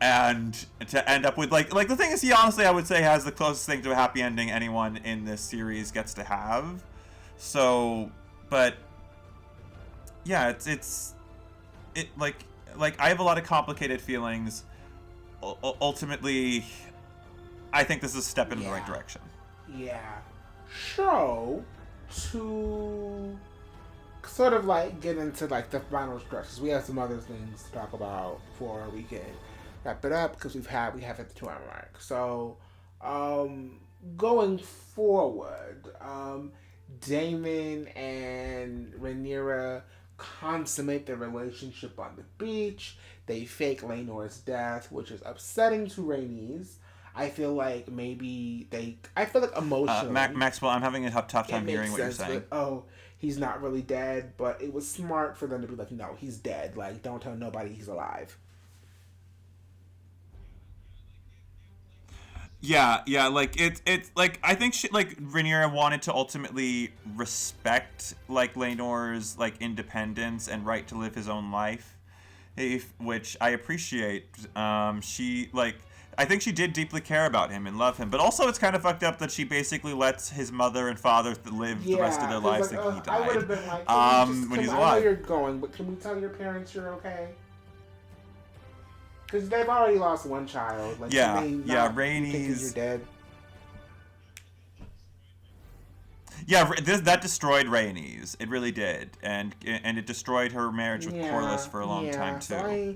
and to end up with like the thing is, he honestly I would say has the closest thing to a happy ending anyone in this series gets to have. So but yeah, it's like I have a lot of complicated feelings. Ultimately I think this is a step in the right direction. Yeah. So, to sort of like get into like the final stretch, because we have some other things to talk about before we can wrap it up, because we have at the 2 hour mark. So, going forward, Damon and Rhaenyra consummate their relationship on the beach. They fake Laenor's death, which is upsetting to Rhaenys. I feel like maybe I feel like emotionally. Maxwell, I'm having a tough time hearing what you're saying. Oh, he's not really dead, but it was smart for them to be like, no, he's dead. Like, don't tell nobody he's alive. Yeah, like it's like I think Rhaenyra wanted to ultimately respect like Laenor's like independence and right to live his own life, which I appreciate. She like. I think she did deeply care about him and love him, but also it's kind of fucked up that she basically lets his mother and father live the rest of their lives thinking he died. I would have been like, when he's alive. I know you're going, but can we tell your parents you're okay? Because they've already lost one child. Like, Rhaenys. You're dead. Yeah, that destroyed Rhaenys. It really did, and it destroyed her marriage with Corlys for a long time too. So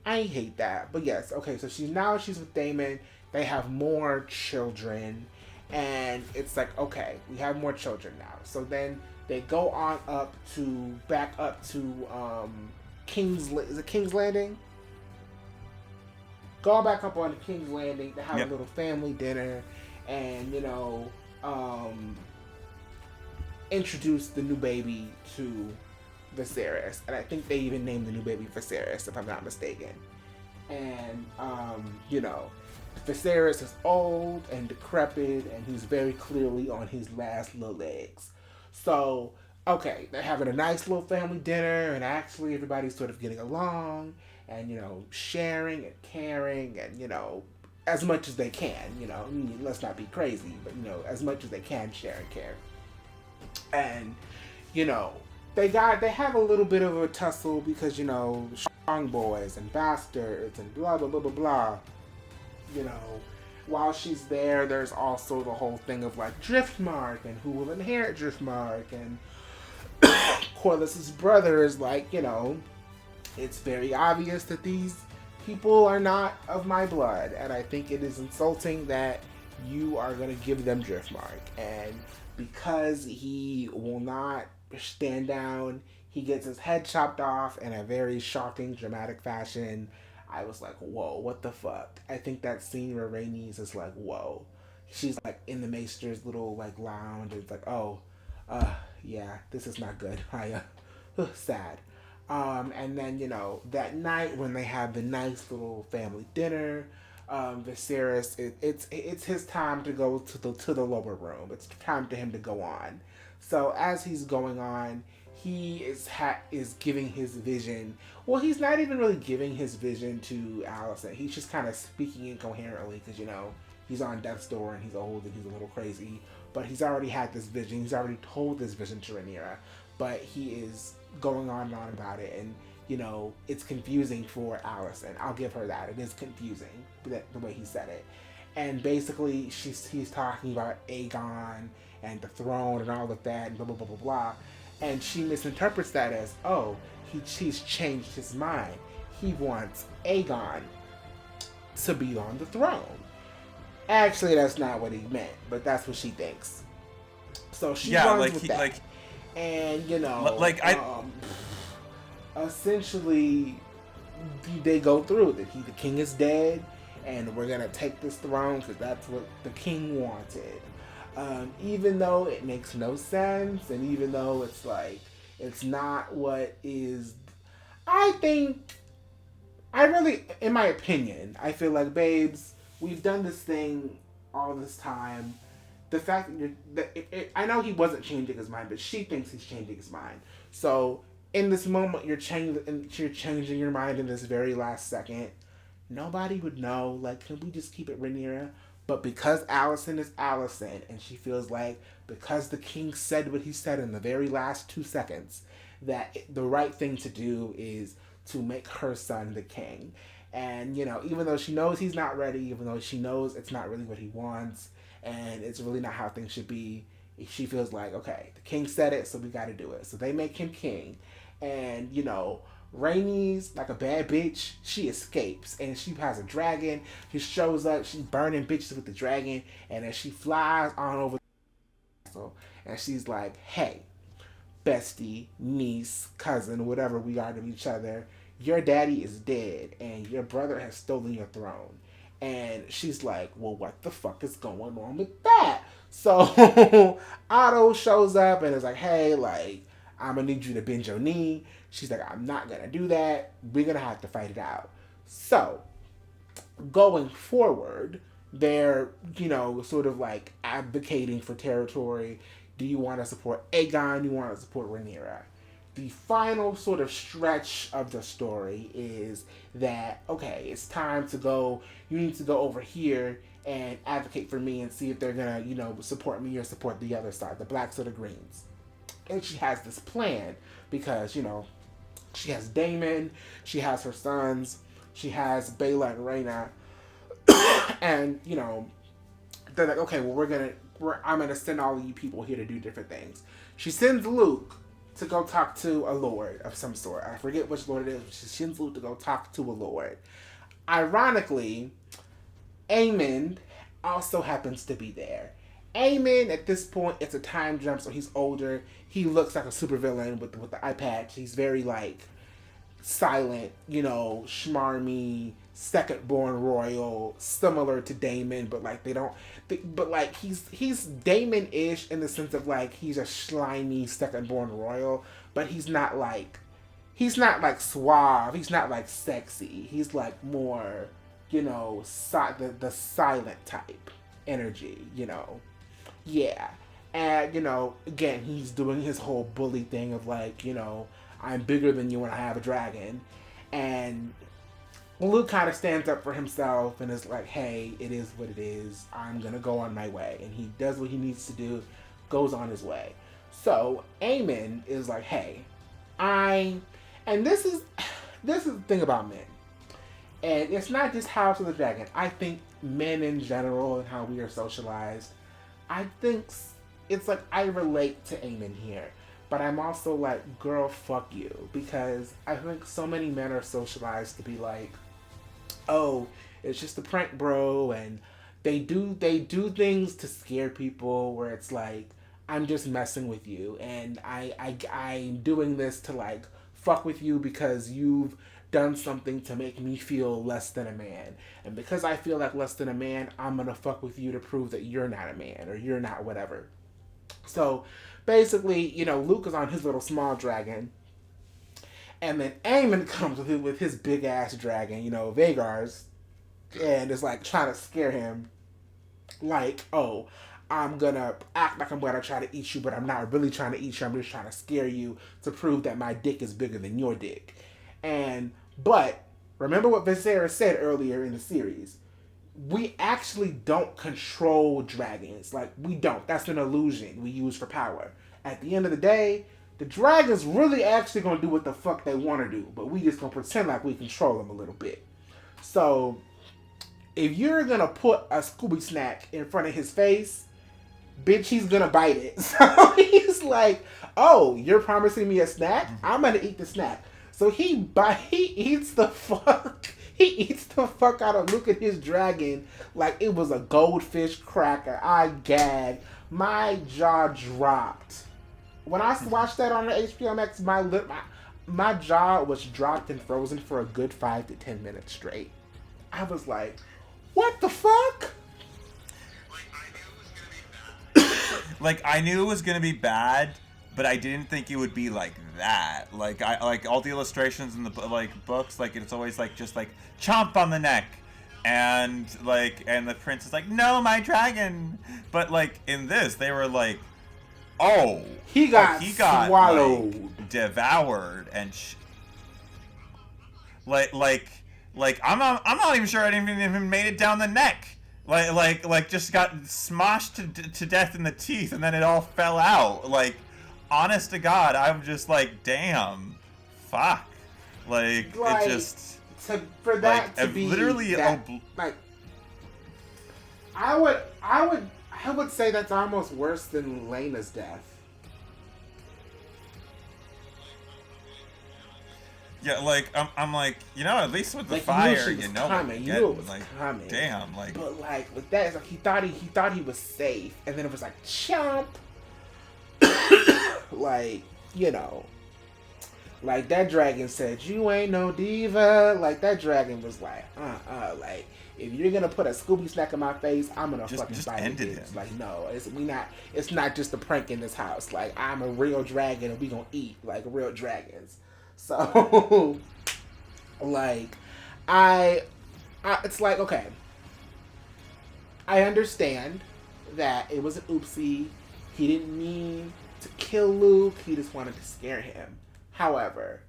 I hate that. But yes, okay, so she's with Damon. They have more children. And it's like, okay, we have more children now. So then they go on back up to King's Landing? Go back up on King's Landing to have a little family dinner and, you know, introduce the new baby to Viserys, and I think they even named the new baby Viserys, if I'm not mistaken. And you know, Viserys is old and decrepit, and he's very clearly on his last little legs. So, okay, they're having a nice little family dinner, and actually everybody's sort of getting along, and you know, sharing and caring, and you know, as much as they can. You know, let's not be crazy, but you know, as much as they can share and care. And you know. They have a little bit of a tussle because, you know, strong boys and bastards and blah, blah, blah, blah, blah. You know, while she's there, there's also the whole thing of, like, Driftmark and who will inherit Driftmark. And Corlys' brother is like, you know, it's very obvious that these people are not of my blood. And I think it is insulting that you are going to give them Driftmark. And because he will not stand down, he gets his head chopped off in a very shocking, dramatic fashion. I was like, whoa, what the fuck? I think that scene where Rhaenys is like, whoa. She's like in the Maester's little like lounge. It's like, oh, yeah, this is not good. Sad. And then, you know, that night when they have the nice little family dinner, Viserys, it's his time to go to the lower room. It's time for him to go on. So as he's going on, he is giving his vision. Well, he's not even really giving his vision to Alicent. He's just kind of speaking incoherently because, you know, he's on death's door and he's old and he's a little crazy. but he's already had this vision. He's already told this vision to Rhaenyra, but he is going on and on about it, and it's confusing for Alicent. I'll give her that. It is confusing, the way he said it. And basically, he's talking about Aegon and the throne and all of that, and blah, blah, blah, blah, blah. And she misinterprets that as, oh, he's changed his mind. He wants Aegon to be on the throne. Actually, that's not what he meant, but that's what she thinks. So she runs with that. And, essentially, they go through that the king is dead, and we're going to take this throne because that's what the king wanted. Even though it makes no sense, and even though it's like, it's not what is... in my opinion, I feel like, babes, we've done this thing all this time. The fact that I know he wasn't changing his mind, but she thinks he's changing his mind. So in this moment, you're changing your mind in this very last second. Nobody would know. Like, can we just keep it Rhaenyra? But because Alicent is Alicent, and she feels like because the king said what he said in the very last 2 seconds, that the right thing to do is to make her son the king. And, even though she knows he's not ready, even though she knows it's not really what he wants, and it's really not how things should be, she feels like, okay, the king said it, so we got to do it. So they make him king. And, Rhaenys, like a bad bitch, she escapes. And she has a dragon. She shows up. She's burning bitches with the dragon. And then she flies on over the castle. And she's like, hey, bestie, niece, cousin, whatever we are to each other, your daddy is dead. And your brother has stolen your throne. And she's like, well, what the fuck is going on with that? So Otto shows up and is like, hey, like, I'm going to need you to bend your knee. She's like, I'm not going to do that. We're going to have to fight it out. So going forward, they're, sort of like advocating for territory. Do you want to support Aegon? Do you want to support Rhaenyra? The final sort of stretch of the story is that, okay, it's time to go. You need to go over here and advocate for me and see if they're going to, support me or support the other side, the blacks or the greens. And she has this plan because, she has Daemon, she has her sons, she has Baela and Rhaena, and, they're like, okay, well, I'm going to send all of you people here to do different things. She sends Luke to go talk to a lord of some sort. I forget which lord it is, but she sends Luke to go talk to a lord. Ironically, Aemond also happens to be there. Aemond, at this point, it's a time jump, so he's older. He looks like a supervillain with the eye patch. He's very, like, silent, schmarmy, second-born royal, similar to Daemon, but, like, he's Daemon-ish in the sense of, like, he's a slimy second-born royal, but he's not, like, suave. He's not, like, sexy. He's, like, more, the silent type energy, Yeah. And, again, he's doing his whole bully thing of like, I'm bigger than you and I have a dragon. And Luke kind of stands up for himself and is like, hey, it is what it is. I'm going to go on my way. And he does what he needs to do, goes on his way. So Aemond is like, hey, and this is the thing about men. And it's not just House of the Dragon. I think men in general and how we are socialized, I think it's like I relate to Aemond here. But I'm also like, girl, fuck you. Because I think so many men are socialized to be like, oh, it's just a prank, bro. And they do things to scare people where it's like, I'm just messing with you. And I'm doing this to like fuck with you because you've done something to make me feel less than a man. And because I feel like less than a man, I'm gonna fuck with you to prove that you're not a man or you're not whatever. So basically, Luke is on his little small dragon. And then Aemond comes with his big ass dragon, Vhagar's, and is like trying to scare him. Like, oh, I'm gonna act like I'm gonna try to eat you, but I'm not really trying to eat you. I'm just trying to scare you to prove that my dick is bigger than your dick. But remember what Viserys said earlier in the series. we actually don't control dragons. Like, we don't. That's an illusion we use for power. At the end of the day, the dragons really actually gonna do what the fuck they want to do, but we just gonna pretend like we control them a little bit. So, if you're gonna put a Scooby snack in front of his face, bitch, he's gonna bite it. So he's like, "Oh, you're promising me a snack? I'm gonna eat the snack." So he eats the fuck he eats the fuck out of look at his dragon like it was a goldfish cracker. I gagged. My jaw dropped. When I watched that on the HBO Max, my jaw was dropped and frozen for a good 5 to 10 minutes straight. I was like, "What the fuck?" Like, I knew it was gonna be bad, but I didn't think it would be like that. Like, I like all the illustrations in the books. Like, it's always like just like chomp on the neck, and the prince is like, "No, my dragon." But like in this, they were like, "Oh, he got swallowed, like, devoured," and I'm not even sure I didn't even made it down the neck. Just got smoshed to death in the teeth, and then it all fell out. Like, honest to God, I'm just like, damn, fuck. Like it just for that like, to be literally that, like, I would say that's almost worse than Lena's death. Yeah, like I'm like, at least with the like, fire, you know it was coming. Damn, like. But like with that, it's like he thought he was safe, and then it was like chomp. Like, like that dragon said, "You ain't no diva." Like that dragon was like, like if you're gonna put a Scooby snack in my face, I'm gonna fucking bite it. Like, no, it's not just a prank in this house. Like, I'm a real dragon, and we gonna eat like real dragons. So, like, it's like, okay, I understand that it was an oopsie. He didn't mean to kill Luke. He just wanted to scare him. However,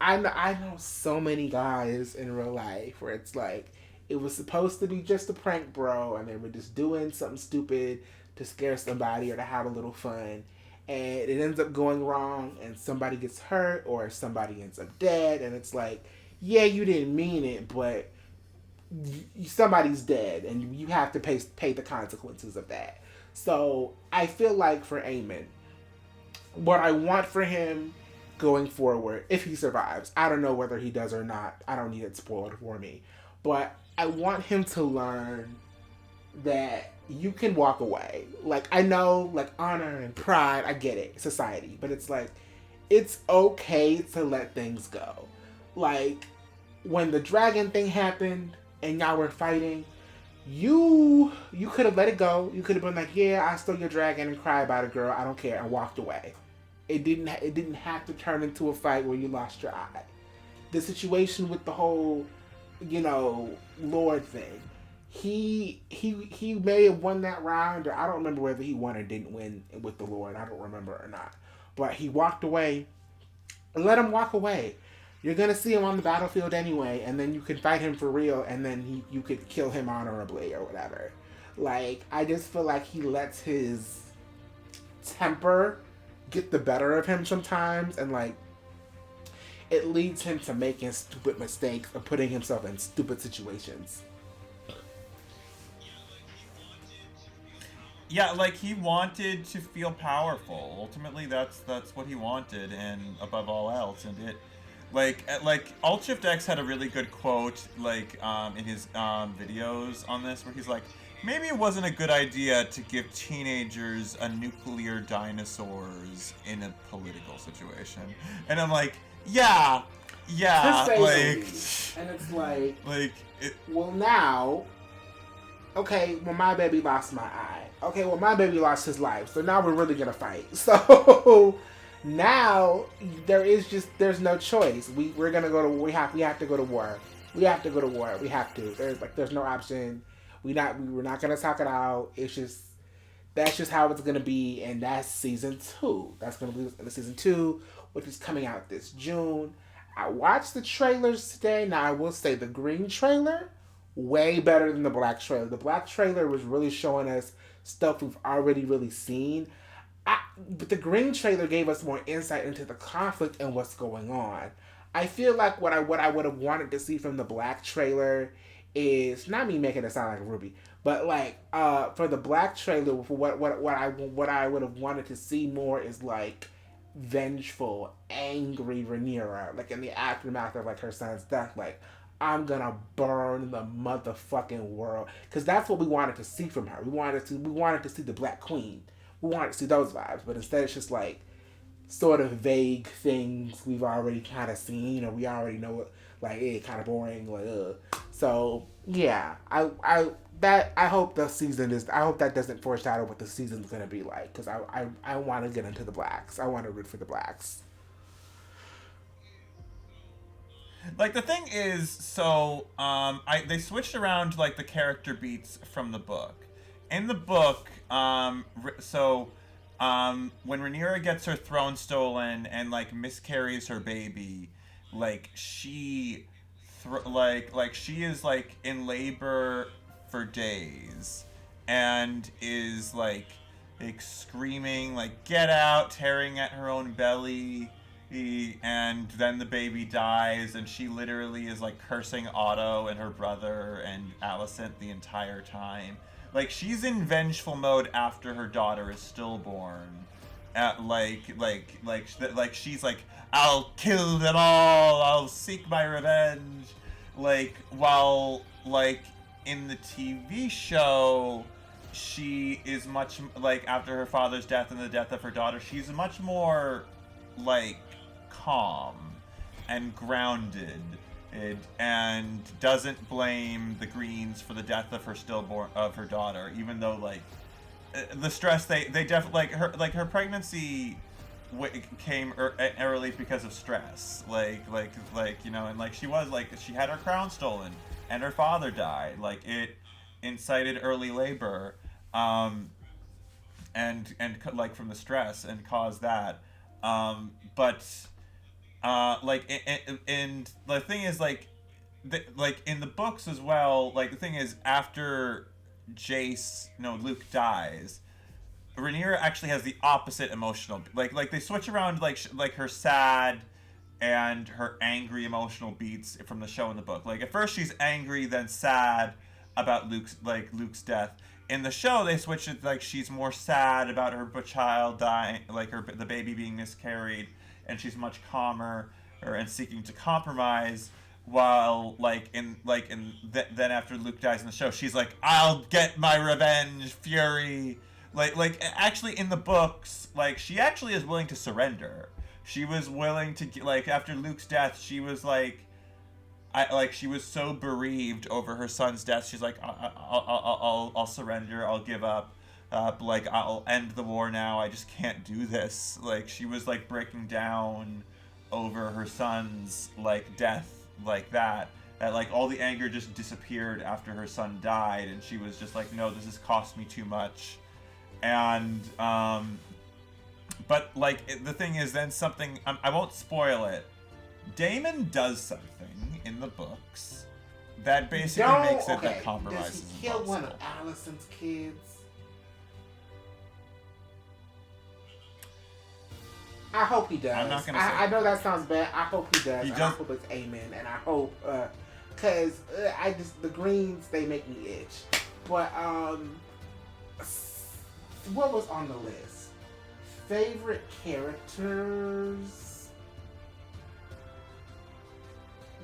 I know so many guys in real life where it's like, it was supposed to be just a prank, bro, and they were just doing something stupid to scare somebody or to have a little fun. And it ends up going wrong, and somebody gets hurt, or somebody ends up dead, and it's like, yeah, you didn't mean it, but somebody's dead, and you have to pay the consequences of that. So I feel like for Aemon, what I want for him going forward, if he survives, I don't know whether he does or not. I don't need it spoiled for me, but I want him to learn that you can walk away. Like, I know, like, honor and pride, I get it, society, but it's like, it's okay to let things go. Like, when the dragon thing happened and y'all were fighting, you could have let it go. You could have been like, "Yeah, I stole your dragon," and cry about it, girl, I don't care, and walked away. It didn't have to turn into a fight where you lost your eye. The situation with the whole, Lord thing, he may have won that round, or I don't remember whether he won or didn't win with the Lord. I don't remember or not. But he walked away. Let him walk away. You're gonna see him on the battlefield anyway, and then you can fight him for real, and then you could kill him honorably or whatever. Like, I just feel like he lets his temper get the better of him sometimes, and like, it leads him to making stupid mistakes or putting himself in stupid situations. Yeah, like, he wanted to feel powerful. Ultimately, that's what he wanted, and above all else, and it, like Alt Shift X had a really good quote, like, in his videos on this, where he's like, maybe it wasn't a good idea to give teenagers a nuclear dinosaurs in a political situation. And I'm like, yeah, like, and it's like, it, well, now, okay, well, my baby lost my eye. Okay, well, my baby lost his life. So now we're really gonna fight. So now there's no choice. We have to go to war. We have to go to war. We have to. There's no option. We're not gonna talk it out. That's just how it's gonna be, and that's season 2. That's gonna be the season 2, which is coming out this June. I watched the trailers today. Now I will say the green trailer way better than the black trailer. The black trailer was really showing us stuff we've already really seen. But the green trailer gave us more insight into the conflict and what's going on. I feel like what I would have wanted to see from the black trailer is not me making it sound like Ruby, but like for the black trailer, for what I would have wanted to see more is like vengeful, angry Rhaenyra, like in the aftermath of like her son's death, like I'm gonna burn the motherfucking world, because that's what we wanted to see from her. We wanted to see the Black Queen. We wanted to see those vibes, but instead it's just like sort of vague things we've already kind of seen, or we already know it. Like kind of boring. Like So yeah, I hope the season is. I hope that doesn't foreshadow what the season's gonna be like, because I want to get into the blacks. I want to root for the blacks. Like the thing is, so they switched around like the character beats from the book. In the book, when Rhaenyra gets her throne stolen and like miscarries her baby, like she is like in labor for days, and is like screaming like get out, tearing at her own belly. And then the baby dies, and she literally is like cursing Otto and her brother and Alicent the entire time. Like she's in vengeful mode after her daughter is stillborn. Like she's like, I'll kill them all. I'll seek my revenge. Like while like in the TV show, she is much like after her father's death and the death of her daughter, she's much more like calm and grounded, and doesn't blame the Greens for the death of her daughter, even though like the stress they definitely like her pregnancy came early because of stress, like you know, and like she had her crown stolen and her father died, like it incited early labor, and like from the stress and caused that, but and the thing is like in the books as well, like the thing is after Luke dies, Rhaenyra actually has the opposite emotional, like they switch around like her sad and her angry emotional beats from the show and the book. Like at first she's angry, then sad about Luke's death. In the show they switch it, like she's more sad about her child dying, like the baby being miscarried, and she's much calmer and seeking to compromise. While then after Luke dies in the show, she's like, I'll get my revenge, fury. Like actually in the books, like she actually is willing to surrender. She was willing to, like, after Luke's death, she was like, she was so bereaved over her son's death. She's like, I'll surrender. I'll give up. Like I'll end the war now. I just can't do this. Like she was like breaking down over her son's like death, like that like all the anger just disappeared after her son died, and she was just like, no, this has cost me too much. And but like the thing is, then something, I won't spoil it, Daemon does something in the books that basically makes it that compromises. Does he kill one of Alicent's kids? I hope he does. I'm not gonna say. I know that sounds bad. I hope he does. I hope it's amen. And I hope, cause the Greens, they make me itch. But what was on the list? Favorite characters?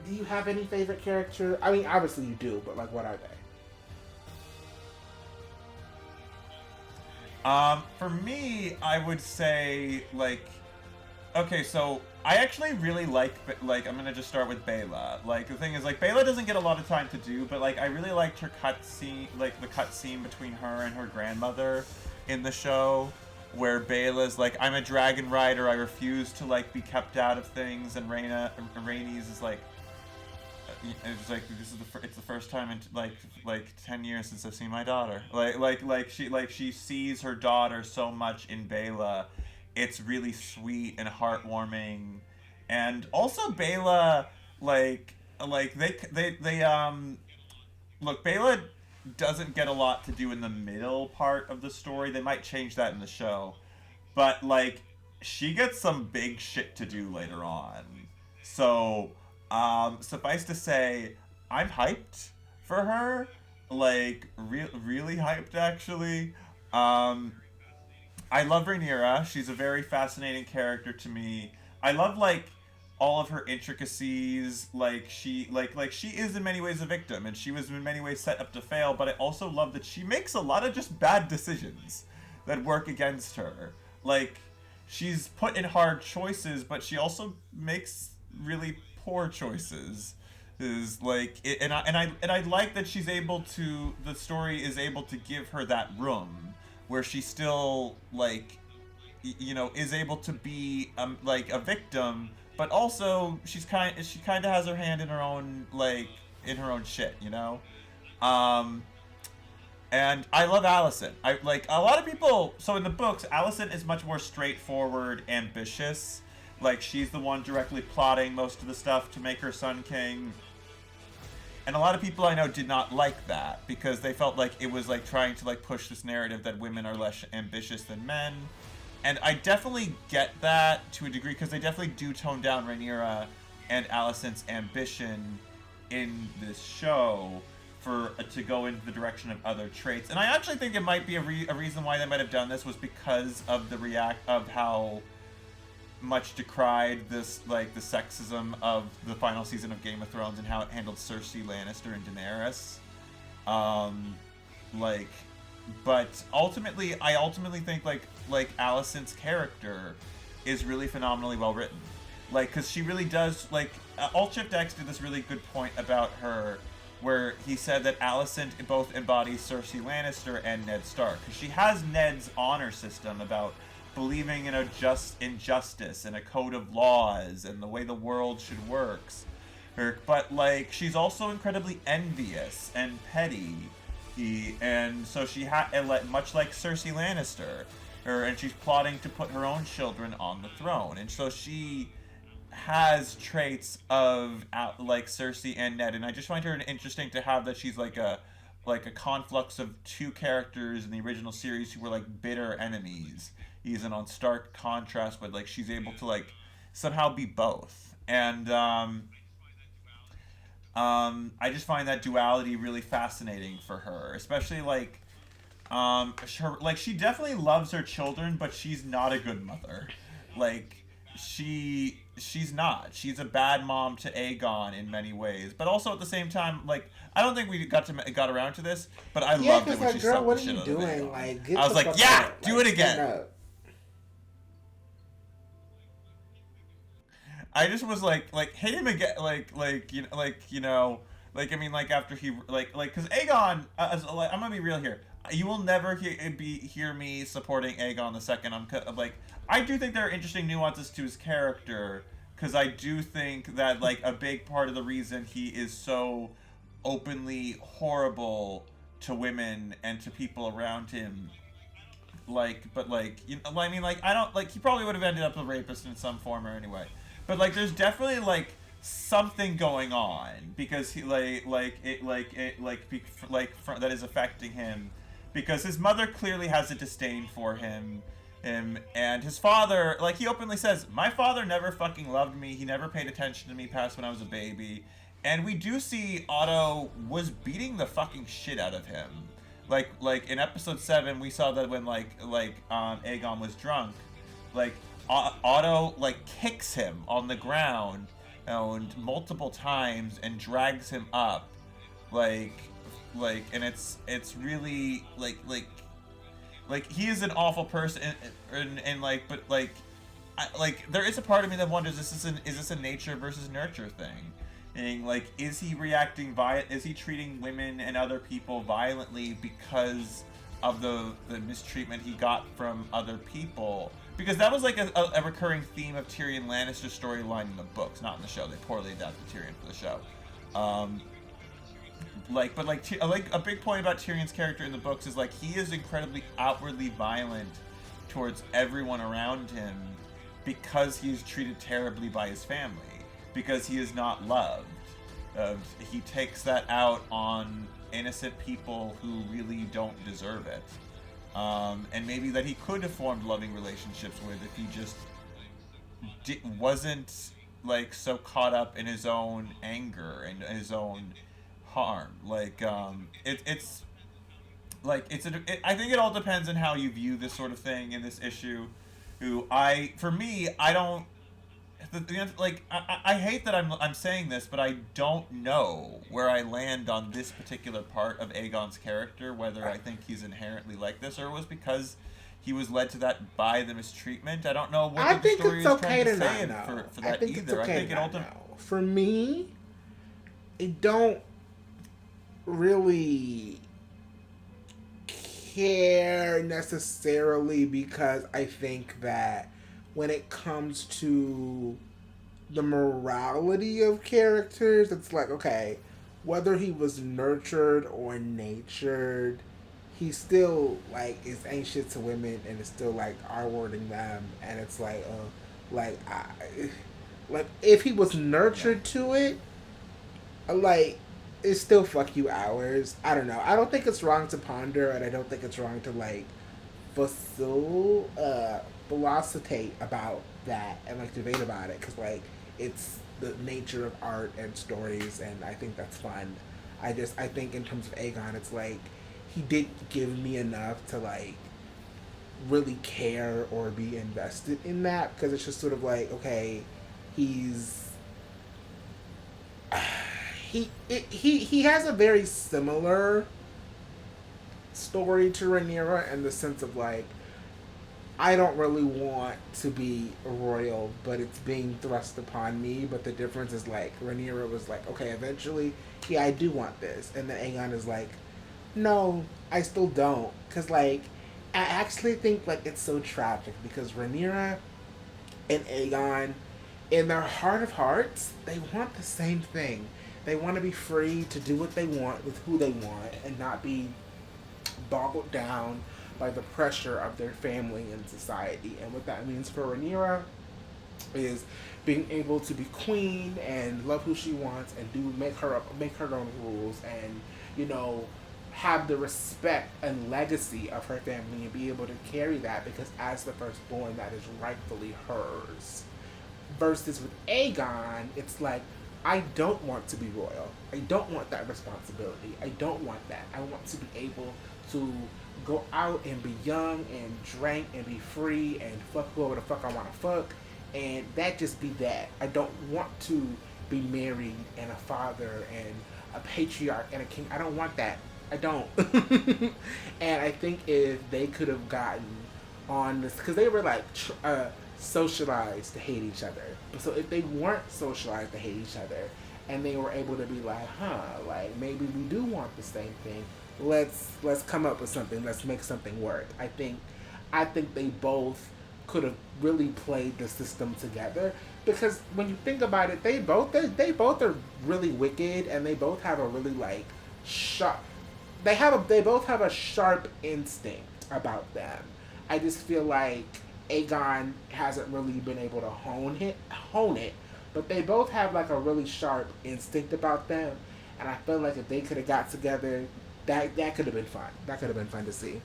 Do you have any favorite character? I mean, obviously you do, but like, what are they? For me, I would say like. Okay, so I actually really like I'm gonna just start with Baela. Like the thing is, like Baela doesn't get a lot of time to do, but like I really liked her cutscene, like the cutscene between her and her grandmother in the show, where Baela's like, I'm a dragon rider, I refuse to like be kept out of things, and Rhaenys is like, it's like it's the first time in like 10 years since I've seen my daughter. Like she sees her daughter so much in Baela. It's really sweet and heartwarming, and also Baela, like they look, Bela doesn't get a lot to do in the middle part of the story. They might change that in the show, but like she gets some big shit to do later on. So, suffice to say, I'm hyped for her. Like, really hyped, actually. I love Rhaenyra. She's a very fascinating character to me. I love, like, all of her intricacies. Like, she is in many ways a victim, and she was in many ways set up to fail, but I also love that she makes a lot of just bad decisions that work against her. Like, she's put in hard choices, but she also makes really poor choices. Is like it, and I like that she's able to. The story is able to give her that room where she still like, is able to be like a victim, but also she kind of has her hand in her own shit, And I love Alicent. I like a lot of people. So in the books, Alicent is much more straightforward, ambitious. Like she's the one directly plotting most of the stuff to make her son king. And a lot of people I know did not like that because they felt like it was like trying to like push this narrative that women are less ambitious than men. And I definitely get that to a degree because they definitely do tone down Rhaenyra and Alicent's ambition in this show to go into the direction of other traits. And I actually think it might be a reason why they might have done this was because of of how much decried this, like, the sexism of the final season of Game of Thrones and how it handled Cersei, Lannister, and Daenerys. But ultimately, I think, like Alicent's character is really phenomenally well written. Like, because she really does, like, Alt-Shift X did this really good point about her, where he said that Alicent both embodies Cersei Lannister and Ned Stark. Because she has Ned's honor system about believing in injustice and a code of laws and the way the world should work. But, like, she's also incredibly envious and petty. And so she much like Cersei Lannister, and she's plotting to put her own children on the throne. And so she has traits of like Cersei and Ned, and I just find her interesting to have that she's like a conflux of two characters in the original series who were like bitter enemies. He's an on stark contrast, but like she's able to like somehow be both. And I just find that duality really fascinating for her, especially like she definitely loves her children, but she's not a good mother. Like she's not. She's a bad mom to Aegon in many ways, but also at the same time, like I don't think we got around to this, but I loved it when she sucked the shit out of Aegon. Like, I was like, yeah, do it again. I just was like hit him again, after he because Aegon, I'm gonna be real here. You will never hear me supporting Aegon the second. I do think there are interesting nuances to his character, because I do think that like a big part of the reason he is so openly horrible to women and to people around him, I don't he probably would have ended up a rapist in some form or anyway. But like, there's definitely like something going on because he that is affecting him, because his mother clearly has a disdain for him, and his father, like he openly says, my father never fucking loved me. He never paid attention to me past when I was a baby. And we do see Otto was beating the fucking shit out of him. Like in episode 7, we saw that when Aegon was drunk, like Otto like kicks him on the ground and multiple times and drags him up, and it's really like he is an awful person, and there is a part of me that wonders, is this a nature versus nurture thing? And like, is he is he treating women and other people violently because of the mistreatment he got from other people? Because that was like a recurring theme of Tyrion Lannister's storyline in the books, not in the show. They poorly adapted Tyrion for the show. A big point about Tyrion's character in the books is like he is incredibly outwardly violent towards everyone around him because he is treated terribly by his family, because he is not loved. He takes that out on innocent people who really don't deserve it. And maybe that he could have formed loving relationships with if he just wasn't like so caught up in his own anger and his own harm. Like it's like I think it all depends on how you view this sort of thing in this issue. For me, I don't. I hate that I'm saying this, but I don't know where I land on this particular part of Aegon's character. Whether I think he's inherently like this, or it was because he was led to that by the mistreatment. I don't know what the story is trying to say for that either. I think it ultimately. For me, it don't really care necessarily, because I think that when it comes to the morality of characters, it's like, okay, whether he was nurtured or natured, he still like is anxious to women and is still like R-wording them, and it's like, like if he was nurtured to it, like it's still fuck you hours. I don't know. I don't think it's wrong to ponder, and I don't think it's wrong to like philosophitate about that and like debate about it, because like it's the nature of art and stories, and I think that's fun. I think in terms of Aegon, it's like he didn't give me enough to like really care or be invested in that, because it's just sort of like, okay, he's he has a very similar story to Rhaenyra in the sense of like, I don't really want to be royal, but it's being thrust upon me. But the difference is like Rhaenyra was like, okay, eventually, yeah, I do want this, and then Aegon is like, no, I still don't, because like I actually think like it's so tragic, because Rhaenyra and Aegon, in their heart of hearts, they want the same thing. They want to be free to do what they want with who they want and not be boggled down by the pressure of their family and society. And what that means for Rhaenyra is being able to be queen and love who she wants and make her own rules, and you know, have the respect and legacy of her family and be able to carry that, because as the firstborn, that is rightfully hers. Versus with Aegon, it's like, I don't want to be royal. I don't want that responsibility. I don't want that. I want to be able to go out and be young and drink and be free and fuck whoever the fuck I want to fuck, and that just be that. I don't want to be married and a father and a patriarch and a king. I don't want that. I don't. And I think if they could have gotten on this, because they were like socialized to hate each other. So if they weren't socialized to hate each other, and they were able to be like, like maybe we do want the same thing. Let's come up with something. Let's make something work. I think they both could have really played the system together, because when you think about it, they both are really wicked, and they both have a really like sharp. They both have a sharp instinct about them. I just feel like Aegon hasn't really been able to hone it, but they both have like a really sharp instinct about them, and I feel like if they could have got together, that could have been fun. That could have been fun to see.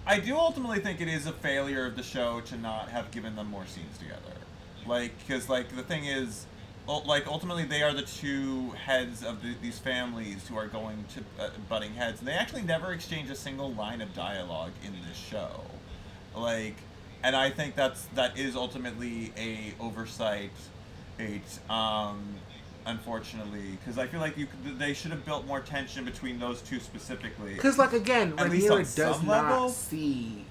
I do ultimately think it is a failure of the show to not have given them more scenes together, like, because like the thing is, like ultimately they are the two heads of these families who are going to butting heads, and they actually never exchange a single line of dialogue in this show, like, and I think that is ultimately a oversight, unfortunately, because I feel like they should have built more tension between those two specifically. Because like again, Rhaenyra does not see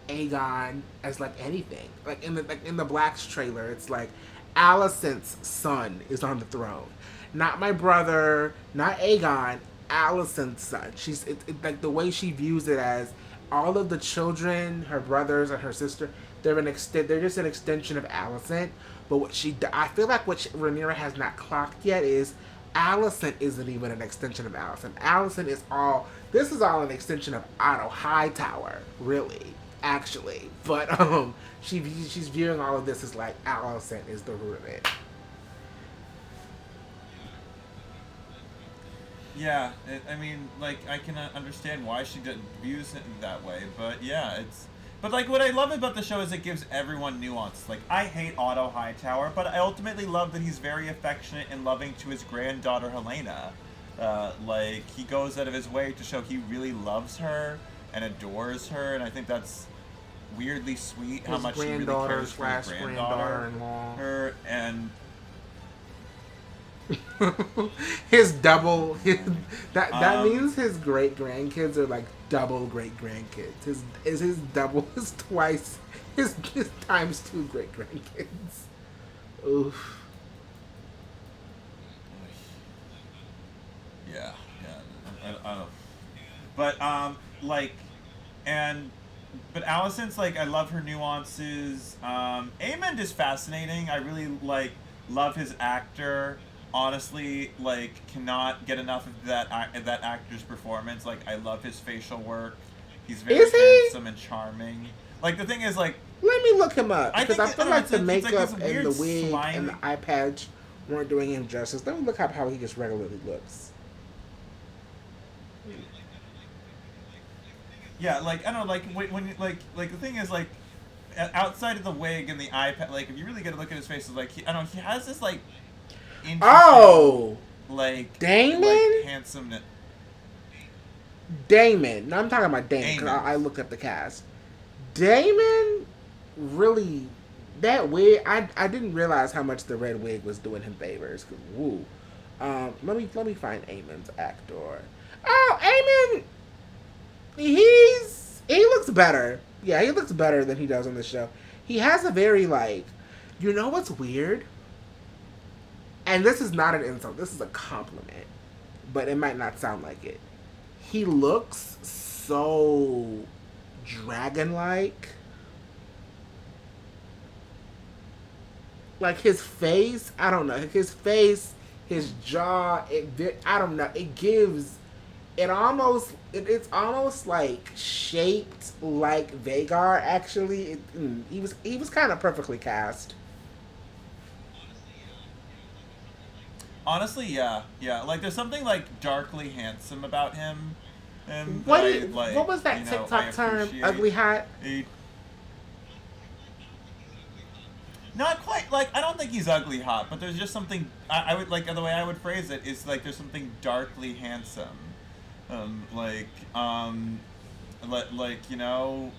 Aegon as like anything. Like in the Blacks trailer, it's like, Alicent's son is on the throne. Not my brother, not Aegon, Alicent's son. She's like the way she views it as all of the children, her brothers and her sister, they're just an extension of Alicent. But I feel like what Rhaenyra has not clocked yet is Alicent isn't even an extension of Alicent. This is all an extension of Otto Hightower, really, actually. But she's viewing all of this as like Alicent is the root of it. Yeah, I mean, like, I can understand why she views it that way, but yeah, it's. But, like, what I love about the show is it gives everyone nuance. Like, I hate Otto Hightower, but I ultimately love that he's very affectionate and loving to his granddaughter, Helena. Like, he goes out of his way to show he really loves her and adores her, and I think that's weirdly sweet how His much he really granddaughter cares for his slash granddaughter. granddaughter-in-law. Her, and his double that Um, means his great grandkids are like double great grandkids. His double is twice his times two great grandkids. Oof. yeah, I don't. But like, and but Allison's like I love her nuances. Amond is fascinating. I really like love his actor. Honestly, like cannot get enough of that actor's performance. Like I love his facial work. He's very Is he? handsome and charming. Like the thing is like Let me look him up I because think I feel don't know, like the it's like this makeup and weird the wig slimy. and the eye patch weren't doing him justice. Let me look up how he just regularly looks. Yeah, like I don't know, like when like the thing is like outside of the wig and the iPad, like if you really get a look at his face, it's like I don't know, he has this like interesting Oh, like Damon. handsome. Damon. No, I'm talking about Damon because Damon. I looked up the cast. Damon really that wig. I didn't realize how much the red wig was doing him favors. 'Cause, woo. Let me find Amon's actor. Oh, Amon. He looks better. Yeah, he looks better than he does on the show. He has a very like, you know what's weird? And this is not an insult. This is a compliment, but it might not sound like it. He looks so dragon-like. Like his face, I don't know. His face, his jaw, I don't know. It gives it's almost like shaped like Vagar actually. He was kind of perfectly cast. Honestly, yeah, yeah. Like there's something like darkly handsome about him, that What I is, like. what was that You know, I TikTok term? appreciate. Ugly hot? He, Not quite. Like I don't think he's ugly hot, but there's just something. I would like the way I would phrase it is like there's something darkly handsome, like like you know,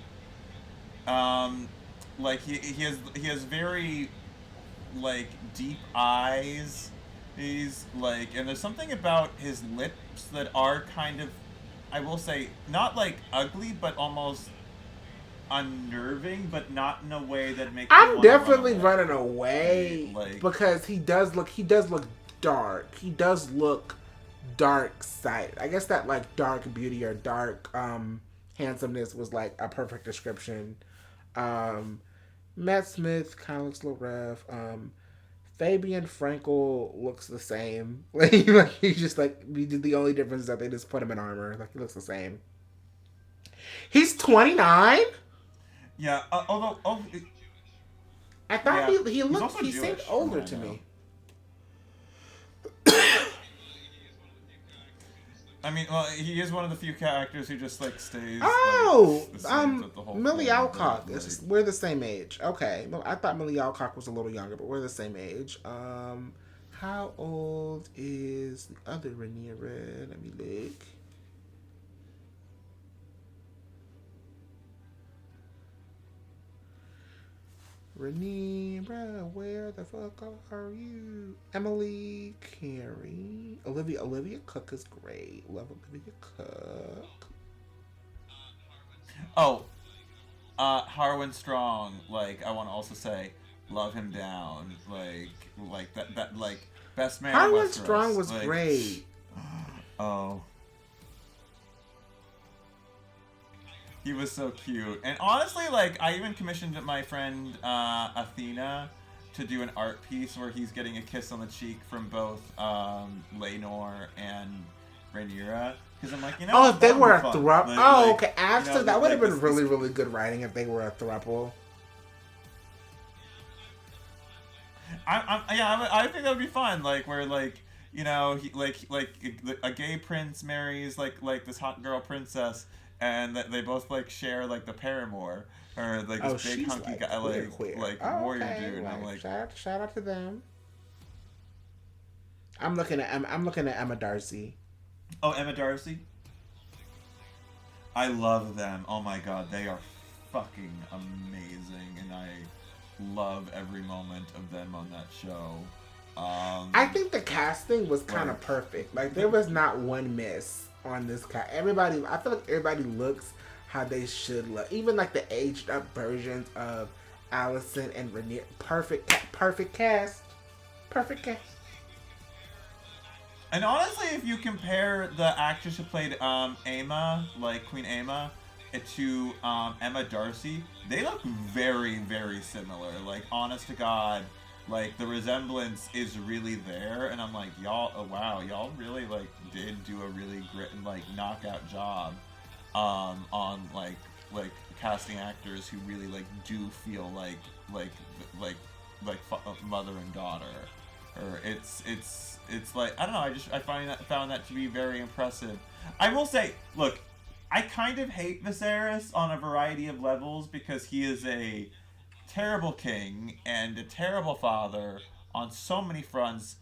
like he has very like deep eyes. He's like, and there's something about his lips that are kind of, I will say, not like ugly, but almost unnerving, but not in a way that makes me I'm want to run definitely away. running away Like, because he does look dark. He does look dark sided. I guess that like dark beauty or dark handsomeness was like a perfect description. Um Matt Smith kind of looks a little rough. Fabian Frankel looks the same. Like he's just like the only difference is that they just put him in armor. Like he looks the same. He's 29. yeah. Although, I thought yeah, he he's looked also he Jewish, seemed from older what I to know. me. I mean, well, he is one of the few characters who just like stays. Oh, like, the same throughout the whole Millie thing, Alcock. but, like, We're the same age. Okay, well, I thought Millie Alcock was a little younger, but we're the same age. How old is the other Rhaenyra? Let me look. Rhaenyra, where the fuck are you? Emily Carey, Olivia Cook is great. Love Olivia Cook. oh, Harwin Strong. Like, I want to also say, love him down. Like that. Like, best man. in Harlan Westeros. Strong was Like, great. Oh. He was so cute. And honestly, like, I even commissioned my friend Athena to do an art piece where he's getting a kiss on the cheek from both Laenor and Rhaenyra. Because I'm like, you know, Oh, if they that would were be a fun. thruple. Like, Oh, like, okay. After you know, that would have like been really, really good writing if they were a thruple. I think that would be fun. Like, where, like, you know, a gay prince marries like this hot girl princess, and that they both like share like the paramour or like Oh, this big she's hunky like guy queer, queer. like Oh, warrior okay. dude, and I'm Like like, shout out to them. I'm looking at Emma Darcy. oh, Emma Darcy. I love them. Oh my god, they are fucking amazing, and I love every moment of them on that show. I think the casting was kind Right. of perfect. Like there was not one miss on this cast. Everybody, I feel like everybody looks how they should look. Even like the aged up versions of Allison and Rhaenyra. Perfect cast. Perfect cast. And honestly, if you compare the actress who played Aemma, like Queen Aemma, to Emma Darcy, they look very, very similar. Like, honest to God, like the resemblance is really there. And I'm like, y'all, oh, wow, y'all really like did do a really great, like knockout job on casting actors who really like do feel like like mother and daughter. Or it's like, I don't know. I found that to be very impressive. I will say, look, I kind of hate Viserys on a variety of levels because he is a terrible king and a terrible father on so many fronts.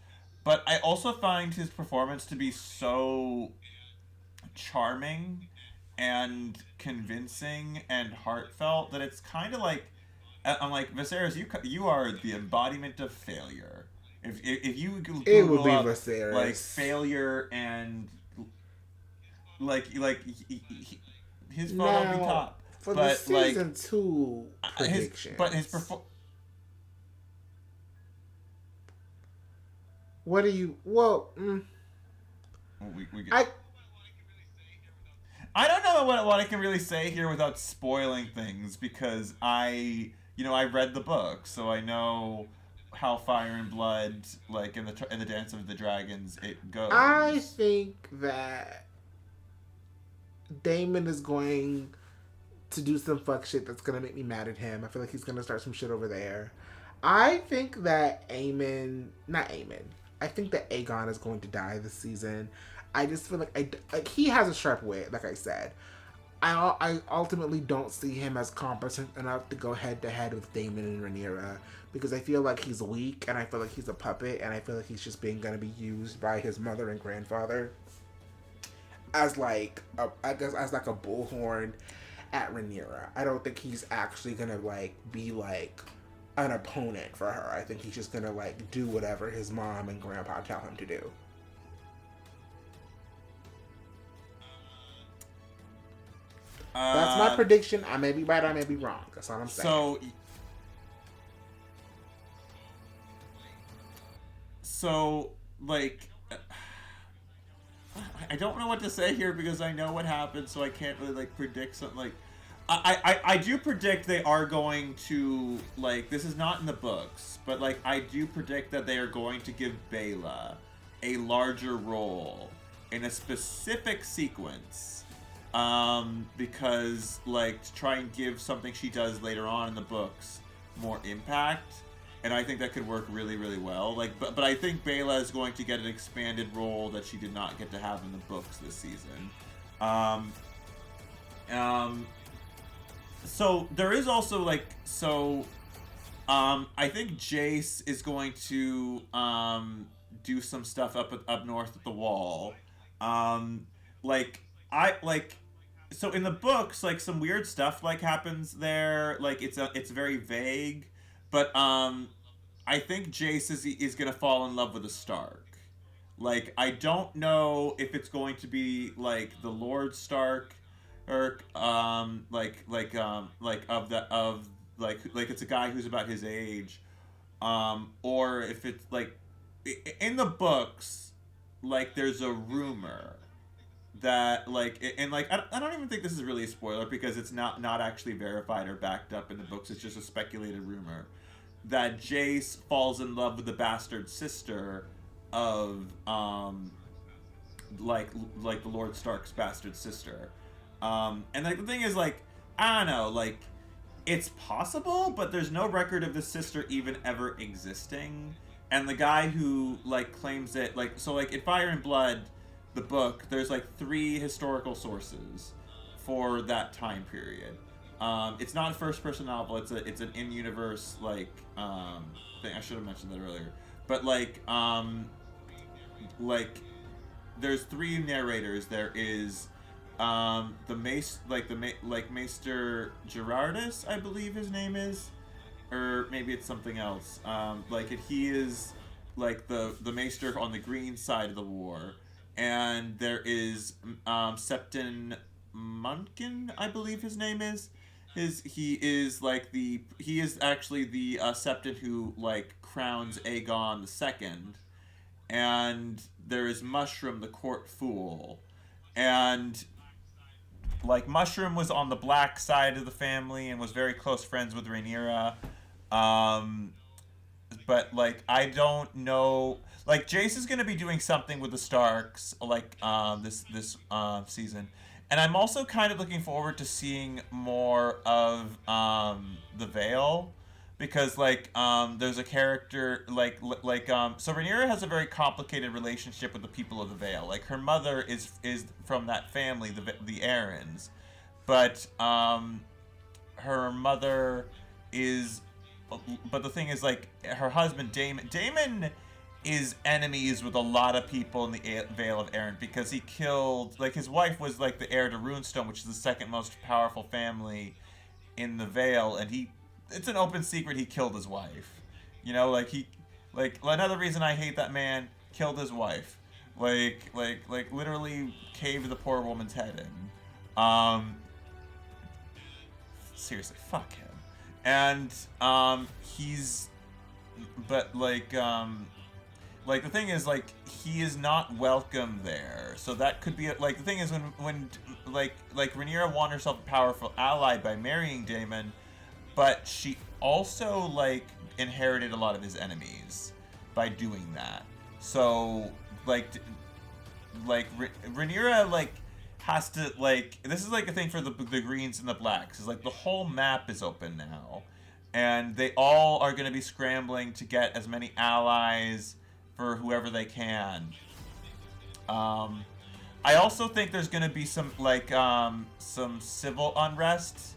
But I also find his performance to be so charming and convincing and heartfelt that it's kind of like, I'm like, Viserys, you are the embodiment of failure. If you It would Google be up like Viserys. failure and his photo will be Now, top, for the but like season two his predictions. perform. What do you? Well, We get, I I don't know what I can really say here without spoiling things because I read the book, so I know how Fire and Blood, like in the Dance of the Dragons, it I goes. think that Damon is going to do some fuck shit that's gonna make me mad at him. I feel like he's gonna start some shit over there. I think that not Aemon. I think that Aegon is going to die this season. I just feel like he has a sharp wit, like I said. I ultimately don't see him as competent enough to go head to head with Damon and Rhaenyra because I feel like he's weak and I feel like he's a puppet and I feel like he's just being gonna be used by his mother and grandfather as I guess as like a bullhorn at Rhaenyra. I don't think he's actually gonna like be like an opponent for her. I think he's just gonna like do whatever his mom and grandpa tell him to do. That's my Uh, prediction. I may be right, I may be wrong. That's all I'm saying. so like I don't know what to say here because I know what happened, so I can't really like predict something. Like, I do predict they are going to like this is not in the books, but like I do predict that they are going to give Bela a larger role in a specific sequence, because like to try and give something she does later on in the books more impact. And I think that could work really, really well. Like, but I think Bela is going to get an expanded role that she did not get to have in the books this season. Um, um, so there is also like I think Jace is going to do some stuff up north at the Wall. Um, like I like so in the books like some weird stuff like happens there. Like it's very vague, but I think Jace is gonna fall in love with a Stark. Like I don't know if it's going to be like the Lord Stark or like of like it's a guy who's about his age, or if it's like in the books like there's a rumor that like and like I don't even think this is really a spoiler because it's not actually verified or backed up in the books. It's just a speculated rumor that Jace falls in love with the bastard sister of like the Lord Stark's bastard sister. And like the thing is like I don't know, like it's possible, but there's no record of the sister even ever existing. and the guy who like claims it, like, so like in Fire and Blood, the book, there's like 3 historical sources for that time period. It's not a first person novel. It's an in universe like thing. I should have mentioned that earlier. But like there's 3 narrators. There is the mace like Maester Gerardus, I believe his name is, or maybe it's something else. He is like the maester on the green side of the war, and there is Septon Munkin, I believe his name is. He is actually the Septon who like crowns Aegon II, and there is Mushroom, the court fool, and like Mushroom was on the black side of the family and was very close friends with Rhaenyra. Um, but like I don't know. Like Jace is gonna be doing something with the Starks, like this season, and I'm also kind of looking forward to seeing more of the Vale, because there's a character so Rhaenyra has a very complicated relationship with the people of the Vale. Like her mother is from that family, the Aarons, but her mother is, but the thing is, like, her husband Daemon is enemies with a lot of people in the Vale of Arryn, because he killed, like, his wife was like the heir to Runestone, which is the second most powerful family in the Vale, and it's an open secret he killed his wife. You know, another reason I hate that man, killed his wife. Like literally caved the poor woman's head in. Seriously, fuck him. And he's, but the thing is, like, he is not welcome there. So that could be like the thing is when Rhaenyra won herself a powerful ally by marrying Daemon, but she also like inherited a lot of his enemies by doing that. So Rhaenyra like has to, like, this is like a thing for the greens and the blacks, is like the whole map is open now, and they all are going to be scrambling to get as many allies for whoever they can. I also think there's going to be some some civil unrest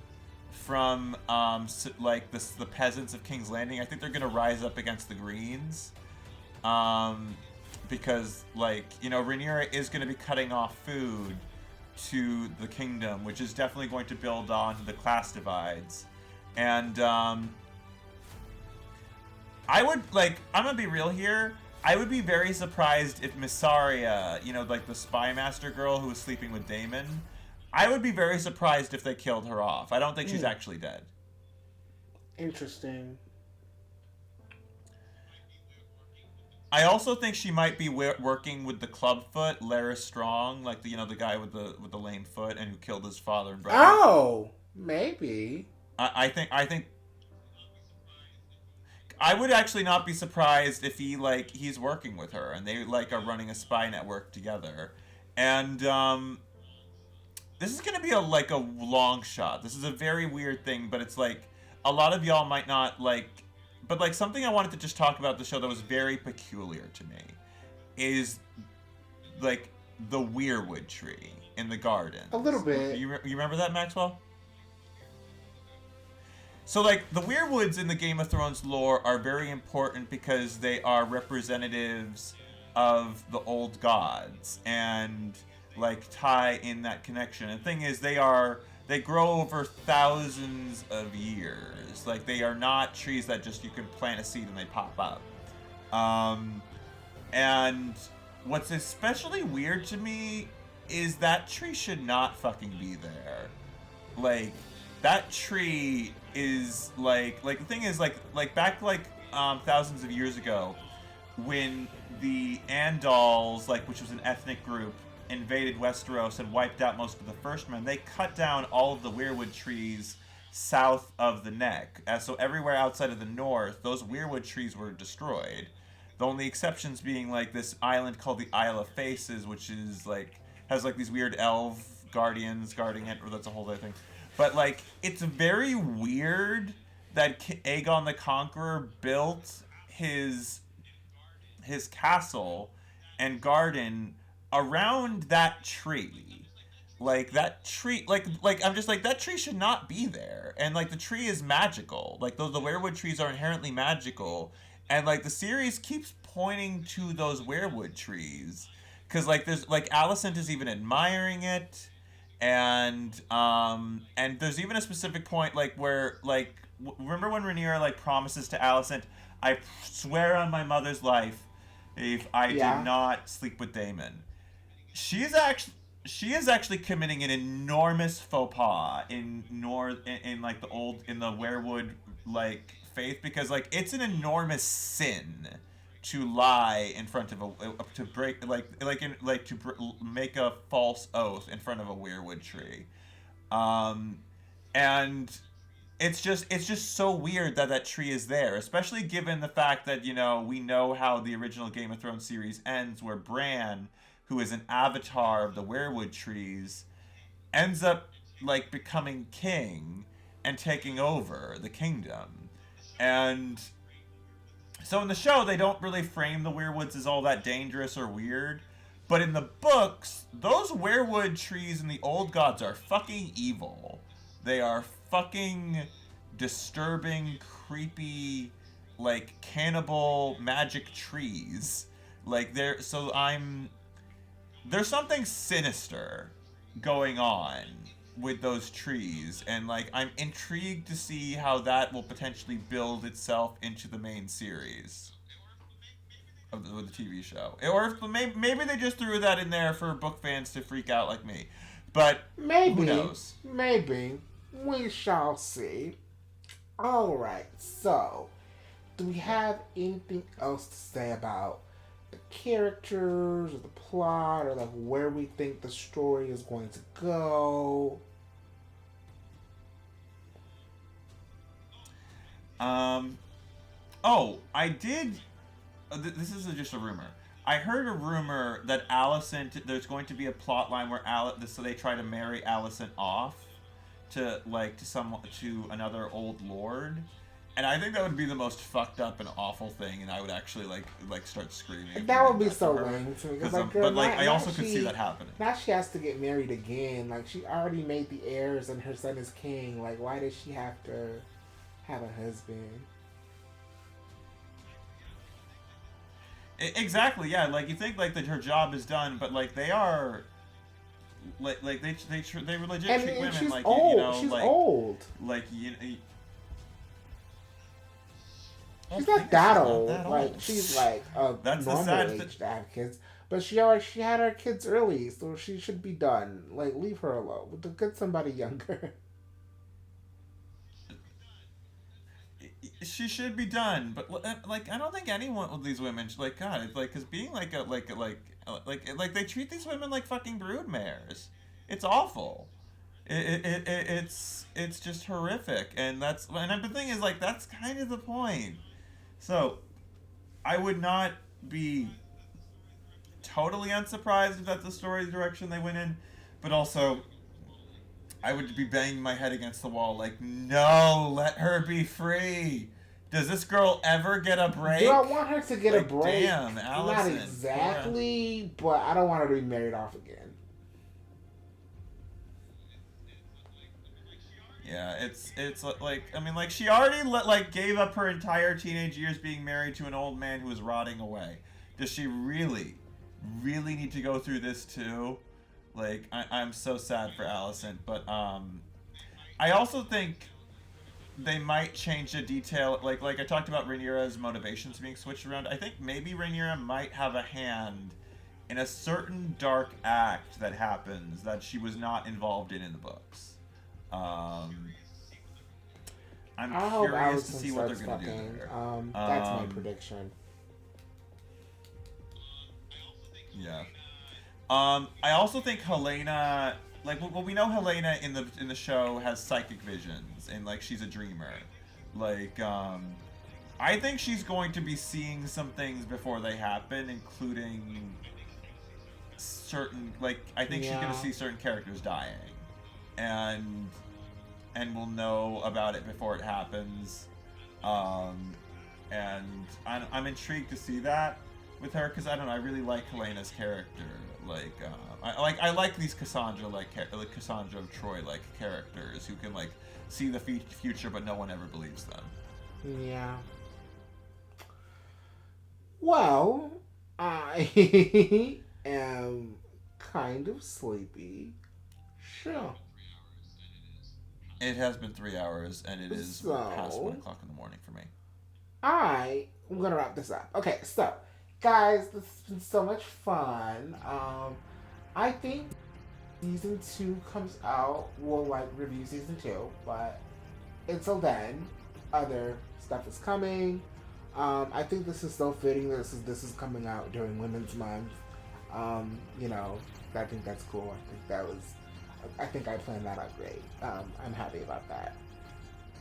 from the peasants of King's Landing. I think they're going to rise up against the Greens, because Rhaenyra is going to be cutting off food to the kingdom, which is definitely going to build on the class divides. And I'm gonna be real here, I would be very surprised if Mysaria, the spy master girl who was sleeping with Daemon, I would be very surprised if they killed her off. I don't think she's actually dead. Interesting. I also think she might be working with the Clubfoot, Larys Strong, like the guy with the lame foot and who killed his father and brother. Oh, maybe. I think I would actually not be surprised if he's working with her and they are running a spy network together. And this is gonna be a long shot. This is a very weird thing, but it's like a lot of y'all might not like. But something I wanted to just talk about the show that was very peculiar to me is the weirwood tree in the garden. A little bit. You remember that, Maxwell? So the weirwoods in the Game of Thrones lore are very important because they are representatives of the old gods and tie in that connection. And the thing is, they grow over thousands of years. They are not trees that just you can plant a seed and they pop up. And what's especially weird to me is that tree should not fucking be there. That tree is the thing is back thousands of years ago, when the Andals, which was an ethnic group, invaded Westeros and wiped out most of the First Men, they cut down all of the weirwood trees south of the Neck. So everywhere outside of the north, those weirwood trees were destroyed. The only exceptions being this island called the Isle of Faces, which is has these weird elf guardians guarding it, or that's a whole other thing. But it's very weird that Aegon the Conqueror built his his castle and garden around that tree. Like that tree, like I'm just like that tree should not be there, and like the tree is magical. Like those the werewood trees are inherently magical, and like the series keeps pointing to those werewood trees, because like there's like Alicent is even admiring it, and there's even a specific point like where like remember when Rhaenyra like promises to Alicent, I swear on my mother's life, if I did Yeah. not sleep with Daemon. She's actually she is actually committing an enormous faux pas in like the old in the werewood like faith, because like it's an enormous sin to lie in front of a to break make a false oath in front of a werewood tree. um and it's just so weird that that tree is there, especially given the fact that we know how the original Game of Thrones series ends, where Bran, who is an avatar of the werewood trees, ends up like becoming king and taking over the kingdom. And so in the show, they don't really frame the werewoods as all that dangerous or weird. But in the books, those werewood trees in the old gods are fucking evil. They are fucking disturbing, creepy, like cannibal magic trees. Like there's something sinister going on with those trees, and like I'm intrigued to see how that will potentially build itself into the main series of the TV show, or if maybe they just threw that in there for book fans to freak out like me, but who Maybe, knows. maybe. We shall see. Alright, so, do we have anything else to say about the characters or the plot or like where we think the story is going to go? um oh, I did this is just a rumor. I heard a rumor that Alicent, there's going to be a plot line where so they try to marry Alicent off to another old lord, and I think that would be the most fucked up and awful thing, and I would actually like start screaming. That would be to so her. lame to me. But like I also could see that happening. Now she has to get married again. Like she already made the heirs, and her son is king. Like why does she have to have a husband? Exactly, yeah. Like you think like that her job is done, but like they are, like they legit And, treat and women she's like old. She's like old. like She's not that old. That Like old. she's like a That's the normal sad age to have kids. But she had her kids early, so she should be done. Like leave her alone. Get somebody younger. She should be done, but like I don't think anyone with these women like God, it's like because being like a like they treat these women like fucking broodmares. It's awful. It's just horrific, and the thing is like that's kind of the point. So I would not be totally unsurprised if that's the story direction they went in, but also I would be banging my head against the wall like, no, let her be free. Does this girl ever get a break? Do I want her to get a break? Damn, Alicent. Not exactly, but I don't want her to be married off again. Yeah, it's like I mean like she already gave up her entire teenage years being married to an old man who was rotting away. Does she really need to go through this too? Like I'm so sad for Alicent, but I also think they might change the detail. Like I talked about Rhaenyra's motivations being switched around. I think maybe Rhaenyra might have a hand in a certain dark act that happens that she was not involved in the books. I'm curious to see what they're gonna do there. That's my prediction. Yeah. I also think Helena, well, we know Helena in the show has psychic visions, and like she's a dreamer. Like, I think she's going to be seeing some things before they happen, including certain I think she's gonna see certain characters dying, and we'll know about it before it happens. And I'm intrigued to see that. with her because I don't know. I really like Helena's character. Like, I like these Cassandra like Cassandra of Troy like characters who can like see the future, but no one ever believes them. Yeah. Well, I am kind of sleepy. Sure. It has been 3 hours, and it is past 1 o'clock in the morning for me. I'm gonna wrap this up. Okay, so guys, this has been so much fun. I think season 2 comes out. We'll like review season 2, but until then, other stuff is coming. I think this is so fitting. This is coming out during Women's Month. You know, I think that's cool. I think I planned that out great. I'm happy about that.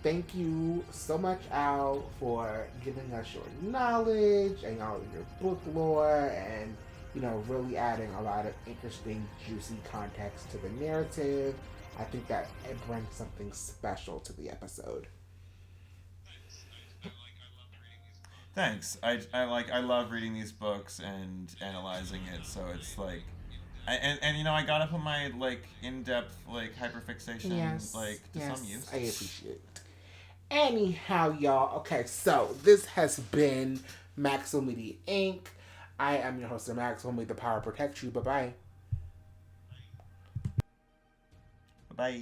Thank you so much, Al, for giving us your knowledge and all of your book lore and, you know, really adding a lot of interesting, juicy context to the narrative. I think that it brings something special to the episode. Thanks. I love reading these books and analyzing it. So it's like, and you know I gotta put my like in depth like hyperfixation to some use. I appreciate it. Anyhow, y'all. Okay, so this has been Maxwell Media Inc. I am your host, Maxwell. May the power protect you. Bye bye. Bye bye.